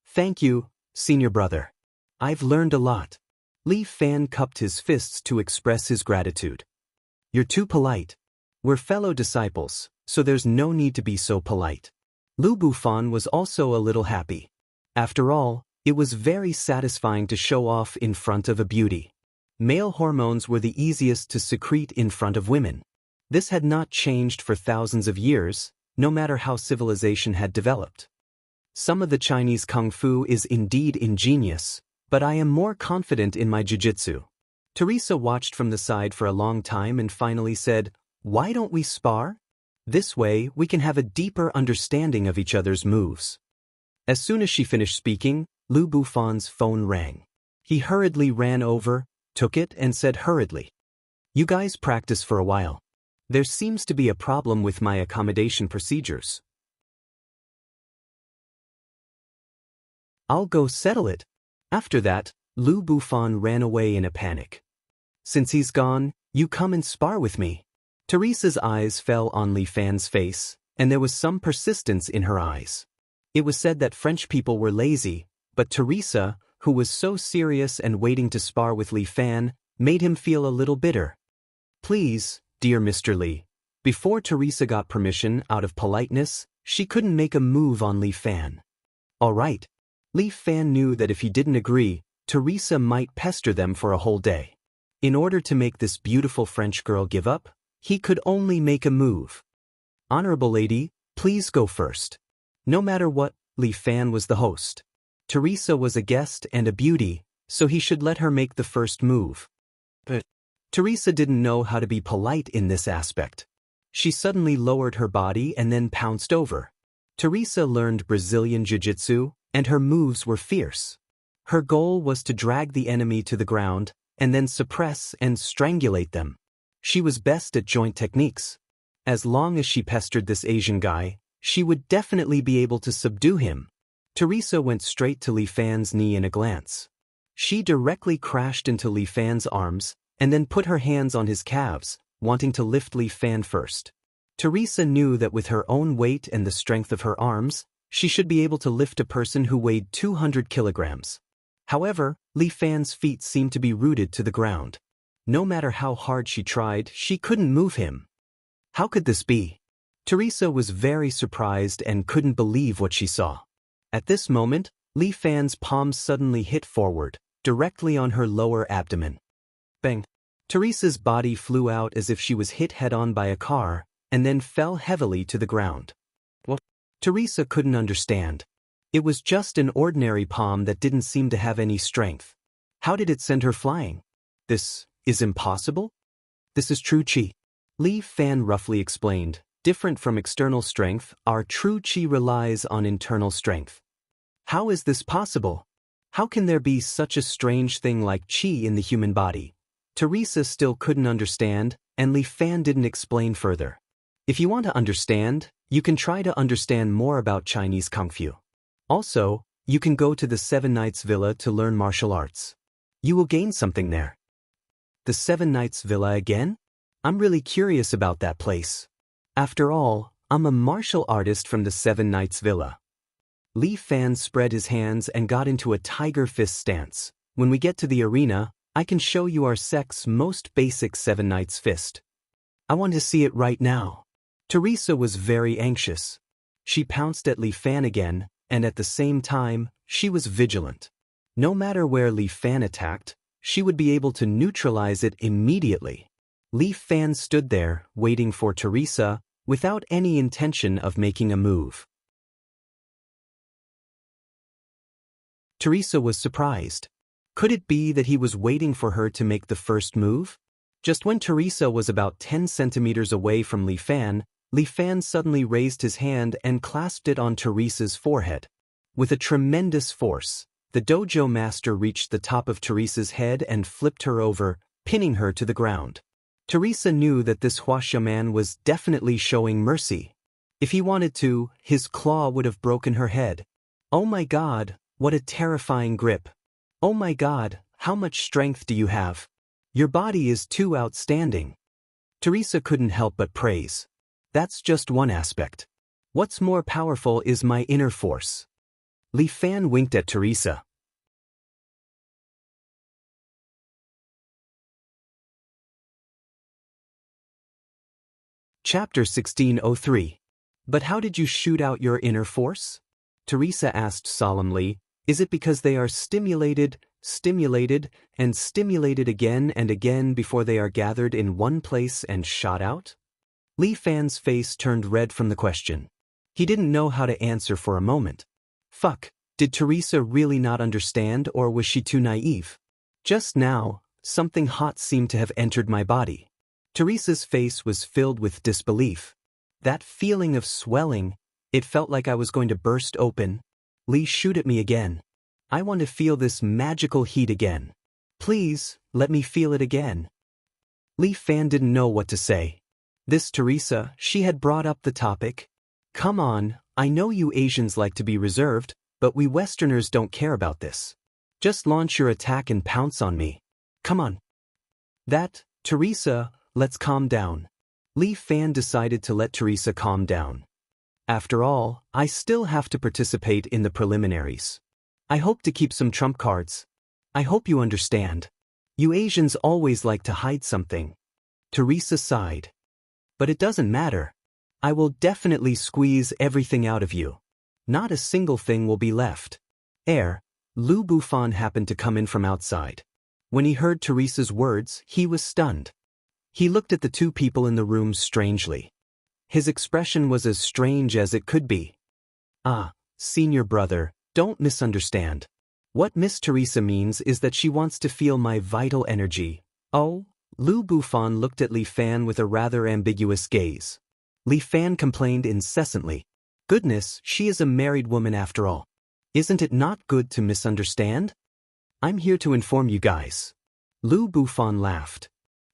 Speaker 1: Thank you, senior brother. I've learned a lot. Li Fan cupped his fists to express his gratitude. You're too polite. We're fellow disciples, so there's no need to be so polite. Lu Bufan was also a little happy. After all, it was very satisfying to show off in front of a beauty. Male hormones were the easiest to secrete in front of women. This had not changed for thousands of years, no matter how civilization had developed. Some of the Chinese kung fu is indeed ingenious, but I am more confident in my jiu-jitsu. Teresa watched from the side for a long time and finally said, "Why don't we spar? This way we can have a deeper understanding of each other's moves." As soon as she finished speaking, Lu Bufan's phone rang. He hurriedly ran over, took it and said hurriedly, "You guys practice for a while. There seems to be a problem with my accommodation procedures. I'll go settle it." After that, Lu Bufan ran away in a panic. "Since he's gone, you come and spar with me." Teresa's eyes fell on Li Fan's face, and there was some persistence in her eyes. It was said that French people were lazy, but Teresa, who was so serious and waiting to spar with Li Fan, made him feel a little bitter. "Please, dear Mr. Li." Before Teresa got permission out of politeness, she couldn't make a move on Li Fan. All right. Li Fan knew that if he didn't agree, Teresa might pester them for a whole day. In order to make this beautiful French girl give up, he could only make a move. "Honorable lady, please go first." No matter what, Li Fan was the host. Teresa was a guest and a beauty, so he should let her make the first move. But Teresa didn't know how to be polite in this aspect. She suddenly lowered her body and then pounced over. Teresa learned Brazilian Jiu-Jitsu, and her moves were fierce. Her goal was to drag the enemy to the ground, and then suppress and strangulate them. She was best at joint techniques. As long as she pestered this Asian guy, she would definitely be able to subdue him. Teresa went straight to Li Fan's knee in a glance. She directly crashed into Li Fan's arms, and then put her hands on his calves, wanting to lift Li Fan first. Teresa knew that with her own weight and the strength of her arms, she should be able to lift a person who weighed 200 kilograms. However, Li Fan's feet seemed to be rooted to the ground. No matter how hard she tried, she couldn't move him. How could this be? Teresa was very surprised and couldn't believe what she saw. At this moment, Li Fan's palms suddenly hit forward, directly on her lower abdomen. Bang! Teresa's body flew out as if she was hit head-on by a car, and then fell heavily to the ground. What? Teresa couldn't understand. It was just an ordinary palm that didn't seem to have any strength. How did it send her flying? This is impossible? This is true chi. Li Fan roughly explained, different from external strength, our true chi relies on internal strength. How is this possible? How can there be such a strange thing like chi in the human body? Teresa still couldn't understand, and Li Fan didn't explain further. If you want to understand, you can try to understand more about Chinese Kung Fu. Also, you can go to the Seven Knights Villa to learn martial arts. You will gain something there. The Seven Knights Villa again? I'm really curious about that place. After all, I'm a martial artist from the Seven Knights Villa. Li Fan spread his hands and got into a tiger fist stance. When we get to the arena, I can show you our sect's most basic Seven Knights fist. I want to see it right now. Teresa was very anxious. She pounced at Li Fan again, and at the same time, she was vigilant. No matter where Li Fan attacked, she would be able to neutralize it immediately. Li Fan stood there, waiting for Teresa, without any intention of making a move. Teresa was surprised. Could it be that he was waiting for her to make the first move? Just when Teresa was about 10 centimeters away from Li Fan suddenly raised his hand and clasped it on Teresa's forehead. With a tremendous force, the dojo master reached the top of Teresa's head and flipped her over, pinning her to the ground. Teresa knew that this Huasha man was definitely showing mercy. If he wanted to, his claw would have broken her head. Oh my God, what a terrifying grip. Oh my God, how much strength do you have? Your body is too outstanding. Teresa couldn't help but praise. That's just one aspect. What's more powerful is my inner force. Li Fan winked at Teresa. Chapter 1603. But how did you shoot out your inner force? Teresa asked solemnly. Is it because they are stimulated, and stimulated again and again before they are gathered in one place and shot out? Li Fan's face turned red from the question. He didn't know how to answer for a moment. Fuck, did Teresa really not understand, or was she too naive? Just now, something hot seemed to have entered my body. Teresa's face was filled with disbelief. That feeling of swelling, it felt like I was going to burst open. Li, shoot at me again. I want to feel this magical heat again. Please, let me feel it again. Li Fan didn't know what to say. This Teresa, she had brought up the topic. Come on, I know you Asians like to be reserved, but we Westerners don't care about this. Just launch your attack and pounce on me. Come on. Teresa, let's calm down. Li Fan decided to let Teresa calm down. After all, I still have to participate in the preliminaries. I hope to keep some trump cards. I hope you understand. You Asians always like to hide something. Teresa sighed. But it doesn't matter. I will definitely squeeze everything out of you. Not a single thing will be left. Lu Bufan happened to come in from outside. When he heard Teresa's words, he was stunned. He looked at the two people in the room strangely. His expression was as strange as it could be. Senior brother, don't misunderstand. What Miss Teresa means is that she wants to feel my vital energy. Oh? Lu Bufan looked at Li Fan with a rather ambiguous gaze. Li Fan complained incessantly. Goodness, she is a married woman after all. Isn't it not good to misunderstand? I'm here to inform you guys. Lu Bufan laughed.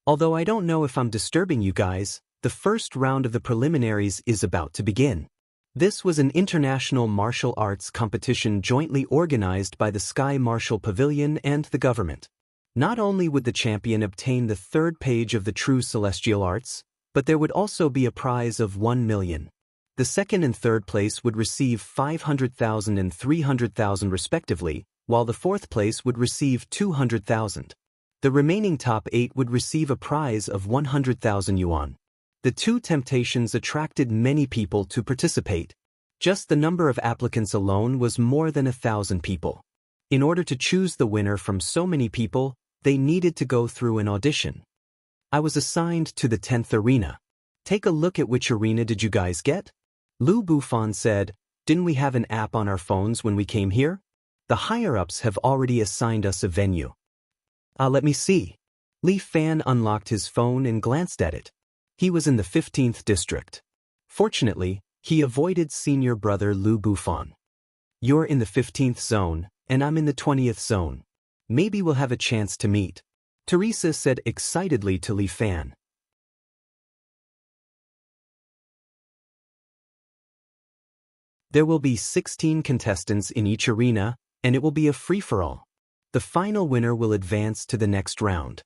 Speaker 1: Although I don't know if I'm disturbing you guys, the first round of the preliminaries is about to begin. This was an international martial arts competition jointly organized by the Sky Martial Pavilion and the government. Not only would the champion obtain the third page of the true celestial arts, but there would also be a prize of 1 million. The second and third place would receive 500,000 and 300,000 respectively, while the fourth place would receive 200,000. The remaining top 8 would receive a prize of 100,000 yuan. The two temptations attracted many people to participate. Just the number of applicants alone was more than 1,000 people. In order to choose the winner from so many people, they needed to go through an audition. I was assigned to the 10th arena. Take a look at which arena did you guys get? Lu Bufan said, didn't we have an app on our phones when we came here? The higher-ups have already assigned us a venue. Let me see. Li Fan unlocked his phone and glanced at it. He was in the 15th district. Fortunately, he avoided senior brother Lu Bufan. You're in the 15th zone, and I'm in the 20th zone. Maybe we'll have a chance to meet. Teresa said excitedly to Li Fan. There will be 16 contestants in each arena, and it will be a free-for-all. The final winner will advance to the next round.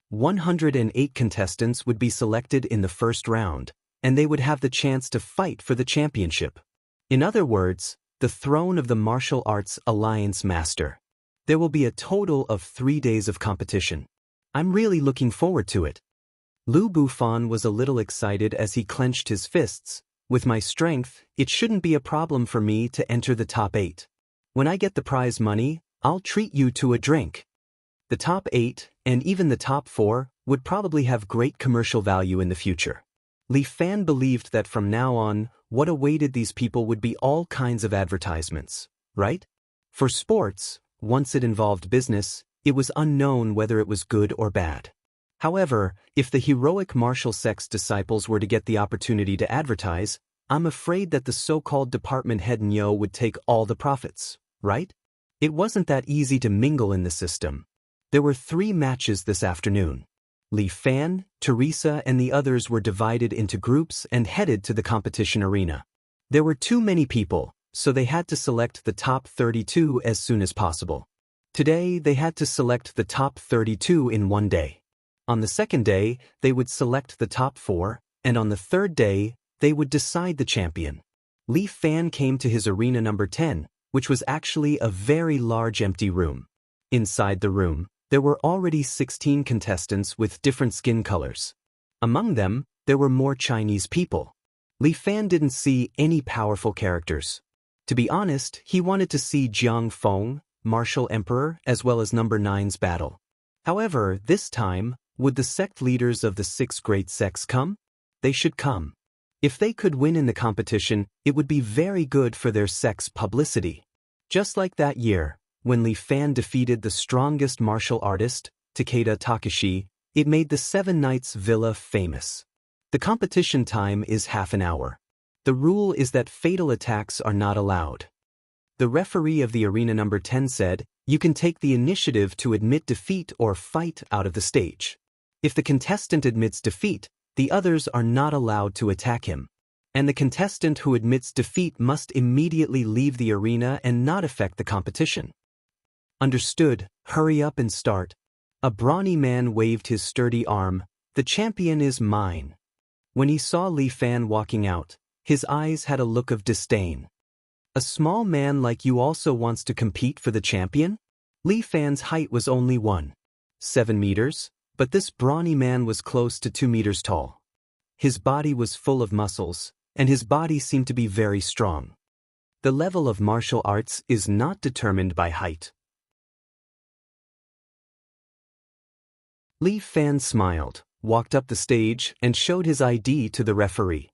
Speaker 1: 108 contestants would be selected in the first round, and they would have the chance to fight for the championship. In other words, the throne of the Martial Arts Alliance Master. There will be a total of 3 days of competition. I'm really looking forward to it. Lu Bufan was a little excited as he clenched his fists. With my strength, it shouldn't be a problem for me to enter the top 8. When I get the prize money, I'll treat you to a drink. The top 8, and even the top 4, would probably have great commercial value in the future. Li Fan believed that from now on, what awaited these people would be all kinds of advertisements, right? For sports, once it involved business, it was unknown whether it was good or bad. However, if the heroic martial sect's disciples were to get the opportunity to advertise, I'm afraid that the so-called department head Nyo would take all the profits, right? It wasn't that easy to mingle in the system. There were 3 matches this afternoon. Li Fan, Teresa and the others were divided into groups and headed to the competition arena. There were too many people, so they had to select the top 32 as soon as possible. Today, they had to select the top 32 in one day. On the second day, they would select the top 4, and on the third day, they would decide the champion. Li Fan came to his arena number 10, which was actually a very large empty room. Inside the room, there were already 16 contestants with different skin colors. Among them, there were more Chinese people. Li Fan didn't see any powerful characters. To be honest, he wanted to see Jiang Feng, Martial Emperor, as well as number 9's battle. However, this time, would the sect leaders of the 6 great sects come? They should come. If they could win in the competition, it would be very good for their sect's publicity. Just like that year, when Li Fan defeated the strongest martial artist, Takeda Takashi, it made the 7 Knights Villa famous. The competition time is half an hour. The rule is that fatal attacks are not allowed. The referee of the arena number 10 said, "You can take the initiative to admit defeat or fight out of the stage. If the contestant admits defeat, the others are not allowed to attack him. And the contestant who admits defeat must immediately leave the arena and not affect the competition." Understood, hurry up and start. A brawny man waved his sturdy arm. "The champion is mine." When he saw Li Fan walking out, his eyes had a look of disdain. "A small man like you also wants to compete for the champion?" Li Fan's height was only 1.7 meters, but this brawny man was close to 2 meters tall. His body was full of muscles, and his body seemed to be very strong. The level of martial arts is not determined by height. Li Fan smiled, walked up the stage, and showed his ID to the referee.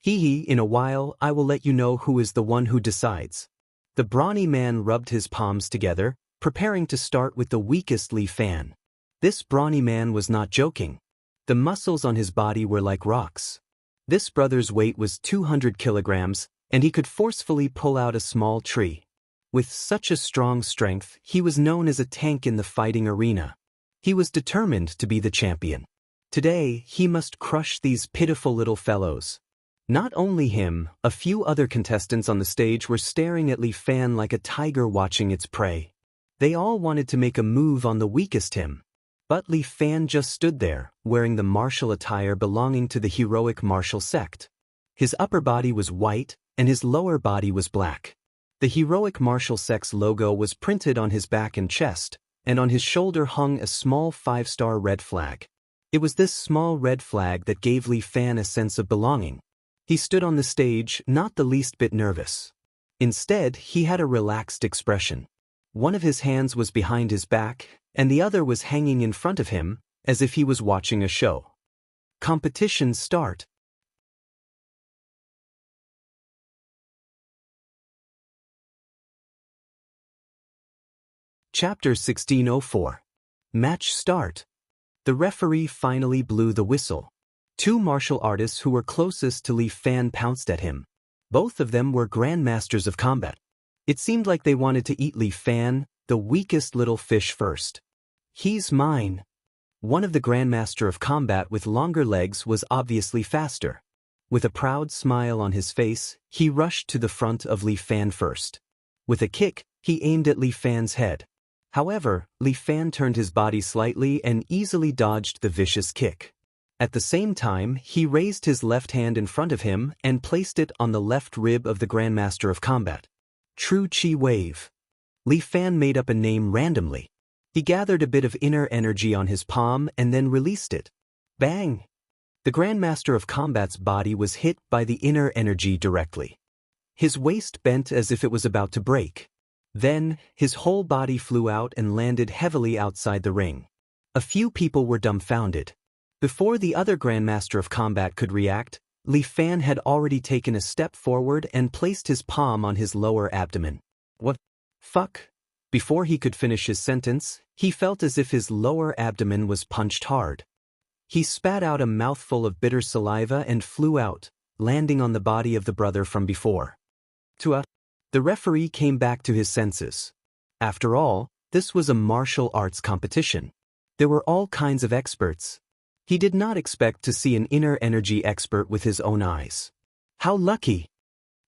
Speaker 1: In a while I will let you know who is the one who decides." The brawny man rubbed his palms together, preparing to start with the weakest Li Fan. This brawny man was not joking. The muscles on his body were like rocks. This brother's weight was 200 kilograms, and he could forcefully pull out a small tree. With such a strong strength, he was known as a tank in the fighting arena. He was determined to be the champion. Today, he must crush these pitiful little fellows. Not only him, a few other contestants on the stage were staring at Li Fan like a tiger watching its prey. They all wanted to make a move on the weakest him. But Li Fan just stood there, wearing the martial attire belonging to the heroic martial sect. His upper body was white, and his lower body was black. The heroic martial sect's logo was printed on his back and chest, and on his shoulder hung a small 5-star red flag. It was this small red flag that gave Li Fan a sense of belonging. He stood on the stage, not the least bit nervous. Instead, he had a relaxed expression. One of his hands was behind his back, and the other was hanging in front of him, as if he was watching a show. Competition start. Chapter 1604. Match start. The referee finally blew the whistle. 2 martial artists who were closest to Li Fan pounced at him. Both of them were grandmasters of combat. It seemed like they wanted to eat Li Fan, the weakest little fish, first. "He's mine." One of the grandmaster of combat with longer legs was obviously faster. With a proud smile on his face, he rushed to the front of Li Fan first. With a kick, he aimed at Li Fan's head. However, Li Fan turned his body slightly and easily dodged the vicious kick. At the same time, he raised his left hand in front of him and placed it on the left rib of the Grandmaster of Combat. True Chi Wave. Li Fan made up a name randomly. He gathered a bit of inner energy on his palm and then released it. Bang! The Grandmaster of Combat's body was hit by the inner energy directly. His waist bent as if it was about to break. Then, his whole body flew out and landed heavily outside the ring. A few people were dumbfounded. Before the other Grandmaster of Combat could react, Li Fan had already taken a step forward and placed his palm on his lower abdomen. What? Fuck? Before he could finish his sentence, he felt as if his lower abdomen was punched hard. He spat out a mouthful of bitter saliva and flew out, landing on the body of the brother from before. The referee came back to his senses. After all, this was a martial arts competition. There were all kinds of experts. He did not expect to see an inner energy expert with his own eyes. How lucky!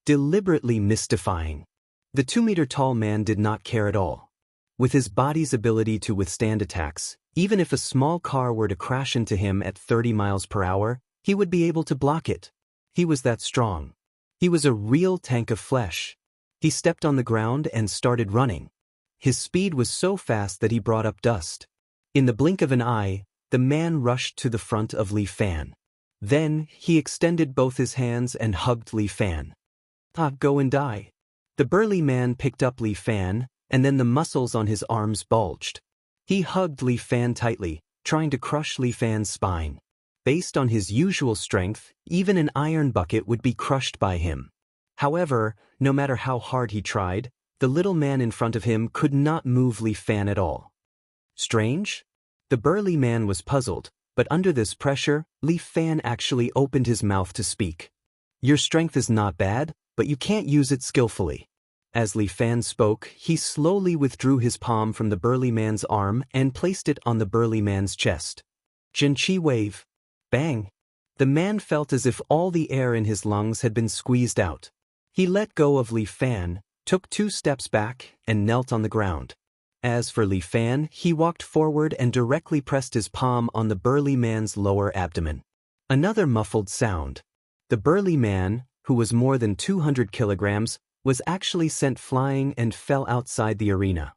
Speaker 1: Deliberately mystifying. The 2-meter-tall man did not care at all. With his body's ability to withstand attacks, even if a small car were to crash into him at 30 miles per hour, he would be able to block it. He was that strong. He was a real tank of flesh. He stepped on the ground and started running. His speed was so fast that he brought up dust. In the blink of an eye, the man rushed to the front of Li Fan. Then, he extended both his hands and hugged Li Fan. Go and die. The burly man picked up Li Fan, and then the muscles on his arms bulged. He hugged Li Fan tightly, trying to crush Li Fan's spine. Based on his usual strength, even an iron bucket would be crushed by him. However, no matter how hard he tried, the little man in front of him could not move Li Fan at all. Strange? The burly man was puzzled, but under this pressure, Li Fan actually opened his mouth to speak. Your strength is not bad, but you can't use it skillfully. As Li Fan spoke, he slowly withdrew his palm from the burly man's arm and placed it on the burly man's chest. Jinqi wave. Bang! The man felt as if all the air in his lungs had been squeezed out. He let go of Li Fan, took 2 steps back, and knelt on the ground. As for Li Fan, he walked forward and directly pressed his palm on the burly man's lower abdomen. Another muffled sound. The burly man, who was more than 200 kilograms, was actually sent flying and fell outside the arena.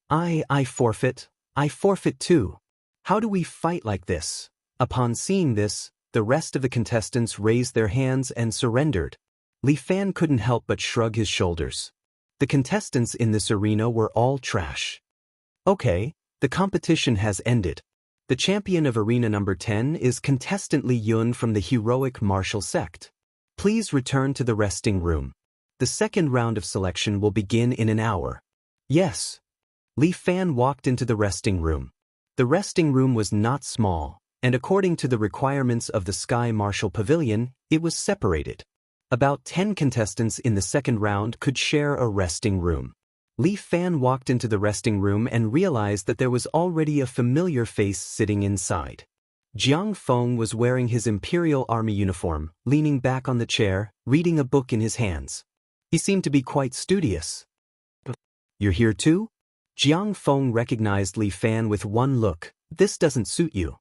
Speaker 1: I forfeit. I forfeit too. How do we fight like this? Upon seeing this, the rest of the contestants raised their hands and surrendered. Li Fan couldn't help but shrug his shoulders. The contestants in this arena were all trash. Okay, the competition has ended. The champion of arena number 10 is contestant Li Yun from the heroic martial sect. Please return to the resting room. The second round of selection will begin in an hour. Yes. Li Fan walked into the resting room. The resting room was not small, and according to the requirements of the Sky Martial Pavilion, it was separated. About 10 contestants in the second round could share a resting room. Li Fan walked into the resting room and realized that there was already a familiar face sitting inside. Jiang Feng was wearing his Imperial Army uniform, leaning back on the chair, reading a book in his hands. He seemed to be quite studious. You're here too? Jiang Feng recognized Li Fan with one look. This doesn't suit you.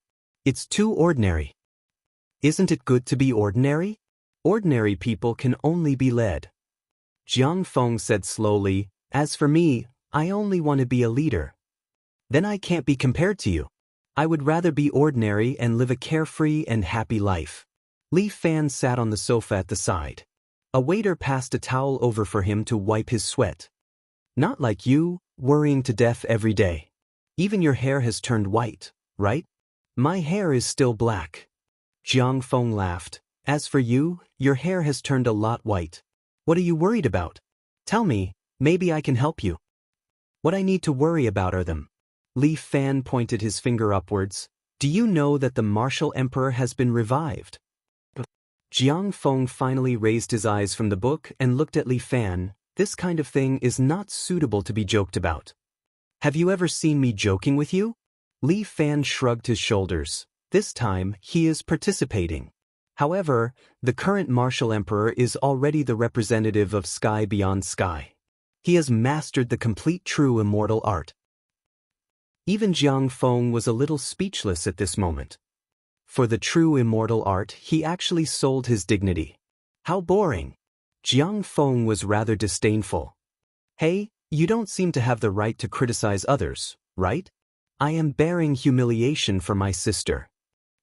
Speaker 1: It's too ordinary. Isn't it good to be ordinary? Ordinary people can only be led. Jiang Feng said slowly, as for me, I only want to be a leader. Then I can't be compared to you. I would rather be ordinary and live a carefree and happy life. Li Fan sat on the sofa at the side. A waiter passed a towel over for him to wipe his sweat. Not like you, worrying to death every day. Even your hair has turned white, right? My hair is still black. Jiang Feng laughed. As for you, your hair has turned a lot white. What are you worried about? Tell me, maybe I can help you. What I need to worry about are them. Li Fan pointed his finger upwards. Do you know that the Martial Emperor has been revived? Jiang Feng finally raised his eyes from the book and looked at Li Fan. This kind of thing is not suitable to be joked about. Have you ever seen me joking with you? Li Fan shrugged his shoulders. This time, he is participating. However, the current Martial Emperor is already the representative of Sky Beyond Sky. He has mastered the complete true immortal art. Even Jiang Feng was a little speechless at this moment. For the true immortal art, he actually sold his dignity. How boring! Jiang Feng was rather disdainful. Hey, you don't seem to have the right to criticize others, right? I am bearing humiliation for my sister.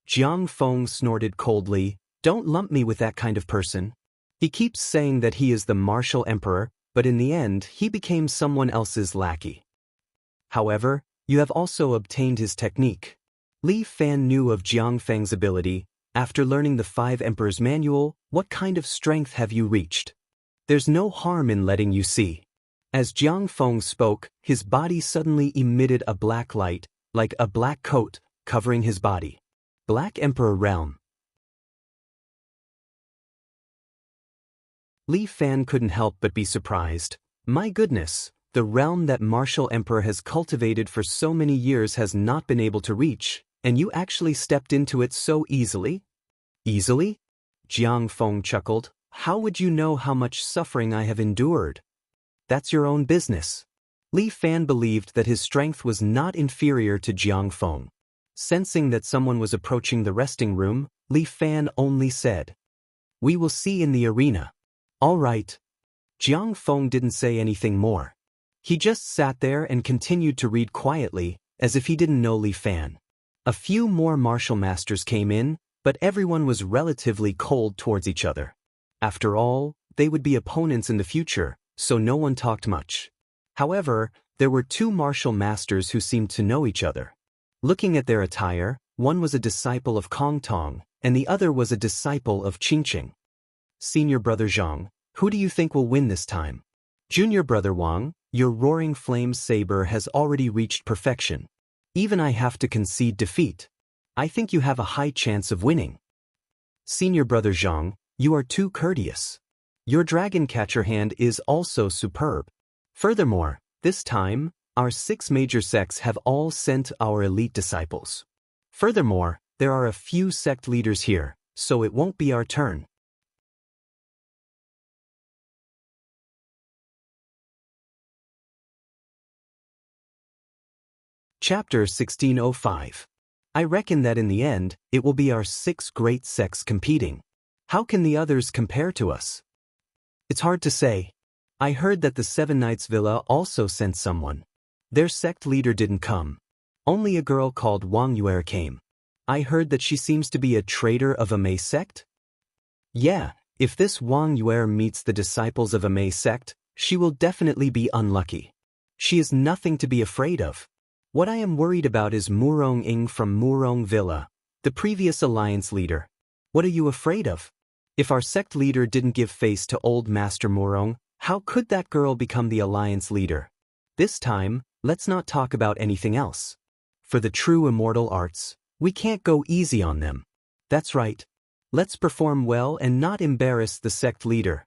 Speaker 1: Jiang Feng snorted coldly. Don't lump me with that kind of person. He keeps saying that he is the Martial Emperor, but in the end, he became someone else's lackey. However, you have also obtained his technique. Li Fan knew of Jiang Feng's ability. After learning the 5 Emperors Manual, what kind of strength have you reached? There's no harm in letting you see. As Jiang Feng spoke, his body suddenly emitted a black light, like a black coat, covering his body. Black Emperor Realm. Li Fan couldn't help but be surprised. My goodness, The realm that martial emperor has cultivated for so many years has not been able to reach, and you actually stepped into it so easily? Easily? Jiang Feng chuckled. How would you know how much suffering I have endured? That's your own business. Li Fan believed that his strength was not inferior to Jiang Feng. Sensing that someone was approaching the resting room, Li Fan only said, "We will see in the arena." All right. Jiang Feng didn't say anything more. He just sat there and continued to read quietly, as if he didn't know Li Fan. A few more martial masters came in, but everyone was relatively cold towards each other. After all, they would be opponents in the future, so no one talked much. However, there were two martial masters who seemed to know each other. Looking at their attire, one was a disciple of Kong Tong, and the other was a disciple of Qingqing. Senior brother Zhang, who do you think will win this time? Junior brother Wang, your roaring flame saber has already reached perfection. Even I have to concede defeat. I think you have a high chance of winning. Senior brother Zhang, you are too courteous. Your dragon catcher hand is also superb. Furthermore, this time, our 6 major sects have all sent our elite disciples. Furthermore, there are a few sect leaders here, so it won't be our turn. Chapter 1605. I reckon that in the end, it will be our 6 great sects competing. How can the others compare to us? It's hard to say. I heard that the Seven Knights Villa also sent someone. Their sect leader didn't come. Only a girl called Wang Yuer came. I heard that she seems to be a traitor of a Mei sect? Yeah, if this Wang Yuer meets the disciples of a Mei sect, she will definitely be unlucky. She is nothing to be afraid of. What I am worried about is Murong Ing from Murong Villa, the previous alliance leader. What are you afraid of? If our sect leader didn't give face to old Master Murong, how could that girl become the alliance leader? This time, let's not talk about anything else. For the true immortal arts, we can't go easy on them. That's right. Let's perform well and not embarrass the sect leader.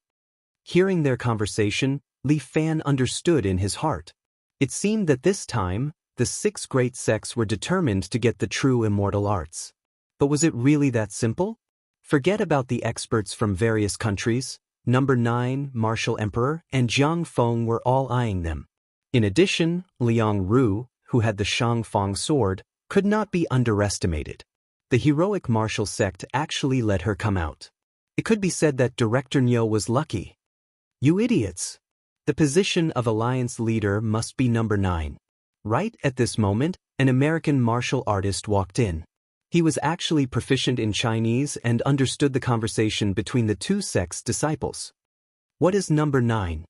Speaker 1: Hearing their conversation, Li Fan understood in his heart. It seemed that this time, the 6 great sects were determined to get the true immortal arts. But was it really that simple? Forget about the experts from various countries. Number 9, Martial Emperor, and Jiang Feng were all eyeing them. In addition, Liang Ru, who had the Shang Feng sword, could not be underestimated. The heroic martial sect actually let her come out. It could be said that Director Niu was lucky. You idiots! The position of alliance leader must be number 9. Right at this moment, an American martial artist walked in. He was actually proficient in Chinese and understood the conversation between the 2 sects' disciples. What is number 9?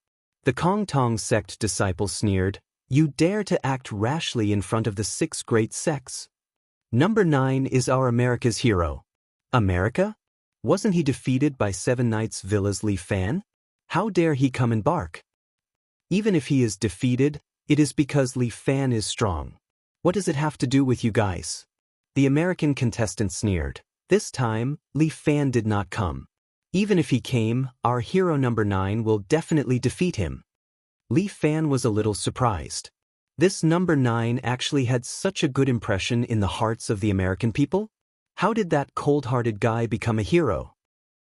Speaker 1: The Kong Tong sect disciple sneered. You dare to act rashly in front of the 6 great sects. Number 9 is our America's hero. America? Wasn't he defeated by Seven Knights Villa's Li Fan? How dare he come embark? Even if he is defeated, it is because Li Fan is strong. What does it have to do with you guys? The American contestant sneered. This time, Li Fan did not come. Even if he came, our hero number 9 will definitely defeat him. Li Fan was a little surprised. This number 9 actually had such a good impression in the hearts of the American people? How did that cold-hearted guy become a hero?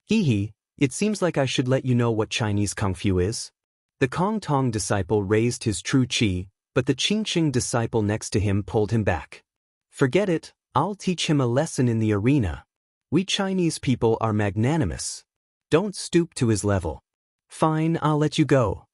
Speaker 1: Hee, it seems like I should let you know what Chinese Kung Fu is. The Kong Tong disciple raised his true chi, but the Qingqing disciple next to him pulled him back. Forget it, I'll teach him a lesson in the arena. We Chinese people are magnanimous. Don't stoop to his level. Fine, I'll let you go.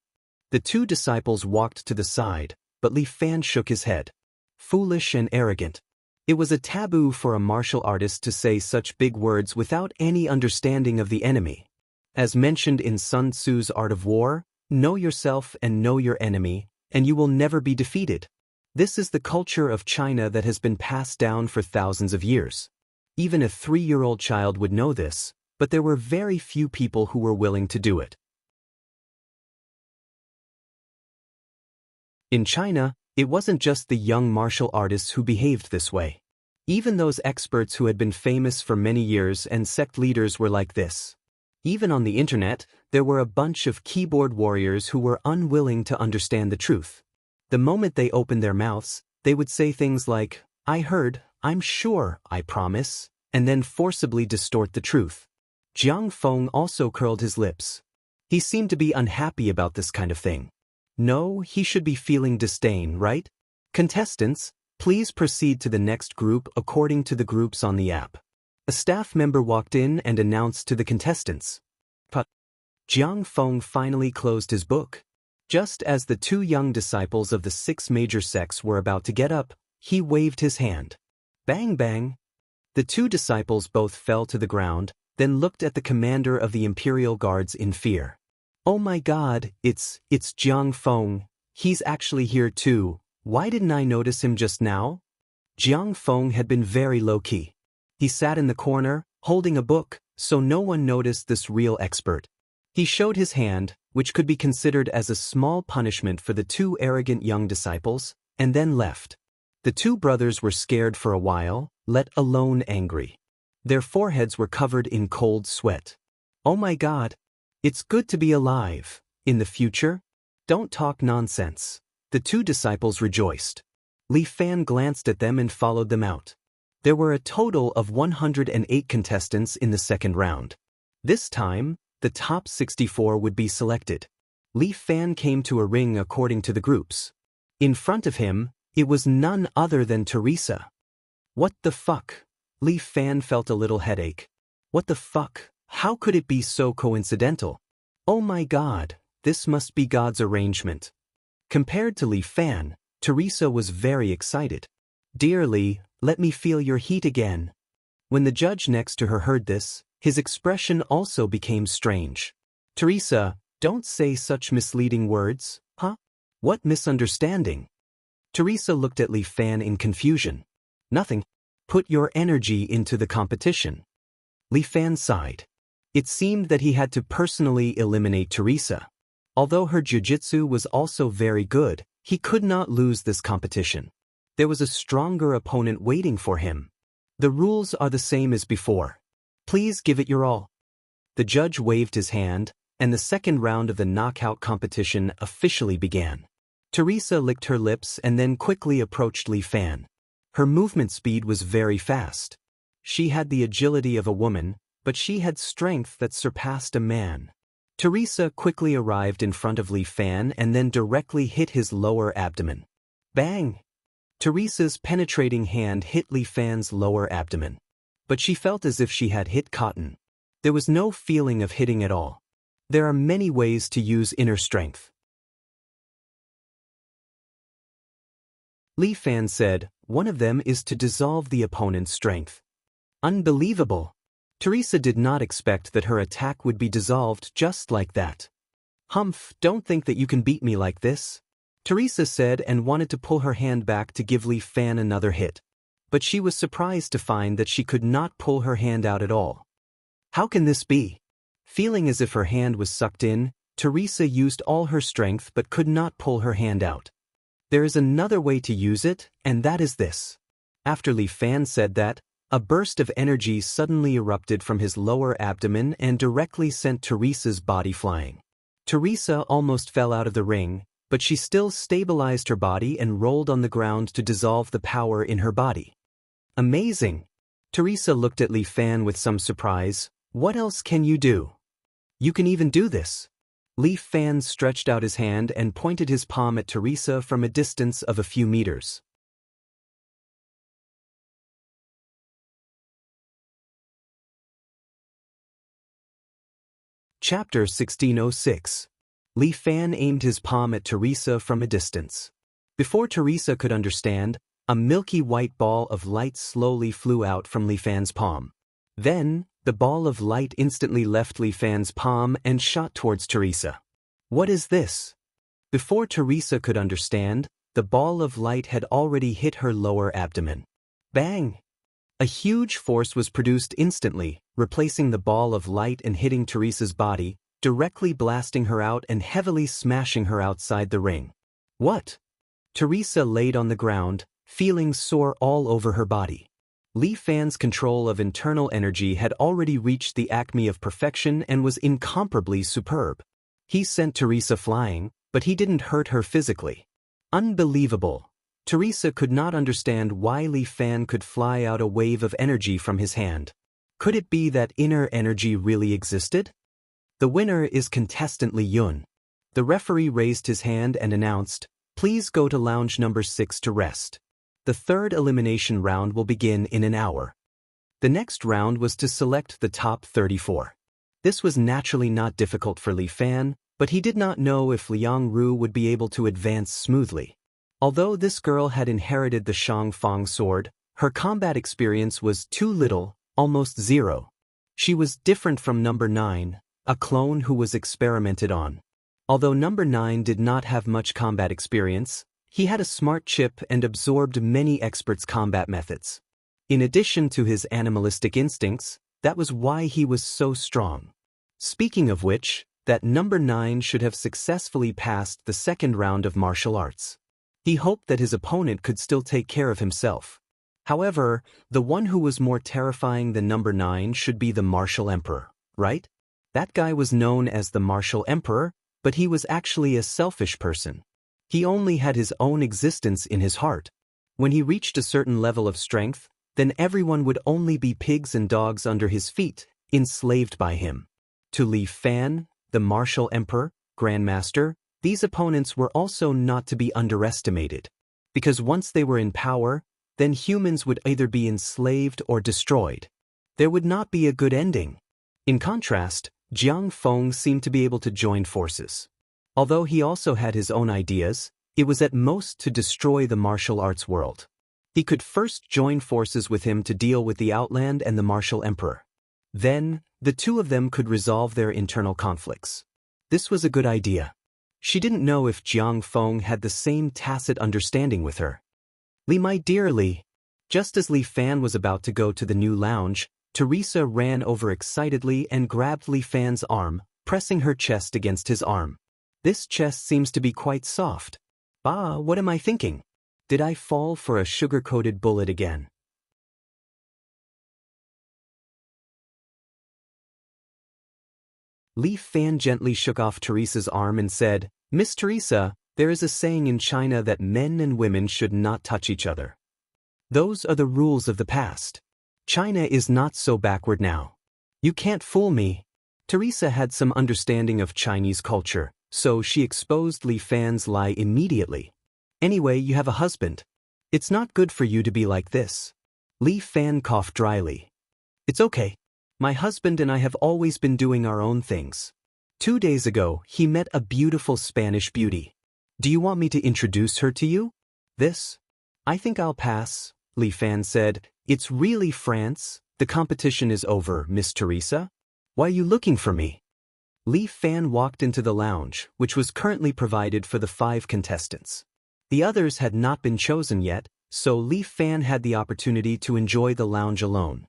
Speaker 1: The 2 disciples walked to the side, but Li Fan shook his head. Foolish and arrogant. It was a taboo for a martial artist to say such big words without any understanding of the enemy. As mentioned in Sun Tzu's Art of War, know yourself and know your enemy, and you will never be defeated. This is the culture of China that has been passed down for thousands of years. Even a 3-year-old child would know this, but there were very few people who were willing to do it. In China, it wasn't just the young martial artists who behaved this way. Even those experts who had been famous for many years and sect leaders were like this. Even on the internet, there were a bunch of keyboard warriors who were unwilling to understand the truth. The moment they opened their mouths, they would say things like, "I heard, I'm sure, I promise," and then forcibly distort the truth. Jiang Feng also curled his lips. He seemed to be unhappy about this kind of thing. No, he should be feeling disdain, right? Contestants, please proceed to the next group according to the groups on the app. A staff member walked in and announced to the contestants. Jiang Feng finally closed his book. Just as the two young disciples of the 6 major sects were about to get up, he waved his hand. Bang bang! The 2 disciples both fell to the ground, then looked at the commander of the Imperial Guards in fear. Oh my God, it's Jiang Feng. He's actually here too. Why didn't I notice him just now? Jiang Feng had been very low-key. He sat in the corner, holding a book, so no one noticed this real expert. He showed his hand, which could be considered as a small punishment for the 2 arrogant young disciples, and then left. The 2 brothers were scared for a while, let alone angry. Their foreheads were covered in cold sweat. Oh my God! It's good to be alive. In the future? Don't talk nonsense. The 2 disciples rejoiced. Li Fan glanced at them and followed them out. There were a total of 108 contestants in the second round. This time, the top 64 would be selected. Li Fan came to a ring according to the groups. In front of him, it was none other than Teresa. What the fuck? Li Fan felt a little headache. What the fuck? How could it be so coincidental? Oh my God, this must be God's arrangement. Compared to Li Fan, Teresa was very excited. Dear Li, let me feel your heat again. When the judge next to her heard this, his expression also became strange. Teresa, don't say such misleading words, huh? What misunderstanding? Teresa looked at Li Fan in confusion. Nothing. Put your energy into the competition. Li Fan sighed. It seemed that he had to personally eliminate Teresa. Although her jiu-jitsu was also very good, he could not lose this competition. There was a stronger opponent waiting for him. The rules are the same as before. Please give it your all. The judge waved his hand, and the second round of the knockout competition officially began. Teresa licked her lips and then quickly approached Li Fan. Her movement speed was very fast. She had the agility of a woman, but she had strength that surpassed a man. Teresa quickly arrived in front of Li Fan and then directly hit his lower abdomen. Bang! Teresa's penetrating hand hit Li Fan's lower abdomen. But she felt as if she had hit cotton. There was no feeling of hitting at all. There are many ways to use inner strength. Li Fan said, one of them is to dissolve the opponent's strength. Unbelievable! Teresa did not expect that her attack would be dissolved just like that. Humph, don't think that you can beat me like this, Teresa said and wanted to pull her hand back to give Li Fan another hit. But she was surprised to find that she could not pull her hand out at all. How can this be? Feeling as if her hand was sucked in, Teresa used all her strength but could not pull her hand out. There is another way to use it, and that is this. After Li Fan said that, a burst of energy suddenly erupted from his lower abdomen and directly sent Teresa's body flying. Teresa almost fell out of the ring, but she still stabilized her body and rolled on the ground to dissolve the power in her body. Amazing! Teresa looked at Li Fan with some surprise. What else can you do? You can even do this. Li Fan stretched out his hand and pointed his palm at Teresa from a distance of a few meters. Chapter 1606. Li Fan aimed his palm at Teresa from a distance. Before Teresa could understand, a milky white ball of light slowly flew out from Li Fan's palm. Then, the ball of light instantly left Li Fan's palm and shot towards Teresa. What is this? Before Teresa could understand, the ball of light had already hit her lower abdomen. Bang! A huge force was produced instantly, replacing the ball of light and hitting Teresa's body, directly blasting her out and heavily smashing her outside the ring. What? Teresa laid on the ground, feeling sore all over her body. Li Fan's control of internal energy had already reached the acme of perfection and was incomparably superb. He sent Teresa flying, but he didn't hurt her physically. Unbelievable. Teresa could not understand why Li Fan could fly out a wave of energy from his hand. Could it be that inner energy really existed? The winner is contestant Li Yun. The referee raised his hand and announced, "Please go to lounge number 6 to rest. The third elimination round will begin in an hour." The next round was to select the top 34. This was naturally not difficult for Li Fan, but he did not know if Liang Ru would be able to advance smoothly. Although this girl had inherited the Shang Fang sword, her combat experience was too little, almost zero. She was different from number 9, a clone who was experimented on. Although number 9 did not have much combat experience, he had a smart chip and absorbed many experts' combat methods. In addition to his animalistic instincts, that was why he was so strong. Speaking of which, that number 9 should have successfully passed the second round of martial arts. He hoped that his opponent could still take care of himself. However, the one who was more terrifying than number 9 should be the Martial Emperor, right? That guy was known as the Martial Emperor, but he was actually a selfish person. He only had his own existence in his heart. When he reached a certain level of strength, then everyone would only be pigs and dogs under his feet, enslaved by him. To Li Fan, the Martial Emperor, Grandmaster, these opponents were also not to be underestimated. Because once they were in power, then humans would either be enslaved or destroyed. There would not be a good ending. In contrast, Jiang Feng seemed to be able to join forces. Although he also had his own ideas, it was at most to destroy the martial arts world. He could first join forces with him to deal with the Outland and the Martial Emperor. Then, the two of them could resolve their internal conflicts. This was a good idea. She didn't know if Jiang Feng had the same tacit understanding with her. "Li, my dear Li." Just as Li Fan was about to go to the new lounge, Teresa ran over excitedly and grabbed Li Fan's arm, pressing her chest against his arm. "This chest seems to be quite soft. Ah, what am I thinking? Did I fall for a sugar-coated bullet again?" Li Fan gently shook off Teresa's arm and said, "Miss Teresa, there is a saying in China that men and women should not touch each other. Those are the rules of the past. China is not so backward now. You can't fool me." Teresa had some understanding of Chinese culture, so she exposed Li Fan's lie immediately. "Anyway, you have a husband. It's not good for you to be like this." Li Fan coughed dryly. "It's okay. My husband and I have always been doing our own things. 2 days ago, he met a beautiful Spanish beauty. Do you want me to introduce her to you?" "This? I think I'll pass," Li Fan said. "It's really France. The competition is over, Miss Teresa. Why are you looking for me?" Li Fan walked into the lounge, which was currently provided for the 5 contestants. The others had not been chosen yet, so Li Fan had the opportunity to enjoy the lounge alone.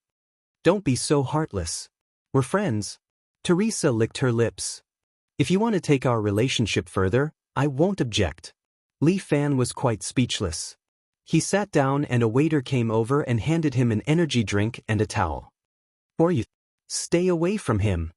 Speaker 1: "Don't be so heartless. We're friends." Teresa licked her lips. "If you want to take our relationship further, I won't object." Li Fan was quite speechless. He sat down and a waiter came over and handed him an energy drink and a towel. "For you, stay away from him."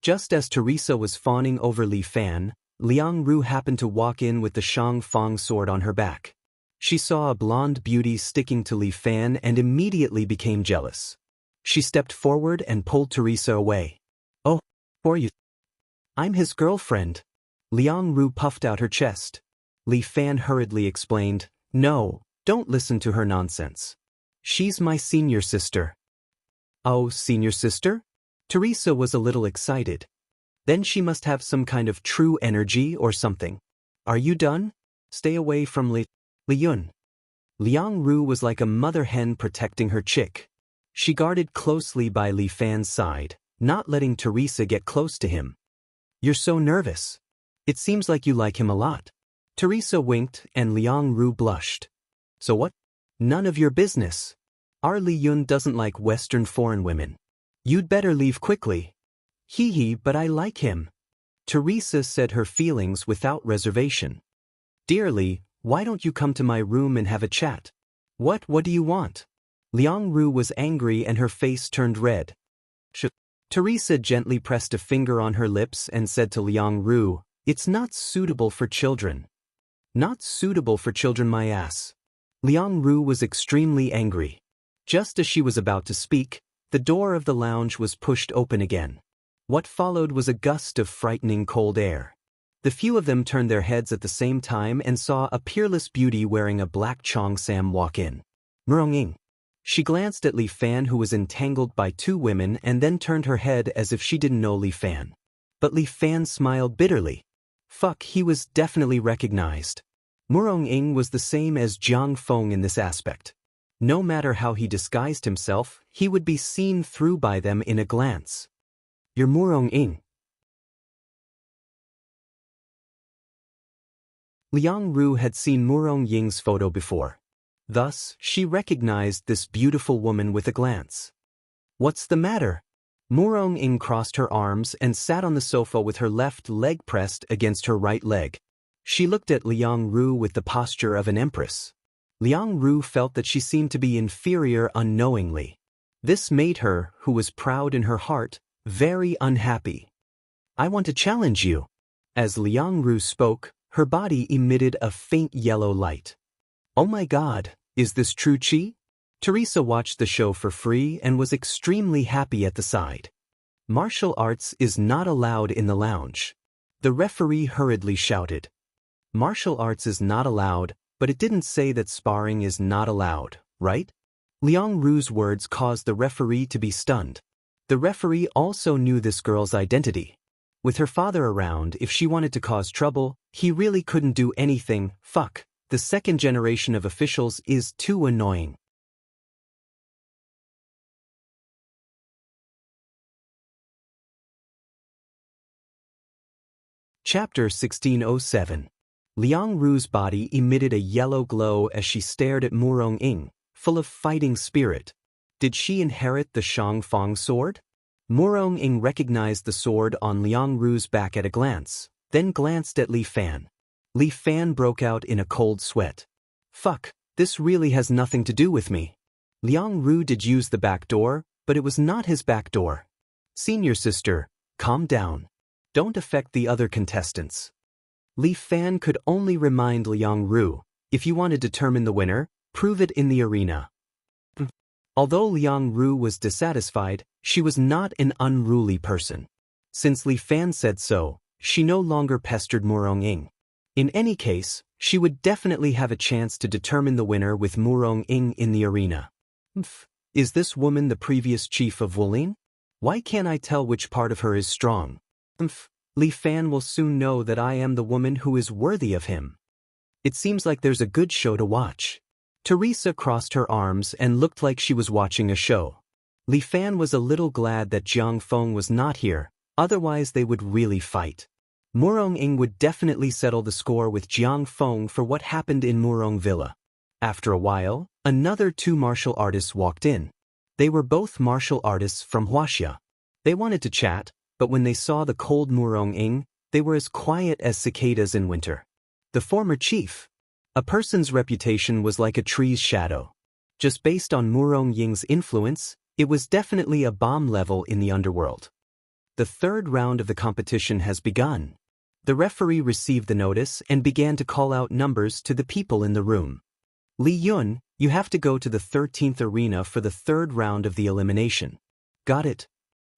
Speaker 1: Just as Teresa was fawning over Li Fan, Liang Ru happened to walk in with the Shang Fang sword on her back. She saw a blonde beauty sticking to Li Fan and immediately became jealous. She stepped forward and pulled Teresa away. "Oh, for you. I'm his girlfriend." Liang Ru puffed out her chest. Li Fan hurriedly explained, "No, don't listen to her nonsense. She's my senior sister." "Oh, senior sister?" Teresa was a little excited. "Then she must have some kind of true energy or something. Are you done? Stay away from Li Yun." Liang Ru was like a mother hen protecting her chick. She guarded closely by Li Fan's side, not letting Teresa get close to him. "You're so nervous. It seems like you like him a lot." Teresa winked and Liang Ru blushed. "So what? None of your business. Our Li Yun doesn't like Western foreign women. You'd better leave quickly." "Hee, but I like him." Teresa said her feelings without reservation. "Dearly, why don't you come to my room and have a chat?" What do you want?" Liang Ru was angry and her face turned red. Teresa gently pressed a finger on her lips and said to Liang Ru, "It's not suitable for children." "Not suitable for children, my ass." Liang Ru was extremely angry. Just as she was about to speak, the door of the lounge was pushed open again. What followed was a gust of frightening cold air. The few of them turned their heads at the same time and saw a peerless beauty wearing a black cheongsam walk in. Murong-ing. She glanced at Li Fan, who was entangled by two women, and then turned her head as if she didn't know Li Fan. But Li Fan smiled bitterly. Fuck, he was definitely recognized. Murong-ing was the same as Jiang Feng in this aspect. No matter how he disguised himself, he would be seen through by them in a glance. "You're Murong-ing." Liang Ru had seen Murong-ing's photo before. Thus, she recognized this beautiful woman with a glance. "What's the matter?" Murong-ing crossed her arms and sat on the sofa with her left leg pressed against her right leg. She looked at Liang Ru with the posture of an empress. Liang Ru felt that she seemed to be inferior unknowingly. This made her, who was proud in her heart, very unhappy. "I want to challenge you." As Liang Ru spoke, her body emitted a faint yellow light. "Oh my God, is this true chi?" Teresa watched the show for free and was extremely happy at the side. "Martial arts is not allowed in the lounge." The referee hurriedly shouted. "Martial arts is not allowed, but it didn't say that sparring is not allowed, right?" Liang Ru's words caused the referee to be stunned. The referee also knew this girl's identity. With her father around, if she wanted to cause trouble, he really couldn't do anything. Fuck. The second generation of officials is too annoying. Chapter 1607. Liang Ru's body emitted a yellow glow as she stared at Murong-ing, full of fighting spirit. Did she inherit the Shangfang sword? Murong-ing recognized the sword on Liang Ru's back at a glance, then glanced at Li Fan. Li Fan broke out in a cold sweat. "Fuck, this really has nothing to do with me." Liang Ru did use the back door, but it was not his back door. "Senior sister, calm down. Don't affect the other contestants." Li Fan could only remind Liang Ru, "If you want to determine the winner, prove it in the arena." Although Liang Ru was dissatisfied, she was not an unruly person. Since Li Fan said so, she no longer pestered Murong-ing. In any case, she would definitely have a chance to determine the winner with Murong-ing in the arena. Is this woman the previous chief of Wulin? Why can't I tell which part of her is strong? Li Fan will soon know that I am the woman who is worthy of him. It seems like there's a good show to watch. Teresa crossed her arms and looked like she was watching a show. Li Fan was a little glad that Jiang Feng was not here, otherwise they would really fight. Murong-ing would definitely settle the score with Jiang Feng for what happened in Murong Villa. After a while, another two martial artists walked in. They were both martial artists from Huaxia. They wanted to chat, but when they saw the cold Murong-ing, they were as quiet as cicadas in winter. The former chief. A person's reputation was like a tree's shadow. Just based on Murong-ing's influence, it was definitely a bomb level in the underworld. The third round of the competition has begun. The referee received the notice and began to call out numbers to the people in the room. "Li Yun, you have to go to the 13th arena for the third round of the elimination." "Got it."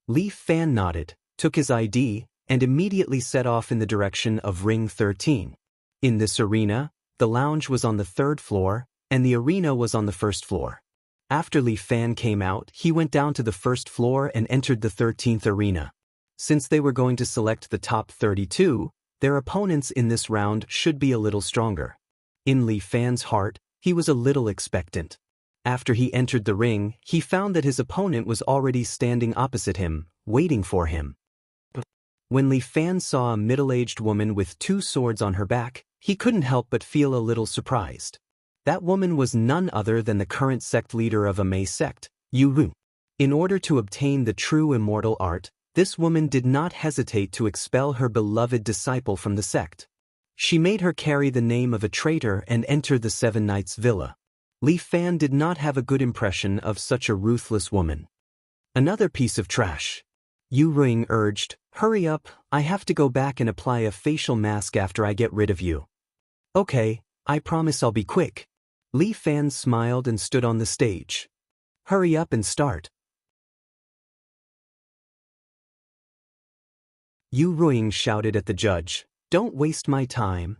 Speaker 1: Li Fan nodded, took his ID, and immediately set off in the direction of Ring 13. In this arena, the lounge was on the third floor, and the arena was on the first floor. After Li Fan came out, he went down to the first floor and entered the 13th arena. Since they were going to select the top 32, their opponents in this round should be a little stronger. In Li Fan's heart, he was a little expectant. After he entered the ring, he found that his opponent was already standing opposite him, waiting for him. When Li Fan saw a middle-aged woman with two swords on her back, he couldn't help but feel a little surprised. That woman was none other than the current sect leader of a Mei sect, Yu Ru. In order to obtain the true immortal art, this woman did not hesitate to expel her beloved disciple from the sect. She made her carry the name of a traitor and enter the Seven Knights Villa. Li Fan did not have a good impression of such a ruthless woman. Another piece of trash. Yu Ring urged, "Hurry up, I have to go back and apply a facial mask after I get rid of you." "Okay, I promise I'll be quick." Li Fan smiled and stood on the stage. "Hurry up and start." Yu Ring shouted at the judge, "Don't waste my time."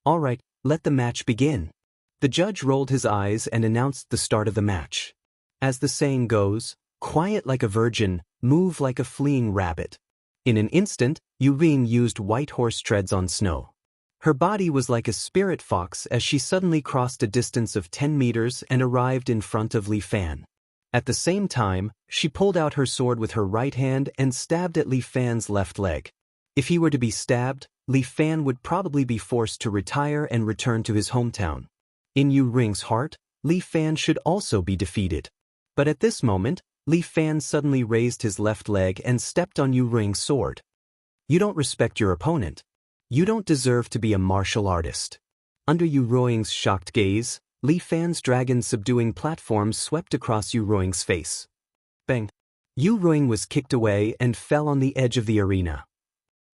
Speaker 1: "All right, let the match begin." The judge rolled his eyes and announced the start of the match. As the saying goes, quiet like a virgin, move like a fleeing rabbit. In an instant, Yu Ring used white horse treads on snow. Her body was like a spirit fox as she suddenly crossed a distance of 10 meters and arrived in front of Li Fan. At the same time, she pulled out her sword with her right hand and stabbed at Li Fan's left leg. If he were to be stabbed, Li Fan would probably be forced to retire and return to his hometown. In Yu Ring's heart, Li Fan should also be defeated. But at this moment, Li Fan suddenly raised his left leg and stepped on Yu Ring's sword. "You don't respect your opponent. You don't deserve to be a martial artist." Under Yu Ring's shocked gaze, Li Fan's dragon-subduing platform swept across Yu Ring's face. Bang! Yu Ring was kicked away and fell on the edge of the arena.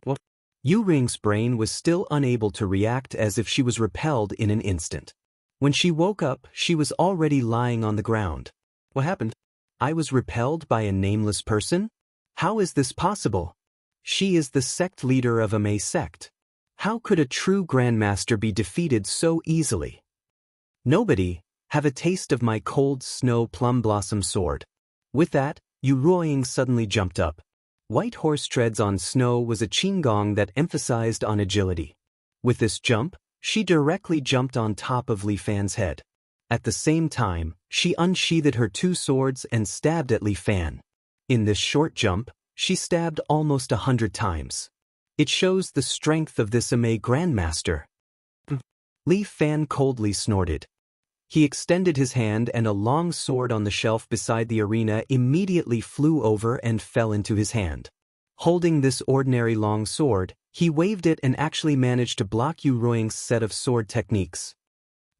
Speaker 1: What? Yu Ring's brain was still unable to react as if she was repelled in an instant. When she woke up, she was already lying on the ground. "What happened? I was repelled by a nameless person? How is this possible? She is the sect leader of a May sect. How could a true grandmaster be defeated so easily? Nobody, have a taste of my cold snow plum blossom sword." With that, Yu Ring suddenly jumped up. White horse treads on snow was a qigong that emphasized on agility. With this jump, she directly jumped on top of Li Fan's head. At the same time, she unsheathed her two swords and stabbed at Li Fan. In this short jump, she stabbed almost 100 times. It shows the strength of this Amei grandmaster. Li Fan coldly snorted. He extended his hand and a long sword on the shelf beside the arena immediately flew over and fell into his hand. Holding this ordinary long sword, he waved it and actually managed to block Yu Ring's set of sword techniques.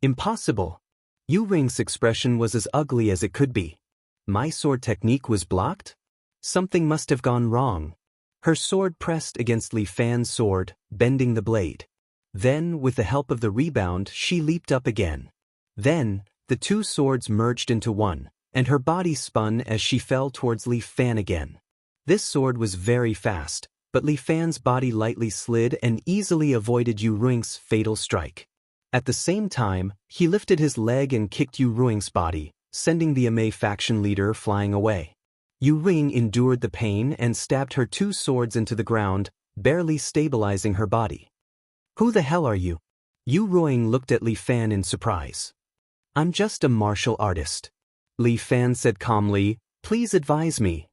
Speaker 1: Impossible! Yu Ring's expression was as ugly as it could be. My sword technique was blocked? Something must have gone wrong. Her sword pressed against Li Fan's sword, bending the blade. Then, with the help of the rebound, she leaped up again. Then, the two swords merged into one, and her body spun as she fell towards Li Fan again. This sword was very fast, but Li Fan's body lightly slid and easily avoided Yu Ring's fatal strike. At the same time, he lifted his leg and kicked Yu Ring's body, sending the Amei faction leader flying away. Yu Ring endured the pain and stabbed her two swords into the ground, barely stabilizing her body. "Who the hell are you?" Yu Ring looked at Li Fan in surprise. "I'm just a martial artist." Li Fan said calmly, "Please advise me."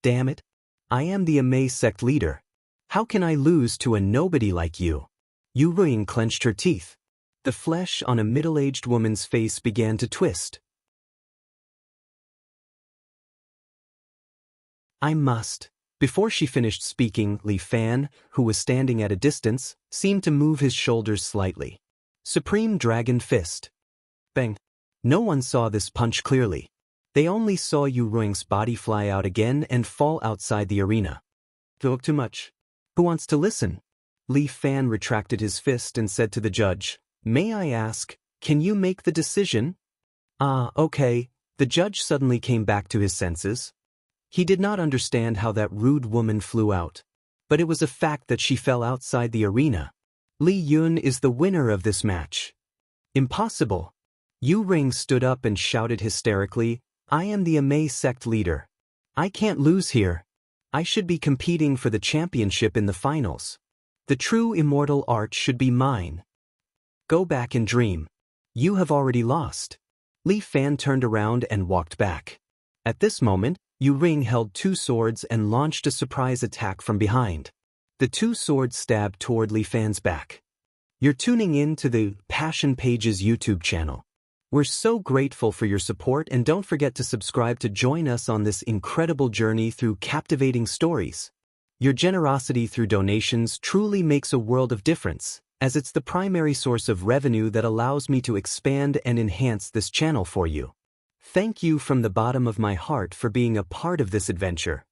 Speaker 1: "Damn it. I am the Amei sect leader. How can I lose to a nobody like you?" Yu Ring clenched her teeth. The flesh on a middle-aged woman's face began to twist. "I must." Before she finished speaking, Li Fan, who was standing at a distance, seemed to move his shoulders slightly. Supreme Dragon Fist. Bang. No one saw this punch clearly. They only saw Yu Ring's body fly out again and fall outside the arena. "Talk too much. Who wants to listen?" Li Fan retracted his fist and said to the judge, "May I ask, can you make the decision?" "Ah, okay." The judge suddenly came back to his senses. He did not understand how that rude woman flew out. But it was a fact that she fell outside the arena. Li Yun is the winner of this match. Impossible. Yu Ring stood up and shouted hysterically, "I am the Amei sect leader. I can't lose here. I should be competing for the championship in the finals. The true immortal art should be mine. Go back and dream. You have already lost." Li Fan turned around and walked back. At this moment, Yu Ring held two swords and launched a surprise attack from behind. The two swords stabbed toward Li Fan's back. You're tuning in to the Passion Pages YouTube channel. We're so grateful for your support, and don't forget to subscribe to join us on this incredible journey through captivating stories. Your generosity through donations truly makes a world of difference. as it's the primary source of revenue that allows me to expand and enhance this channel for you. Thank you from the bottom of my heart for being a part of this adventure.